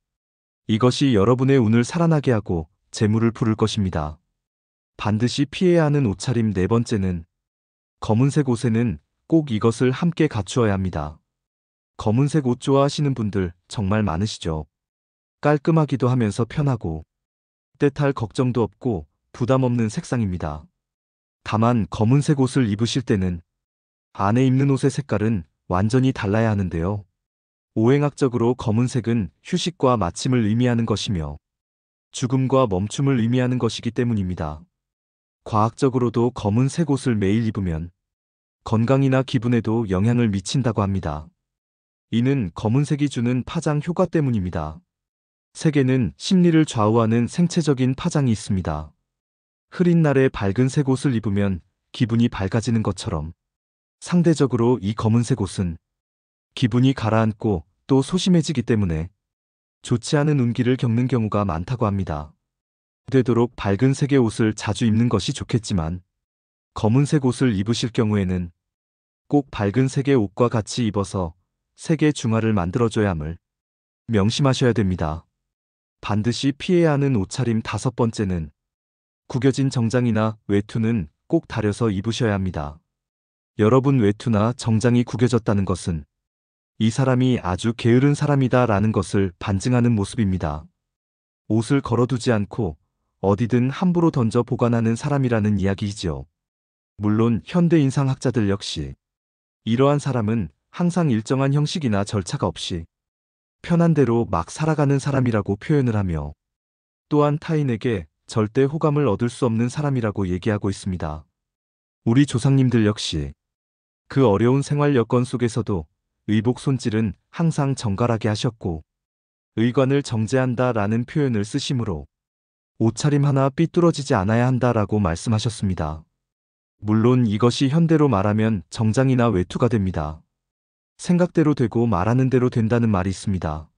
이것이 여러분의 운을 살아나게 하고 재물을 부를 것입니다. 반드시 피해야 하는 옷차림 네 번째는 검은색 옷에는 꼭 이것을 함께 갖추어야 합니다. 검은색 옷 좋아하시는 분들 정말 많으시죠? 깔끔하기도 하면서 편하고 때탈 걱정도 없고 부담 없는 색상입니다. 다만 검은색 옷을 입으실 때는 안에 입는 옷의 색깔은 완전히 달라야 하는데요. 오행학적으로 검은색은 휴식과 마침을 의미하는 것이며 죽음과 멈춤을 의미하는 것이기 때문입니다. 과학적으로도 검은색 옷을 매일 입으면 건강이나 기분에도 영향을 미친다고 합니다. 이는 검은색이 주는 파장 효과 때문입니다. 색에는 심리를 좌우하는 생체적인 파장이 있습니다. 흐린 날에 밝은 색 옷을 입으면 기분이 밝아지는 것처럼 상대적으로 이 검은색 옷은 기분이 가라앉고 또 소심해지기 때문에 좋지 않은 운기를 겪는 경우가 많다고 합니다. 되도록 밝은 색의 옷을 자주 입는 것이 좋겠지만 검은색 옷을 입으실 경우에는 꼭 밝은 색의 옷과 같이 입어서 색의 중화를 만들어줘야 함을 명심하셔야 됩니다. 반드시 피해야 하는 옷차림 5번째는 구겨진 정장이나 외투는 꼭 다려서 입으셔야 합니다. 여러분 외투나 정장이 구겨졌다는 것은 이 사람이 아주 게으른 사람이다 라는 것을 반증하는 모습입니다. 옷을 걸어두지 않고 어디든 함부로 던져 보관하는 사람이라는 이야기이지요. 물론 현대 인상학자들 역시 이러한 사람은 항상 일정한 형식이나 절차가 없이 편한 대로 막 살아가는 사람이라고 표현을 하며 또한 타인에게 절대 호감을 얻을 수 없는 사람이라고 얘기하고 있습니다. 우리 조상님들 역시 그 어려운 생활 여건 속에서도 의복 손질은 항상 정갈하게 하셨고 의관을 정제한다 라는 표현을 쓰시므로 옷차림 하나 삐뚤어지지 않아야 한다 라고 말씀하셨습니다. 물론 이것이 현대로 말하면 정장이나 외투가 됩니다. 생각대로 되고 말하는 대로 된다는 말이 있습니다.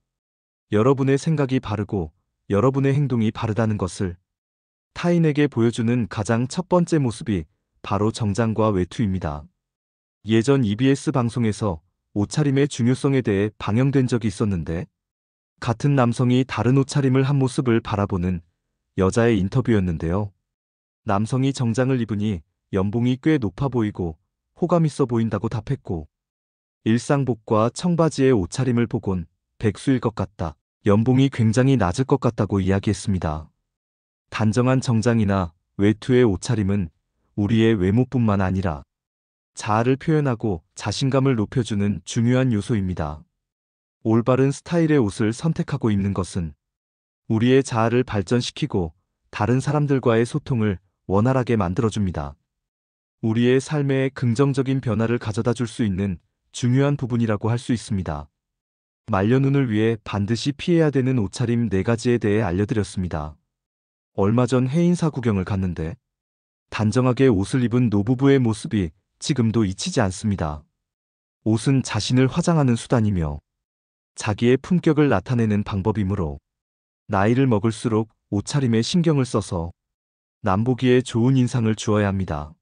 여러분의 생각이 바르고 여러분의 행동이 바르다는 것을 타인에게 보여주는 가장 첫 번째 모습이 바로 정장과 외투입니다. 예전 EBS 방송에서 옷차림의 중요성에 대해 방영된 적이 있었는데 같은 남성이 다른 옷차림을 한 모습을 바라보는 여자의 인터뷰였는데요. 남성이 정장을 입으니 연봉이 꽤 높아 보이고 호감 있어 보인다고 답했고 일상복과 청바지의 옷차림을 보곤 백수일 것 같다. 연봉이 굉장히 낮을 것 같다고 이야기했습니다. 단정한 정장이나 외투의 옷차림은 우리의 외모뿐만 아니라 자아를 표현하고 자신감을 높여주는 중요한 요소입니다. 올바른 스타일의 옷을 선택하고 입는 것은 우리의 자아를 발전시키고 다른 사람들과의 소통을 원활하게 만들어줍니다. 우리의 삶에 긍정적인 변화를 가져다 줄 수 있는 중요한 부분이라고 할 수 있습니다. 말년운을 위해 반드시 피해야 되는 옷차림 4가지에 대해 알려드렸습니다. 얼마 전 해인사 구경을 갔는데 단정하게 옷을 입은 노부부의 모습이 지금도 잊히지 않습니다. 옷은 자신을 화장하는 수단이며 자기의 품격을 나타내는 방법이므로 나이를 먹을수록 옷차림에 신경을 써서 남보기에 좋은 인상을 주어야 합니다.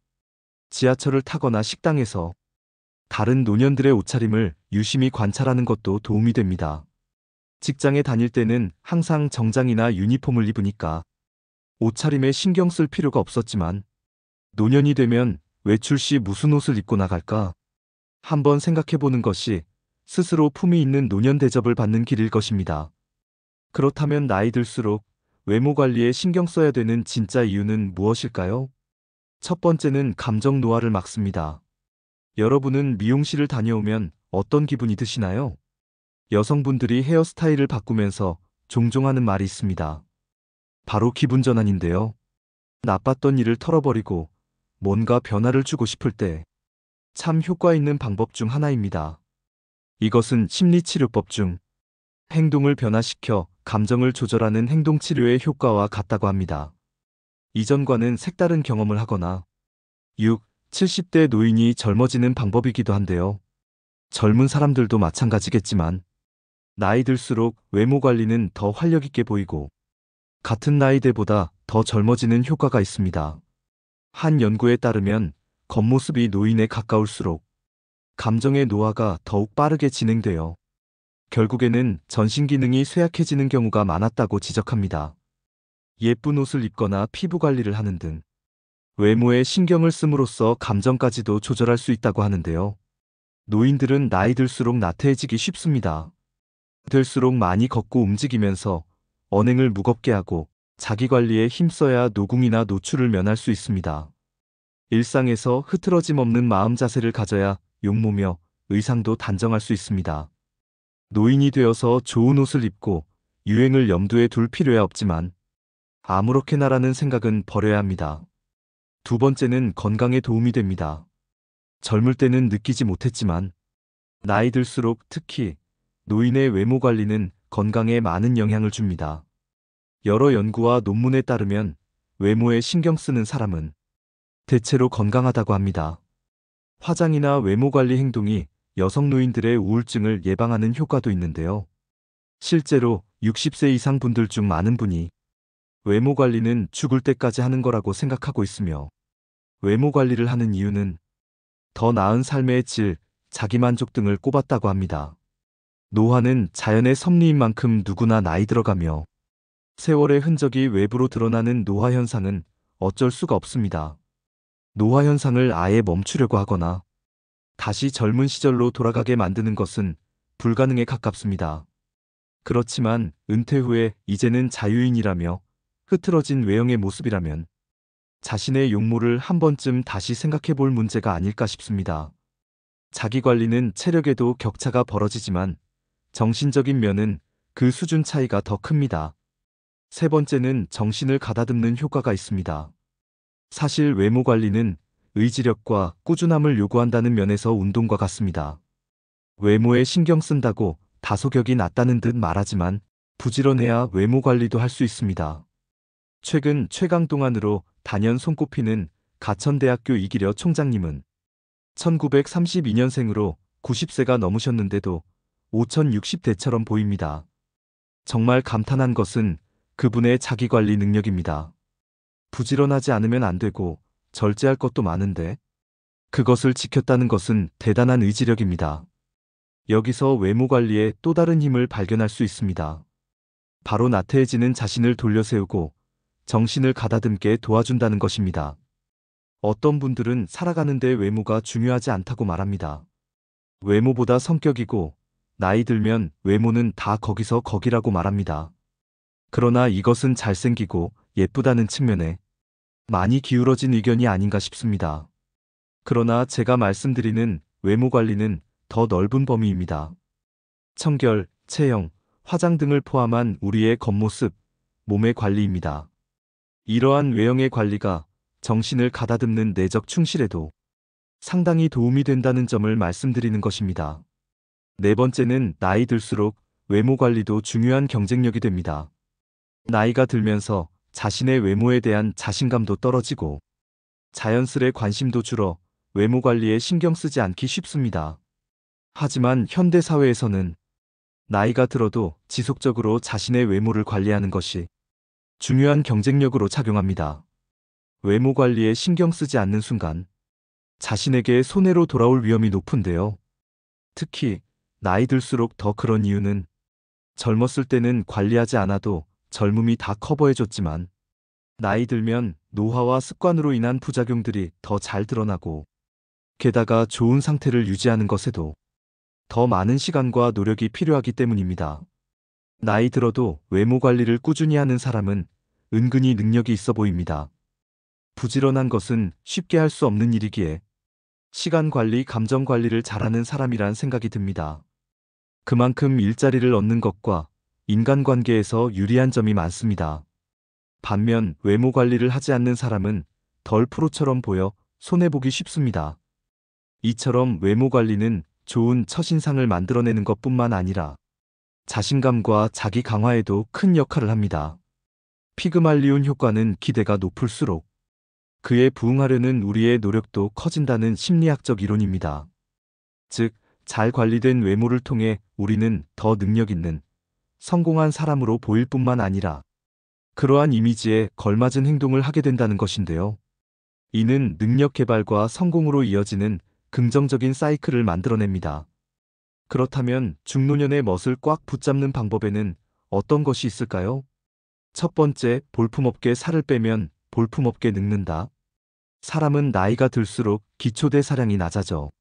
지하철을 타거나 식당에서 다른 노년들의 옷차림을 유심히 관찰하는 것도 도움이 됩니다. 직장에 다닐 때는 항상 정장이나 유니폼을 입으니까 옷차림에 신경 쓸 필요가 없었지만 노년이 되면 외출 시 무슨 옷을 입고 나갈까? 한번 생각해보는 것이 스스로 품위 있는 노년 대접을 받는 길일 것입니다. 그렇다면 나이 들수록 외모 관리에 신경 써야 되는 진짜 이유는 무엇일까요? 첫 번째는 감정 노화를 막습니다. 여러분은 미용실을 다녀오면 어떤 기분이 드시나요? 여성분들이 헤어스타일을 바꾸면서 종종 하는 말이 있습니다. 바로 기분 전환인데요. 나빴던 일을 털어버리고 뭔가 변화를 주고 싶을 때 참 효과 있는 방법 중 하나입니다. 이것은 심리치료법 중 행동을 변화시켜 감정을 조절하는 행동치료의 효과와 같다고 합니다. 이전과는 색다른 경험을 하거나 6, 70대 노인이 젊어지는 방법이기도 한데요. 젊은 사람들도 마찬가지겠지만 나이 들수록 외모 관리는 더 활력 있게 보이고 같은 나이대보다 더 젊어지는 효과가 있습니다. 한 연구에 따르면 겉모습이 노인에 가까울수록 감정의 노화가 더욱 빠르게 진행되어 결국에는 전신 기능이 쇠약해지는 경우가 많았다고 지적합니다. 예쁜 옷을 입거나 피부 관리를 하는 등 외모에 신경을 씀으로써 감정까지도 조절할 수 있다고 하는데요. 노인들은 나이 들수록 나태해지기 쉽습니다. 될수록 많이 걷고 움직이면서 언행을 무겁게 하고 자기 관리에 힘써야 노궁이나 노출을 면할 수 있습니다. 일상에서 흐트러짐 없는 마음 자세를 가져야 용모며 의상도 단정할 수 있습니다. 노인이 되어서 좋은 옷을 입고 유행을 염두에 둘 필요야 없지만 아무렇게나라는 생각은 버려야 합니다. 두 번째는 건강에 도움이 됩니다. 젊을 때는 느끼지 못했지만 나이 들수록 특히 노인의 외모 관리는 건강에 많은 영향을 줍니다. 여러 연구와 논문에 따르면 외모에 신경 쓰는 사람은 대체로 건강하다고 합니다. 화장이나 외모 관리 행동이 여성 노인들의 우울증을 예방하는 효과도 있는데요. 실제로 60세 이상 분들 중 많은 분이 외모 관리는 죽을 때까지 하는 거라고 생각하고 있으며, 외모 관리를 하는 이유는 더 나은 삶의 질, 자기만족 등을 꼽았다고 합니다. 노화는 자연의 섭리인 만큼 누구나 나이 들어가며 세월의 흔적이 외부로 드러나는 노화 현상은 어쩔 수가 없습니다. 노화 현상을 아예 멈추려고 하거나 다시 젊은 시절로 돌아가게 만드는 것은 불가능에 가깝습니다. 그렇지만 은퇴 후에 이제는 자유인이라며 흐트러진 외형의 모습이라면 자신의 용모를 한 번쯤 다시 생각해 볼 문제가 아닐까 싶습니다. 자기관리는 체력에도 격차가 벌어지지만 정신적인 면은 그 수준 차이가 더 큽니다. 세 번째는 정신을 가다듬는 효과가 있습니다. 사실 외모 관리는 의지력과 꾸준함을 요구한다는 면에서 운동과 같습니다. 외모에 신경 쓴다고 다소격이 낫다는 듯 말하지만 부지런해야 외모 관리도 할 수 있습니다. 최근 최강동안으로 단연 손꼽히는 가천대학교 이기려 총장님은 1932년생으로 90세가 넘으셨는데도 5060대처럼 보입니다. 정말 감탄한 것은 그분의 자기관리 능력입니다. 부지런하지 않으면 안 되고 절제할 것도 많은데 그것을 지켰다는 것은 대단한 의지력입니다. 여기서 외모 관리에 또 다른 힘을 발견할 수 있습니다. 바로 나태해지는 자신을 돌려세우고 정신을 가다듬게 도와준다는 것입니다. 어떤 분들은 살아가는데 외모가 중요하지 않다고 말합니다. 외모보다 성격이고 나이 들면 외모는 다 거기서 거기라고 말합니다. 그러나 이것은 잘생기고 예쁘다는 측면에 많이 기울어진 의견이 아닌가 싶습니다. 그러나 제가 말씀드리는 외모 관리는 더 넓은 범위입니다. 청결, 체형, 화장 등을 포함한 우리의 겉모습, 몸의 관리입니다. 이러한 외형의 관리가 정신을 가다듬는 내적 충실에도 상당히 도움이 된다는 점을 말씀드리는 것입니다. 네 번째는 나이 들수록 외모 관리도 중요한 경쟁력이 됩니다. 나이가 들면서 자신의 외모에 대한 자신감도 떨어지고 자연스레 관심도 줄어 외모 관리에 신경 쓰지 않기 쉽습니다. 하지만 현대 사회에서는 나이가 들어도 지속적으로 자신의 외모를 관리하는 것이 중요한 경쟁력으로 작용합니다. 외모 관리에 신경 쓰지 않는 순간 자신에게 손해로 돌아올 위험이 높은데요. 특히 나이 들수록 더 그런 이유는 젊었을 때는 관리하지 않아도 젊음이 다 커버해줬지만 나이 들면 노화와 습관으로 인한 부작용들이 더 잘 드러나고 게다가 좋은 상태를 유지하는 것에도 더 많은 시간과 노력이 필요하기 때문입니다. 나이 들어도 외모 관리를 꾸준히 하는 사람은 은근히 능력이 있어 보입니다. 부지런한 것은 쉽게 할 수 없는 일이기에 시간 관리, 감정 관리를 잘하는 사람이란 생각이 듭니다. 그만큼 일자리를 얻는 것과 인간관계에서 유리한 점이 많습니다. 반면 외모 관리를 하지 않는 사람은 덜 프로처럼 보여 손해보기 쉽습니다. 이처럼 외모 관리는 좋은 첫인상을 만들어내는 것뿐만 아니라 자신감과 자기 강화에도 큰 역할을 합니다. 피그말리온 효과는 기대가 높을수록 그에 부응하려는 우리의 노력도 커진다는 심리학적 이론입니다. 즉, 잘 관리된 외모를 통해 우리는 더 능력 있는, 성공한 사람으로 보일 뿐만 아니라 그러한 이미지에 걸맞은 행동을 하게 된다는 것인데요. 이는 능력 개발과 성공으로 이어지는 긍정적인 사이클을 만들어냅니다. 그렇다면 중노년의 멋을 꽉 붙잡는 방법에는 어떤 것이 있을까요? 첫 번째, 볼품없게 살을 빼면 볼품없게 늙는다. 사람은 나이가 들수록 기초대사량이 낮아져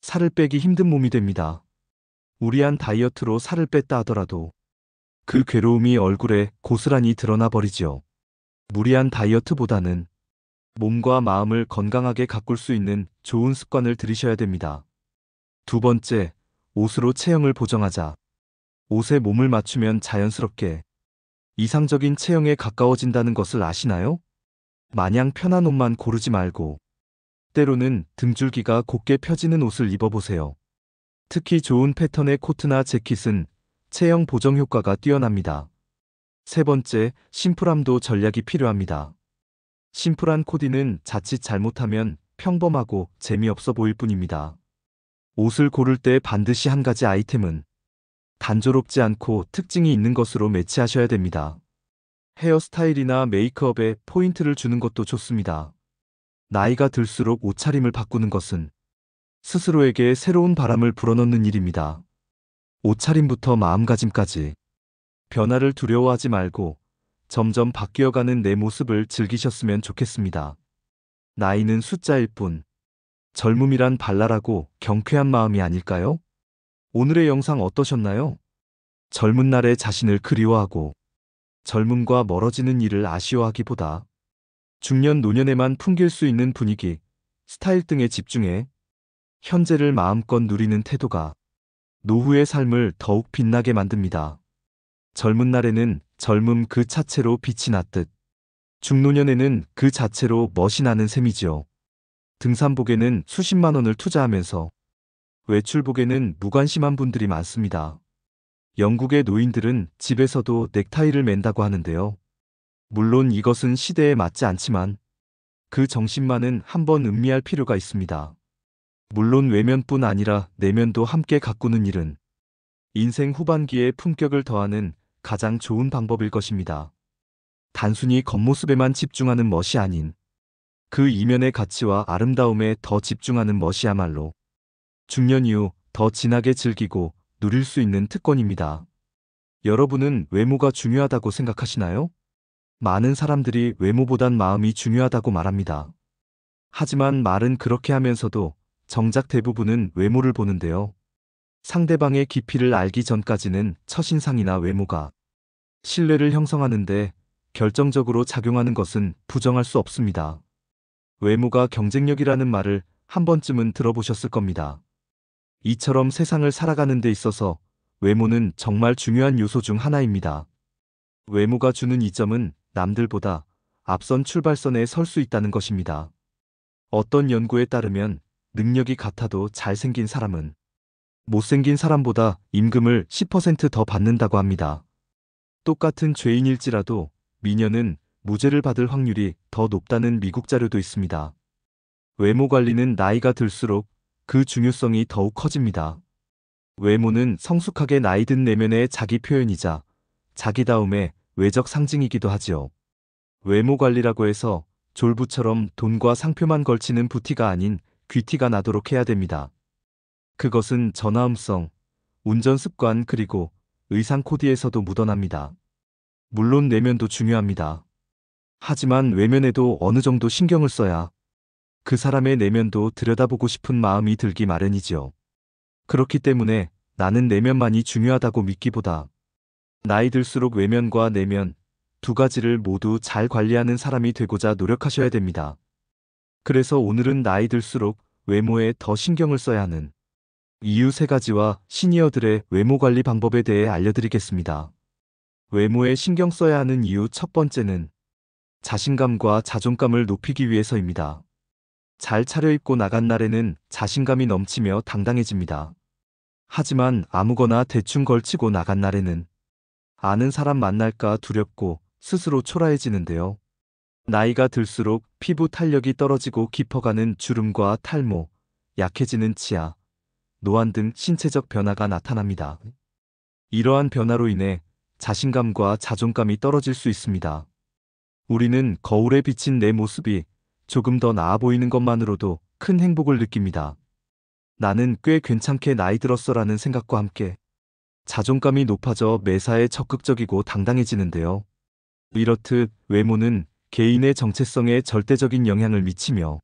살을 빼기 힘든 몸이 됩니다. 무리한 다이어트로 살을 뺐다 하더라도 그 괴로움이 얼굴에 고스란히 드러나 버리지요. 무리한 다이어트보다는 몸과 마음을 건강하게 가꿀 수 있는 좋은 습관을 들이셔야 됩니다. 두 번째, 옷으로 체형을 보정하자. 옷에 몸을 맞추면 자연스럽게 이상적인 체형에 가까워진다는 것을 아시나요? 마냥 편한 옷만 고르지 말고 때로는 등줄기가 곧게 펴지는 옷을 입어보세요. 특히 좋은 패턴의 코트나 재킷은 체형 보정 효과가 뛰어납니다. 세 번째, 심플함도 전략이 필요합니다. 심플한 코디는 자칫 잘못하면 평범하고 재미없어 보일 뿐입니다. 옷을 고를 때 반드시 한 가지 아이템은 단조롭지 않고 특징이 있는 것으로 매치하셔야 됩니다. 헤어스타일이나 메이크업에 포인트를 주는 것도 좋습니다. 나이가 들수록 옷차림을 바꾸는 것은 스스로에게 새로운 바람을 불어넣는 일입니다. 옷차림부터 마음가짐까지 변화를 두려워하지 말고 점점 바뀌어가는 내 모습을 즐기셨으면 좋겠습니다. 나이는 숫자일 뿐 젊음이란 발랄하고 경쾌한 마음이 아닐까요? 오늘의 영상 어떠셨나요? 젊은 날의 자신을 그리워하고 젊음과 멀어지는 일을 아쉬워하기보다 중년 노년에만 풍길 수 있는 분위기, 스타일 등에 집중해 현재를 마음껏 누리는 태도가 노후의 삶을 더욱 빛나게 만듭니다. 젊은 날에는 젊음 그 자체로 빛이 났듯 중노년에는 그 자체로 멋이 나는 셈이지요. 등산복에는 수십만 원을 투자하면서 외출복에는 무관심한 분들이 많습니다. 영국의 노인들은 집에서도 넥타이를 맨다고 하는데요. 물론 이것은 시대에 맞지 않지만 그 정신만은 한번 음미할 필요가 있습니다. 물론 외면뿐 아니라 내면도 함께 가꾸는 일은 인생 후반기에 품격을 더하는 가장 좋은 방법일 것입니다. 단순히 겉모습에만 집중하는 멋이 아닌 그 이면의 가치와 아름다움에 더 집중하는 멋이야말로 중년 이후 더 진하게 즐기고 누릴 수 있는 특권입니다. 여러분은 외모가 중요하다고 생각하시나요? 많은 사람들이 외모보단 마음이 중요하다고 말합니다. 하지만 말은 그렇게 하면서도 정작 대부분은 외모를 보는데요. 상대방의 깊이를 알기 전까지는 첫인상이나 외모가 신뢰를 형성하는데 결정적으로 작용하는 것은 부정할 수 없습니다. 외모가 경쟁력이라는 말을 한 번쯤은 들어보셨을 겁니다. 이처럼 세상을 살아가는 데 있어서 외모는 정말 중요한 요소 중 하나입니다. 외모가 주는 이점은 남들보다 앞선 출발선에 설 수 있다는 것입니다. 어떤 연구에 따르면 능력이 같아도 잘생긴 사람은 못생긴 사람보다 임금을 10% 더 받는다고 합니다. 똑같은 죄인일지라도 미녀는 무죄를 받을 확률이 더 높다는 미국 자료도 있습니다. 외모 관리는 나이가 들수록 그 중요성이 더욱 커집니다. 외모는 성숙하게 나이 든 내면의 자기 표현이자 자기다움의 외적 상징이기도 하지요. 외모 관리라고 해서 졸부처럼 돈과 상표만 걸치는 부티가 아닌 귀티가 나도록 해야 됩니다. 그것은 전화음성, 운전 습관 그리고 의상 코디에서도 묻어납니다. 물론 내면도 중요합니다. 하지만 외면에도 어느 정도 신경을 써야 그 사람의 내면도 들여다보고 싶은 마음이 들기 마련이지요. 그렇기 때문에 나는 내면만이 중요하다고 믿기보다 나이 들수록 외면과 내면 두 가지를 모두 잘 관리하는 사람이 되고자 노력하셔야 됩니다. 그래서 오늘은 나이 들수록 외모에 더 신경을 써야 하는 이유 3가지와 시니어들의 외모 관리 방법에 대해 알려드리겠습니다. 외모에 신경 써야 하는 이유 첫 번째는 자신감과 자존감을 높이기 위해서입니다. 잘 차려입고 나간 날에는 자신감이 넘치며 당당해집니다. 하지만 아무거나 대충 걸치고 나간 날에는 아는 사람 만날까 두렵고 스스로 초라해지는데요. 나이가 들수록 피부 탄력이 떨어지고 깊어가는 주름과 탈모, 약해지는 치아, 노안 등 신체적 변화가 나타납니다. 이러한 변화로 인해 자신감과 자존감이 떨어질 수 있습니다. 우리는 거울에 비친 내 모습이 조금 더 나아 보이는 것만으로도 큰 행복을 느낍니다. 나는 꽤 괜찮게 나이 들었어라는 생각과 함께 자존감이 높아져 매사에 적극적이고 당당해지는데요. 이렇듯 외모는 개인의 정체성에 절대적인 영향을 미치며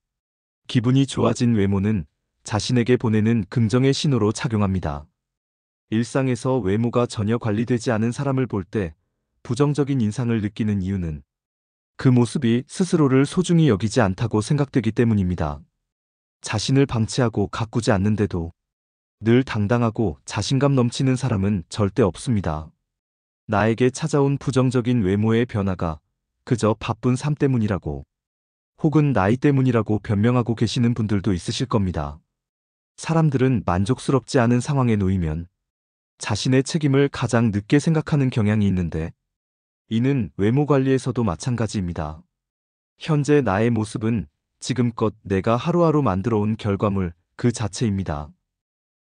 기분이 좋아진 외모는 자신에게 보내는 긍정의 신호로 작용합니다. 일상에서 외모가 전혀 관리되지 않은 사람을 볼 때 부정적인 인상을 느끼는 이유는 그 모습이 스스로를 소중히 여기지 않다고 생각되기 때문입니다. 자신을 방치하고 가꾸지 않는데도 늘 당당하고 자신감 넘치는 사람은 절대 없습니다. 나에게 찾아온 부정적인 외모의 변화가 그저 바쁜 삶 때문이라고, 혹은 나이 때문이라고 변명하고 계시는 분들도 있으실 겁니다. 사람들은 만족스럽지 않은 상황에 놓이면 자신의 책임을 가장 늦게 생각하는 경향이 있는데, 이는 외모 관리에서도 마찬가지입니다. 현재 나의 모습은 지금껏 내가 하루하루 만들어온 결과물 그 자체입니다.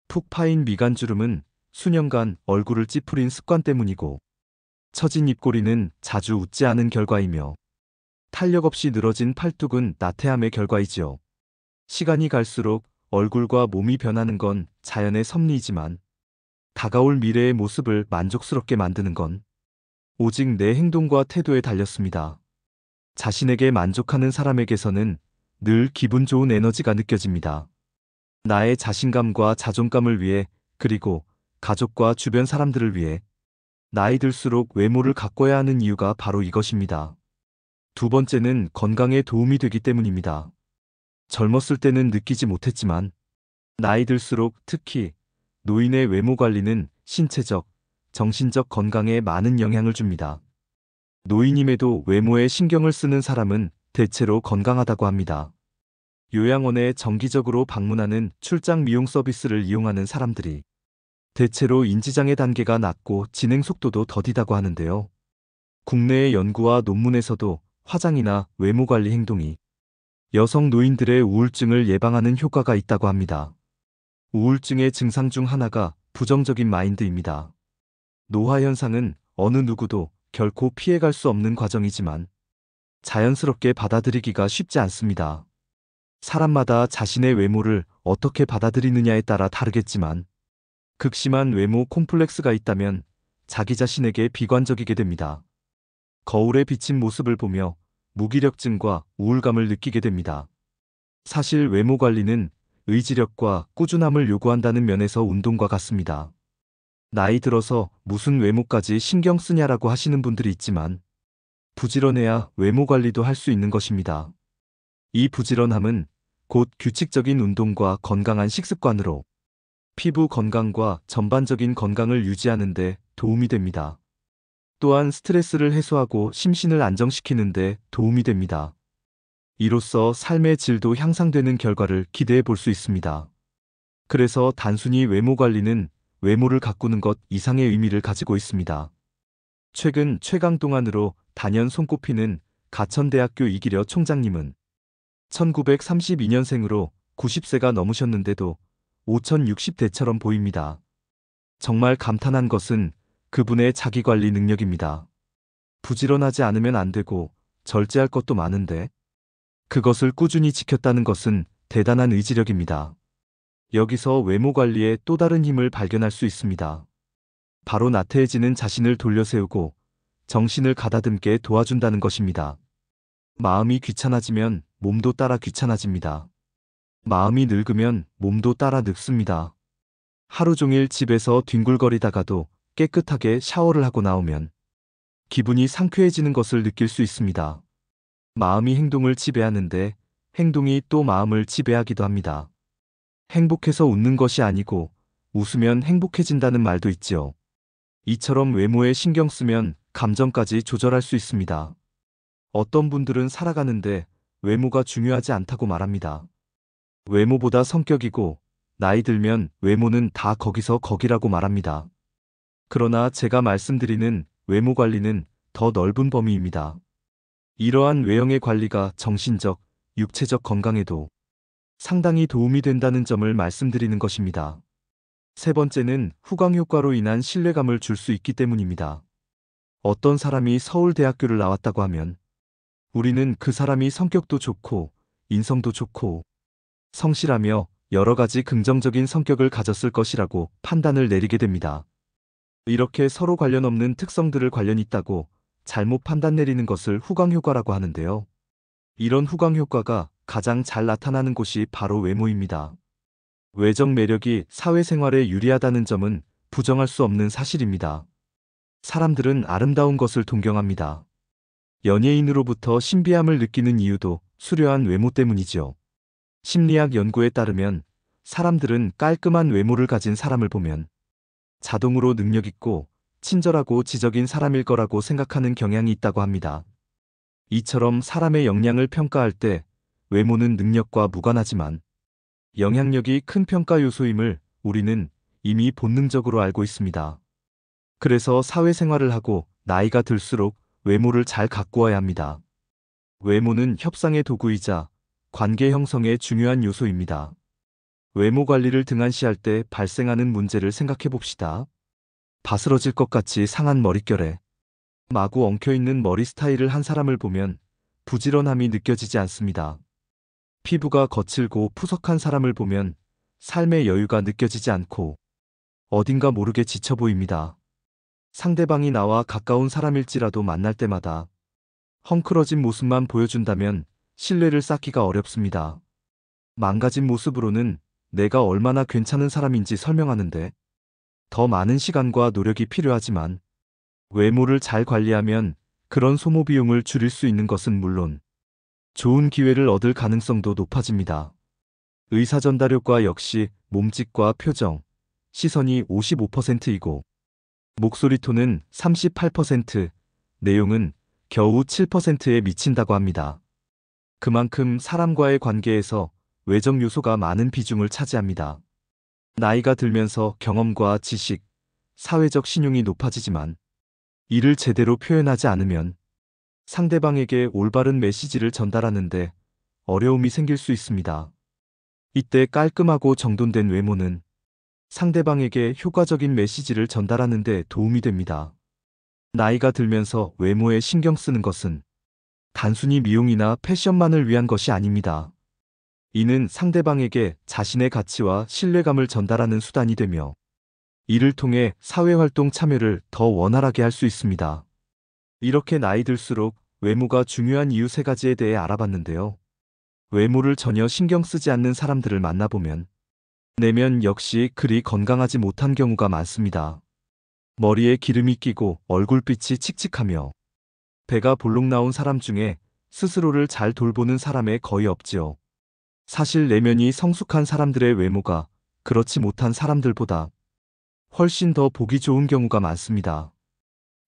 푹 파인 미간주름은 수년간 얼굴을 찌푸린 습관 때문이고, 처진 입꼬리는 자주 웃지 않은 결과이며, 탄력 없이 늘어진 팔뚝은 나태함의 결과이지요. 시간이 갈수록 얼굴과 몸이 변하는 건 자연의 섭리이지만, 다가올 미래의 모습을 만족스럽게 만드는 건 오직 내 행동과 태도에 달렸습니다. 자신에게 만족하는 사람에게서는 늘 기분 좋은 에너지가 느껴집니다. 나의 자신감과 자존감을 위해, 그리고 가족과 주변 사람들을 위해 나이 들수록 외모를 가꿔야 하는 이유가 바로 이것입니다. 두 번째는 건강에 도움이 되기 때문입니다. 젊었을 때는 느끼지 못했지만 나이 들수록 특히 노인의 외모 관리는 신체적, 정신적 건강에 많은 영향을 줍니다. 노인임에도 외모에 신경을 쓰는 사람은 대체로 건강하다고 합니다. 요양원에 정기적으로 방문하는 출장 미용 서비스를 이용하는 사람들이 대체로 인지장애 단계가 낮고 진행 속도도 더디다고 하는데요. 국내의 연구와 논문에서도 화장이나 외모 관리 행동이 여성 노인들의 우울증을 예방하는 효과가 있다고 합니다. 우울증의 증상 중 하나가 부정적인 마인드입니다. 노화 현상은 어느 누구도 결코 피해갈 수 없는 과정이지만 자연스럽게 받아들이기가 쉽지 않습니다. 사람마다 자신의 외모를 어떻게 받아들이느냐에 따라 다르겠지만, 극심한 외모 콤플렉스가 있다면 자기 자신에게 비관적이게 됩니다. 거울에 비친 모습을 보며 무기력증과 우울감을 느끼게 됩니다. 사실 외모 관리는 의지력과 꾸준함을 요구한다는 면에서 운동과 같습니다. 나이 들어서 무슨 외모까지 신경 쓰냐라고 하시는 분들이 있지만, 부지런해야 외모 관리도 할 수 있는 것입니다. 이 부지런함은 곧 규칙적인 운동과 건강한 식습관으로 피부 건강과 전반적인 건강을 유지하는 데 도움이 됩니다. 또한 스트레스를 해소하고 심신을 안정시키는 데 도움이 됩니다. 이로써 삶의 질도 향상되는 결과를 기대해 볼 수 있습니다. 그래서 단순히 외모 관리는 외모를 가꾸는 것 이상의 의미를 가지고 있습니다. 최근 최강동안으로 단연 손꼽히는 가천대학교 이기려 총장님은 1932년생으로 90세가 넘으셨는데도 5060대처럼 보입니다. 정말 감탄한 것은 그분의 자기관리 능력입니다. 부지런하지 않으면 안 되고 절제할 것도 많은데 그것을 꾸준히 지켰다는 것은 대단한 의지력입니다. 여기서 외모 관리에 또 다른 힘을 발견할 수 있습니다. 바로 나태해지는 자신을 돌려세우고 정신을 가다듬게 도와준다는 것입니다. 마음이 귀찮아지면 몸도 따라 귀찮아집니다. 마음이 늙으면 몸도 따라 늙습니다. 하루 종일 집에서 뒹굴거리다가도 깨끗하게 샤워를 하고 나오면 기분이 상쾌해지는 것을 느낄 수 있습니다. 마음이 행동을 지배하는데 행동이 또 마음을 지배하기도 합니다. 행복해서 웃는 것이 아니고 웃으면 행복해진다는 말도 있지요. 이처럼 외모에 신경 쓰면 감정까지 조절할 수 있습니다. 어떤 분들은 살아가는데 외모가 중요하지 않다고 말합니다. 외모보다 성격이고 나이 들면 외모는 다 거기서 거기라고 말합니다. 그러나 제가 말씀드리는 외모 관리는 더 넓은 범위입니다. 이러한 외형의 관리가 정신적, 육체적 건강에도 상당히 도움이 된다는 점을 말씀드리는 것입니다. 세 번째는 후광 효과로 인한 신뢰감을 줄 수 있기 때문입니다. 어떤 사람이 서울대학교를 나왔다고 하면 우리는 그 사람이 성격도 좋고 인성도 좋고 성실하며 여러 가지 긍정적인 성격을 가졌을 것이라고 판단을 내리게 됩니다. 이렇게 서로 관련 없는 특성들을 관련 있다고 잘못 판단 내리는 것을 후광 효과라고 하는데요. 이런 후광 효과가 가장 잘 나타나는 곳이 바로 외모입니다. 외적 매력이 사회생활에 유리하다는 점은 부정할 수 없는 사실입니다. 사람들은 아름다운 것을 동경합니다. 연예인으로부터 신비함을 느끼는 이유도 수려한 외모 때문이지요. 심리학 연구에 따르면 사람들은 깔끔한 외모를 가진 사람을 보면 자동으로 능력 있고 친절하고 지적인 사람일 거라고 생각하는 경향이 있다고 합니다. 이처럼 사람의 역량을 평가할 때 외모는 능력과 무관하지만 영향력이 큰 평가 요소임을 우리는 이미 본능적으로 알고 있습니다. 그래서 사회생활을 하고 나이가 들수록 외모를 잘 가꾸어야 합니다. 외모는 협상의 도구이자 관계 형성의 중요한 요소입니다. 외모 관리를 등한시할 때 발생하는 문제를 생각해 봅시다. 바스러질 것 같이 상한 머릿결에 마구 엉켜있는 머리 스타일을 한 사람을 보면 부지런함이 느껴지지 않습니다. 피부가 거칠고 푸석한 사람을 보면 삶의 여유가 느껴지지 않고 어딘가 모르게 지쳐 보입니다. 상대방이 나와 가까운 사람일지라도 만날 때마다 헝클어진 모습만 보여준다면 신뢰를 쌓기가 어렵습니다. 망가진 모습으로는 내가 얼마나 괜찮은 사람인지 설명하는데 더 많은 시간과 노력이 필요하지만 외모를 잘 관리하면 그런 소모 비용을 줄일 수 있는 것은 물론 좋은 기회를 얻을 가능성도 높아집니다. 의사 전달효과 역시 몸짓과 표정, 시선이 55%이고 목소리 톤은 38%, 내용은 겨우 7%에 미친다고 합니다. 그만큼 사람과의 관계에서 외적 요소가 많은 비중을 차지합니다. 나이가 들면서 경험과 지식, 사회적 신용이 높아지지만 이를 제대로 표현하지 않으면 상대방에게 올바른 메시지를 전달하는데 어려움이 생길 수 있습니다. 이때 깔끔하고 정돈된 외모는 상대방에게 효과적인 메시지를 전달하는 데 도움이 됩니다. 나이가 들면서 외모에 신경 쓰는 것은 단순히 미용이나 패션만을 위한 것이 아닙니다. 이는 상대방에게 자신의 가치와 신뢰감을 전달하는 수단이 되며 이를 통해 사회활동 참여를 더 원활하게 할 수 있습니다. 이렇게 나이 들수록 외모가 중요한 이유 3가지에 대해 알아봤는데요. 외모를 전혀 신경 쓰지 않는 사람들을 만나보면 내면 역시 그리 건강하지 못한 경우가 많습니다. 머리에 기름이 끼고 얼굴빛이 칙칙하며 배가 볼록 나온 사람 중에 스스로를 잘 돌보는 사람에 거의 없지요. 사실 내면이 성숙한 사람들의 외모가 그렇지 못한 사람들보다 훨씬 더 보기 좋은 경우가 많습니다.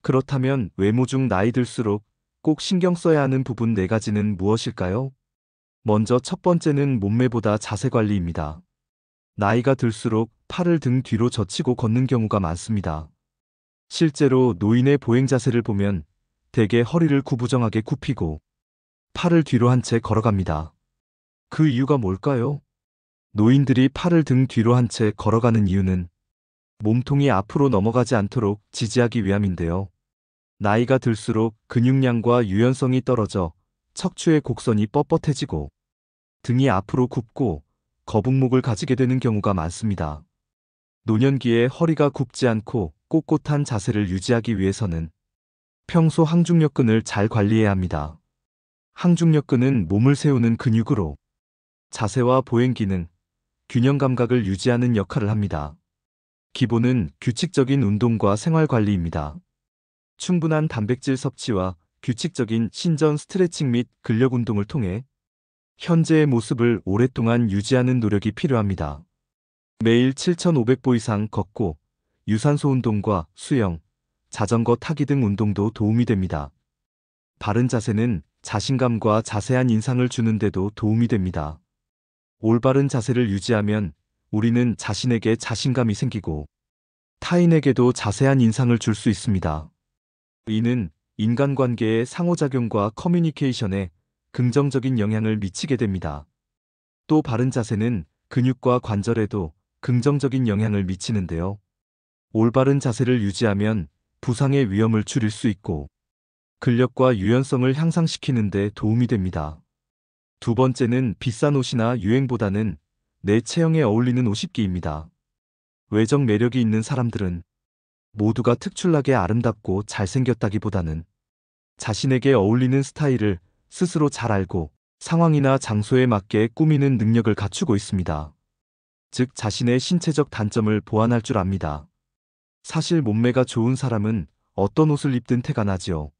그렇다면 외모 중 나이 들수록 꼭 신경 써야 하는 부분 4가지는 무엇일까요? 먼저 첫 번째는 몸매보다 자세 관리입니다. 나이가 들수록 팔을 등 뒤로 젖히고 걷는 경우가 많습니다. 실제로 노인의 보행 자세를 보면 대개 허리를 구부정하게 굽히고 팔을 뒤로 한 채 걸어갑니다. 그 이유가 뭘까요? 노인들이 팔을 등 뒤로 한 채 걸어가는 이유는 몸통이 앞으로 넘어가지 않도록 지지하기 위함인데요. 나이가 들수록 근육량과 유연성이 떨어져 척추의 곡선이 뻣뻣해지고 등이 앞으로 굽고 거북목을 가지게 되는 경우가 많습니다. 노년기에 허리가 굽지 않고 꼿꼿한 자세를 유지하기 위해서는 평소 항중력근을 잘 관리해야 합니다. 항중력근은 몸을 세우는 근육으로 자세와 보행 기능, 균형 감각을 유지하는 역할을 합니다. 기본은 규칙적인 운동과 생활 관리입니다. 충분한 단백질 섭취와 규칙적인 신전 스트레칭 및 근력 운동을 통해 현재의 모습을 오랫동안 유지하는 노력이 필요합니다. 매일 7,500보 이상 걷고 유산소 운동과 수영, 자전거 타기 등 운동도 도움이 됩니다. 바른 자세는 자신감과 자세한 인상을 주는 데도 도움이 됩니다. 올바른 자세를 유지하면 우리는 자신에게 자신감이 생기고 타인에게도 자세한 인상을 줄 수 있습니다. 이는 인간관계의 상호작용과 커뮤니케이션에 긍정적인 영향을 미치게 됩니다. 또 바른 자세는 근육과 관절에도 긍정적인 영향을 미치는데요. 올바른 자세를 유지하면 부상의 위험을 줄일 수 있고 근력과 유연성을 향상시키는 데 도움이 됩니다. 두 번째는 비싼 옷이나 유행보다는 내 체형에 어울리는 옷 입기입니다. 외적 매력이 있는 사람들은 모두가 특출나게 아름답고 잘생겼다기보다는 자신에게 어울리는 스타일을 스스로 잘 알고 상황이나 장소에 맞게 꾸미는 능력을 갖추고 있습니다. 즉 자신의 신체적 단점을 보완할 줄 압니다. 사실 몸매가 좋은 사람은 어떤 옷을 입든 태가 나지요.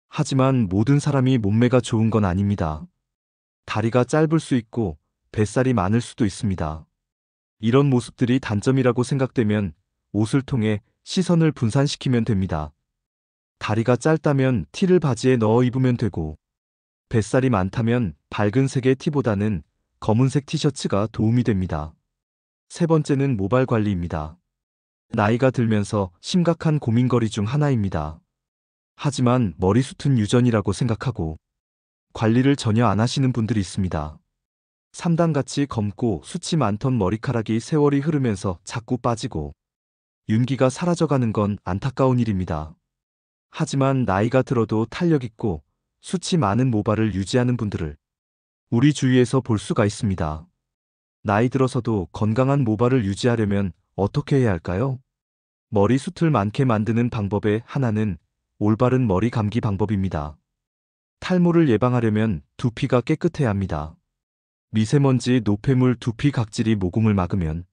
하지만 모든 사람이 몸매가 좋은 건 아닙니다. 다리가 짧을 수 있고 뱃살이 많을 수도 있습니다. 이런 모습들이 단점이라고 생각되면 옷을 통해 시선을 분산시키면 됩니다. 다리가 짧다면 티를 바지에 넣어 입으면 되고, 뱃살이 많다면 밝은 색의 티보다는 검은색 티셔츠가 도움이 됩니다. 세 번째는 모발 관리입니다. 나이가 들면서 심각한 고민거리 중 하나입니다. 하지만 머리숱은 유전이라고 생각하고 관리를 전혀 안 하시는 분들이 있습니다. 삼단같이 검고 숱이 많던 머리카락이 세월이 흐르면서 자꾸 빠지고 윤기가 사라져가는 건 안타까운 일입니다. 하지만 나이가 들어도 탄력 있고 숱이 많은 모발을 유지하는 분들을 우리 주위에서 볼 수가 있습니다. 나이 들어서도 건강한 모발을 유지하려면 어떻게 해야 할까요? 머리숱을 많게 만드는 방법의 하나는 올바른 머리 감기 방법입니다. 탈모를 예방하려면 두피가 깨끗해야 합니다. 미세먼지, 노폐물, 두피 각질이 모공을 막으면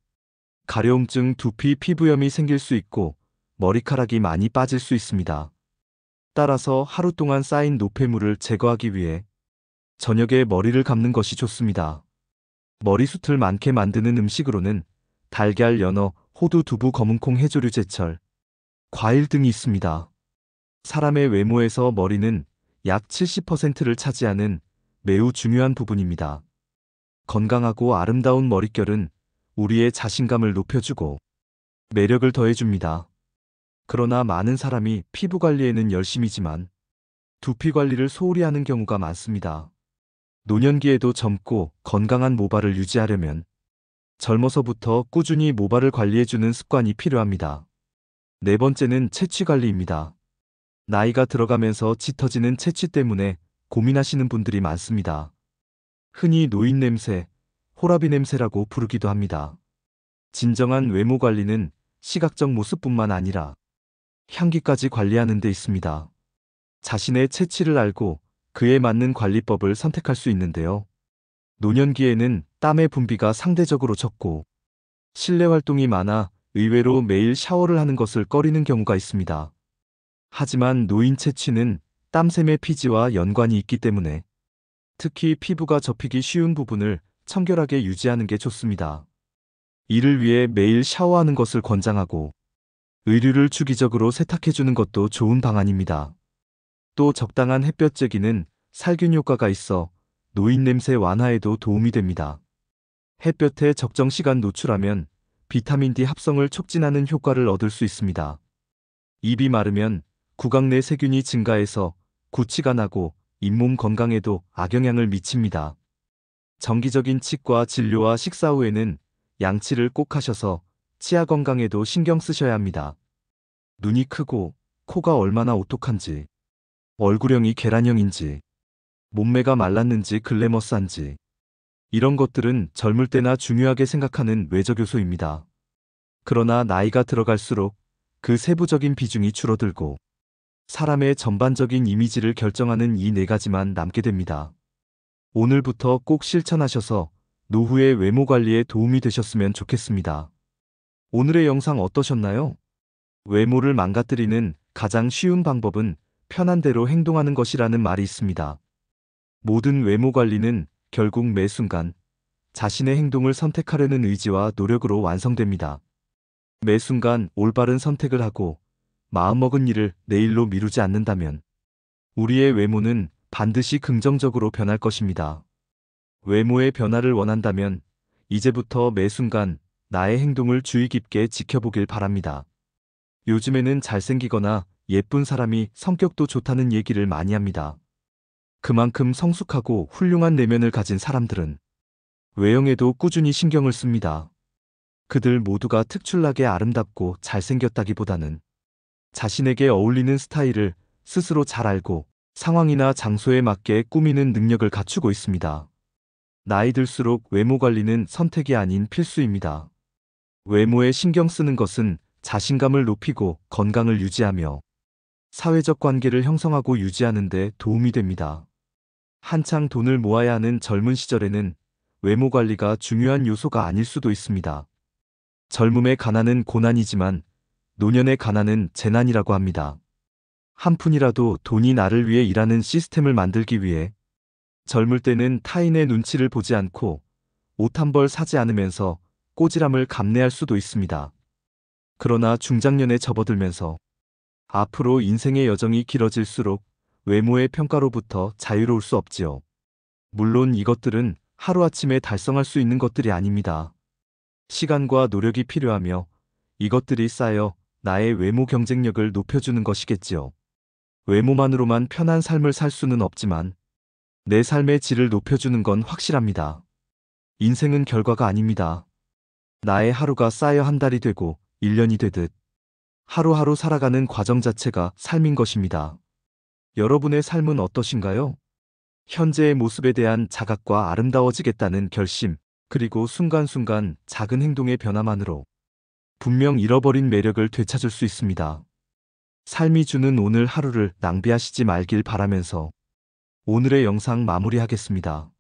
가려움증, 두피 피부염이 생길 수 있고 머리카락이 많이 빠질 수 있습니다. 따라서 하루 동안 쌓인 노폐물을 제거하기 위해 저녁에 머리를 감는 것이 좋습니다. 머리숱을 많게 만드는 음식으로는 달걀, 연어, 호두, 두부, 검은콩, 해조류, 제철, 과일 등이 있습니다. 사람의 외모에서 머리는 약 70%를 차지하는 매우 중요한 부분입니다. 건강하고 아름다운 머릿결은 우리의 자신감을 높여주고 매력을 더해줍니다. 그러나 많은 사람이 피부 관리에는 열심이지만 두피 관리를 소홀히 하는 경우가 많습니다. 노년기에도 젊고 건강한 모발을 유지하려면 젊어서부터 꾸준히 모발을 관리해주는 습관이 필요합니다. 네 번째는 채취 관리입니다. 나이가 들어가면서 짙어지는 채취 때문에 고민하시는 분들이 많습니다. 흔히 노인 냄새, 호라비 냄새라고 부르기도 합니다. 진정한 외모 관리는 시각적 모습뿐만 아니라 향기까지 관리하는 데 있습니다. 자신의 체취를 알고 그에 맞는 관리법을 선택할 수 있는데요. 노년기에는 땀의 분비가 상대적으로 적고 실내 활동이 많아 의외로 매일 샤워를 하는 것을 꺼리는 경우가 있습니다. 하지만 노인 채취는 땀샘의 피지와 연관이 있기 때문에 특히 피부가 접히기 쉬운 부분을 청결하게 유지하는 게 좋습니다. 이를 위해 매일 샤워하는 것을 권장하고 의류를 주기적으로 세탁해주는 것도 좋은 방안입니다. 또 적당한 햇볕 쬐기는 살균 효과가 있어 노인 냄새 완화에도 도움이 됩니다. 햇볕에 적정 시간 노출하면 비타민 D 합성을 촉진하는 효과를 얻을 수 있습니다. 입이 마르면 구강 내 세균이 증가해서 구취가 나고 잇몸 건강에도 악영향을 미칩니다. 정기적인 치과 진료와 식사 후에는 양치를 꼭 하셔서 치아 건강에도 신경 쓰셔야 합니다. 눈이 크고 코가 얼마나 오똑한지, 얼굴형이 계란형인지, 몸매가 말랐는지 글래머스한지 이런 것들은 젊을 때나 중요하게 생각하는 외적 요소입니다. 그러나 나이가 들어갈수록 그 세부적인 비중이 줄어들고 사람의 전반적인 이미지를 결정하는 이 네 가지만 남게 됩니다. 오늘부터 꼭 실천하셔서 노후의 외모 관리에 도움이 되셨으면 좋겠습니다. 오늘의 영상 어떠셨나요? 외모를 망가뜨리는 가장 쉬운 방법은 편한 대로 행동하는 것이라는 말이 있습니다. 모든 외모 관리는 결국 매 순간 자신의 행동을 선택하려는 의지와 노력으로 완성됩니다. 매 순간 올바른 선택을 하고 마음먹은 일을 내일로 미루지 않는다면 우리의 외모는 반드시 긍정적으로 변할 것입니다. 외모의 변화를 원한다면 이제부터 매 순간 나의 행동을 주의 깊게 지켜보길 바랍니다. 요즘에는 잘생기거나 예쁜 사람이 성격도 좋다는 얘기를 많이 합니다. 그만큼 성숙하고 훌륭한 내면을 가진 사람들은 외형에도 꾸준히 신경을 씁니다. 그들 모두가 특출나게 아름답고 잘생겼다기보다는 자신에게 어울리는 스타일을 스스로 잘 알고 상황이나 장소에 맞게 꾸미는 능력을 갖추고 있습니다. 나이 들수록 외모 관리는 선택이 아닌 필수입니다. 외모에 신경 쓰는 것은 자신감을 높이고 건강을 유지하며 사회적 관계를 형성하고 유지하는 데 도움이 됩니다. 한창 돈을 모아야 하는 젊은 시절에는 외모 관리가 중요한 요소가 아닐 수도 있습니다. 젊음의 가난은 고난이지만 노년의 가난은 재난이라고 합니다. 한 푼이라도 돈이 나를 위해 일하는 시스템을 만들기 위해 젊을 때는 타인의 눈치를 보지 않고 옷 한 벌 사지 않으면서 꼬질함을 감내할 수도 있습니다. 그러나 중장년에 접어들면서 앞으로 인생의 여정이 길어질수록 외모의 평가로부터 자유로울 수 없지요. 물론 이것들은 하루아침에 달성할 수 있는 것들이 아닙니다. 시간과 노력이 필요하며 이것들이 쌓여 나의 외모 경쟁력을 높여주는 것이겠지요. 외모만으로만 편한 삶을 살 수는 없지만 내 삶의 질을 높여주는 건 확실합니다. 인생은 결과가 아닙니다. 나의 하루가 쌓여 한 달이 되고 1년이 되듯 하루하루 살아가는 과정 자체가 삶인 것입니다. 여러분의 삶은 어떠신가요? 현재의 모습에 대한 자각과 아름다워지겠다는 결심, 그리고 순간순간 작은 행동의 변화만으로 분명 잃어버린 매력을 되찾을 수 있습니다. 삶이 주는 오늘 하루를 낭비하시지 말길 바라면서 오늘의 영상 마무리하겠습니다.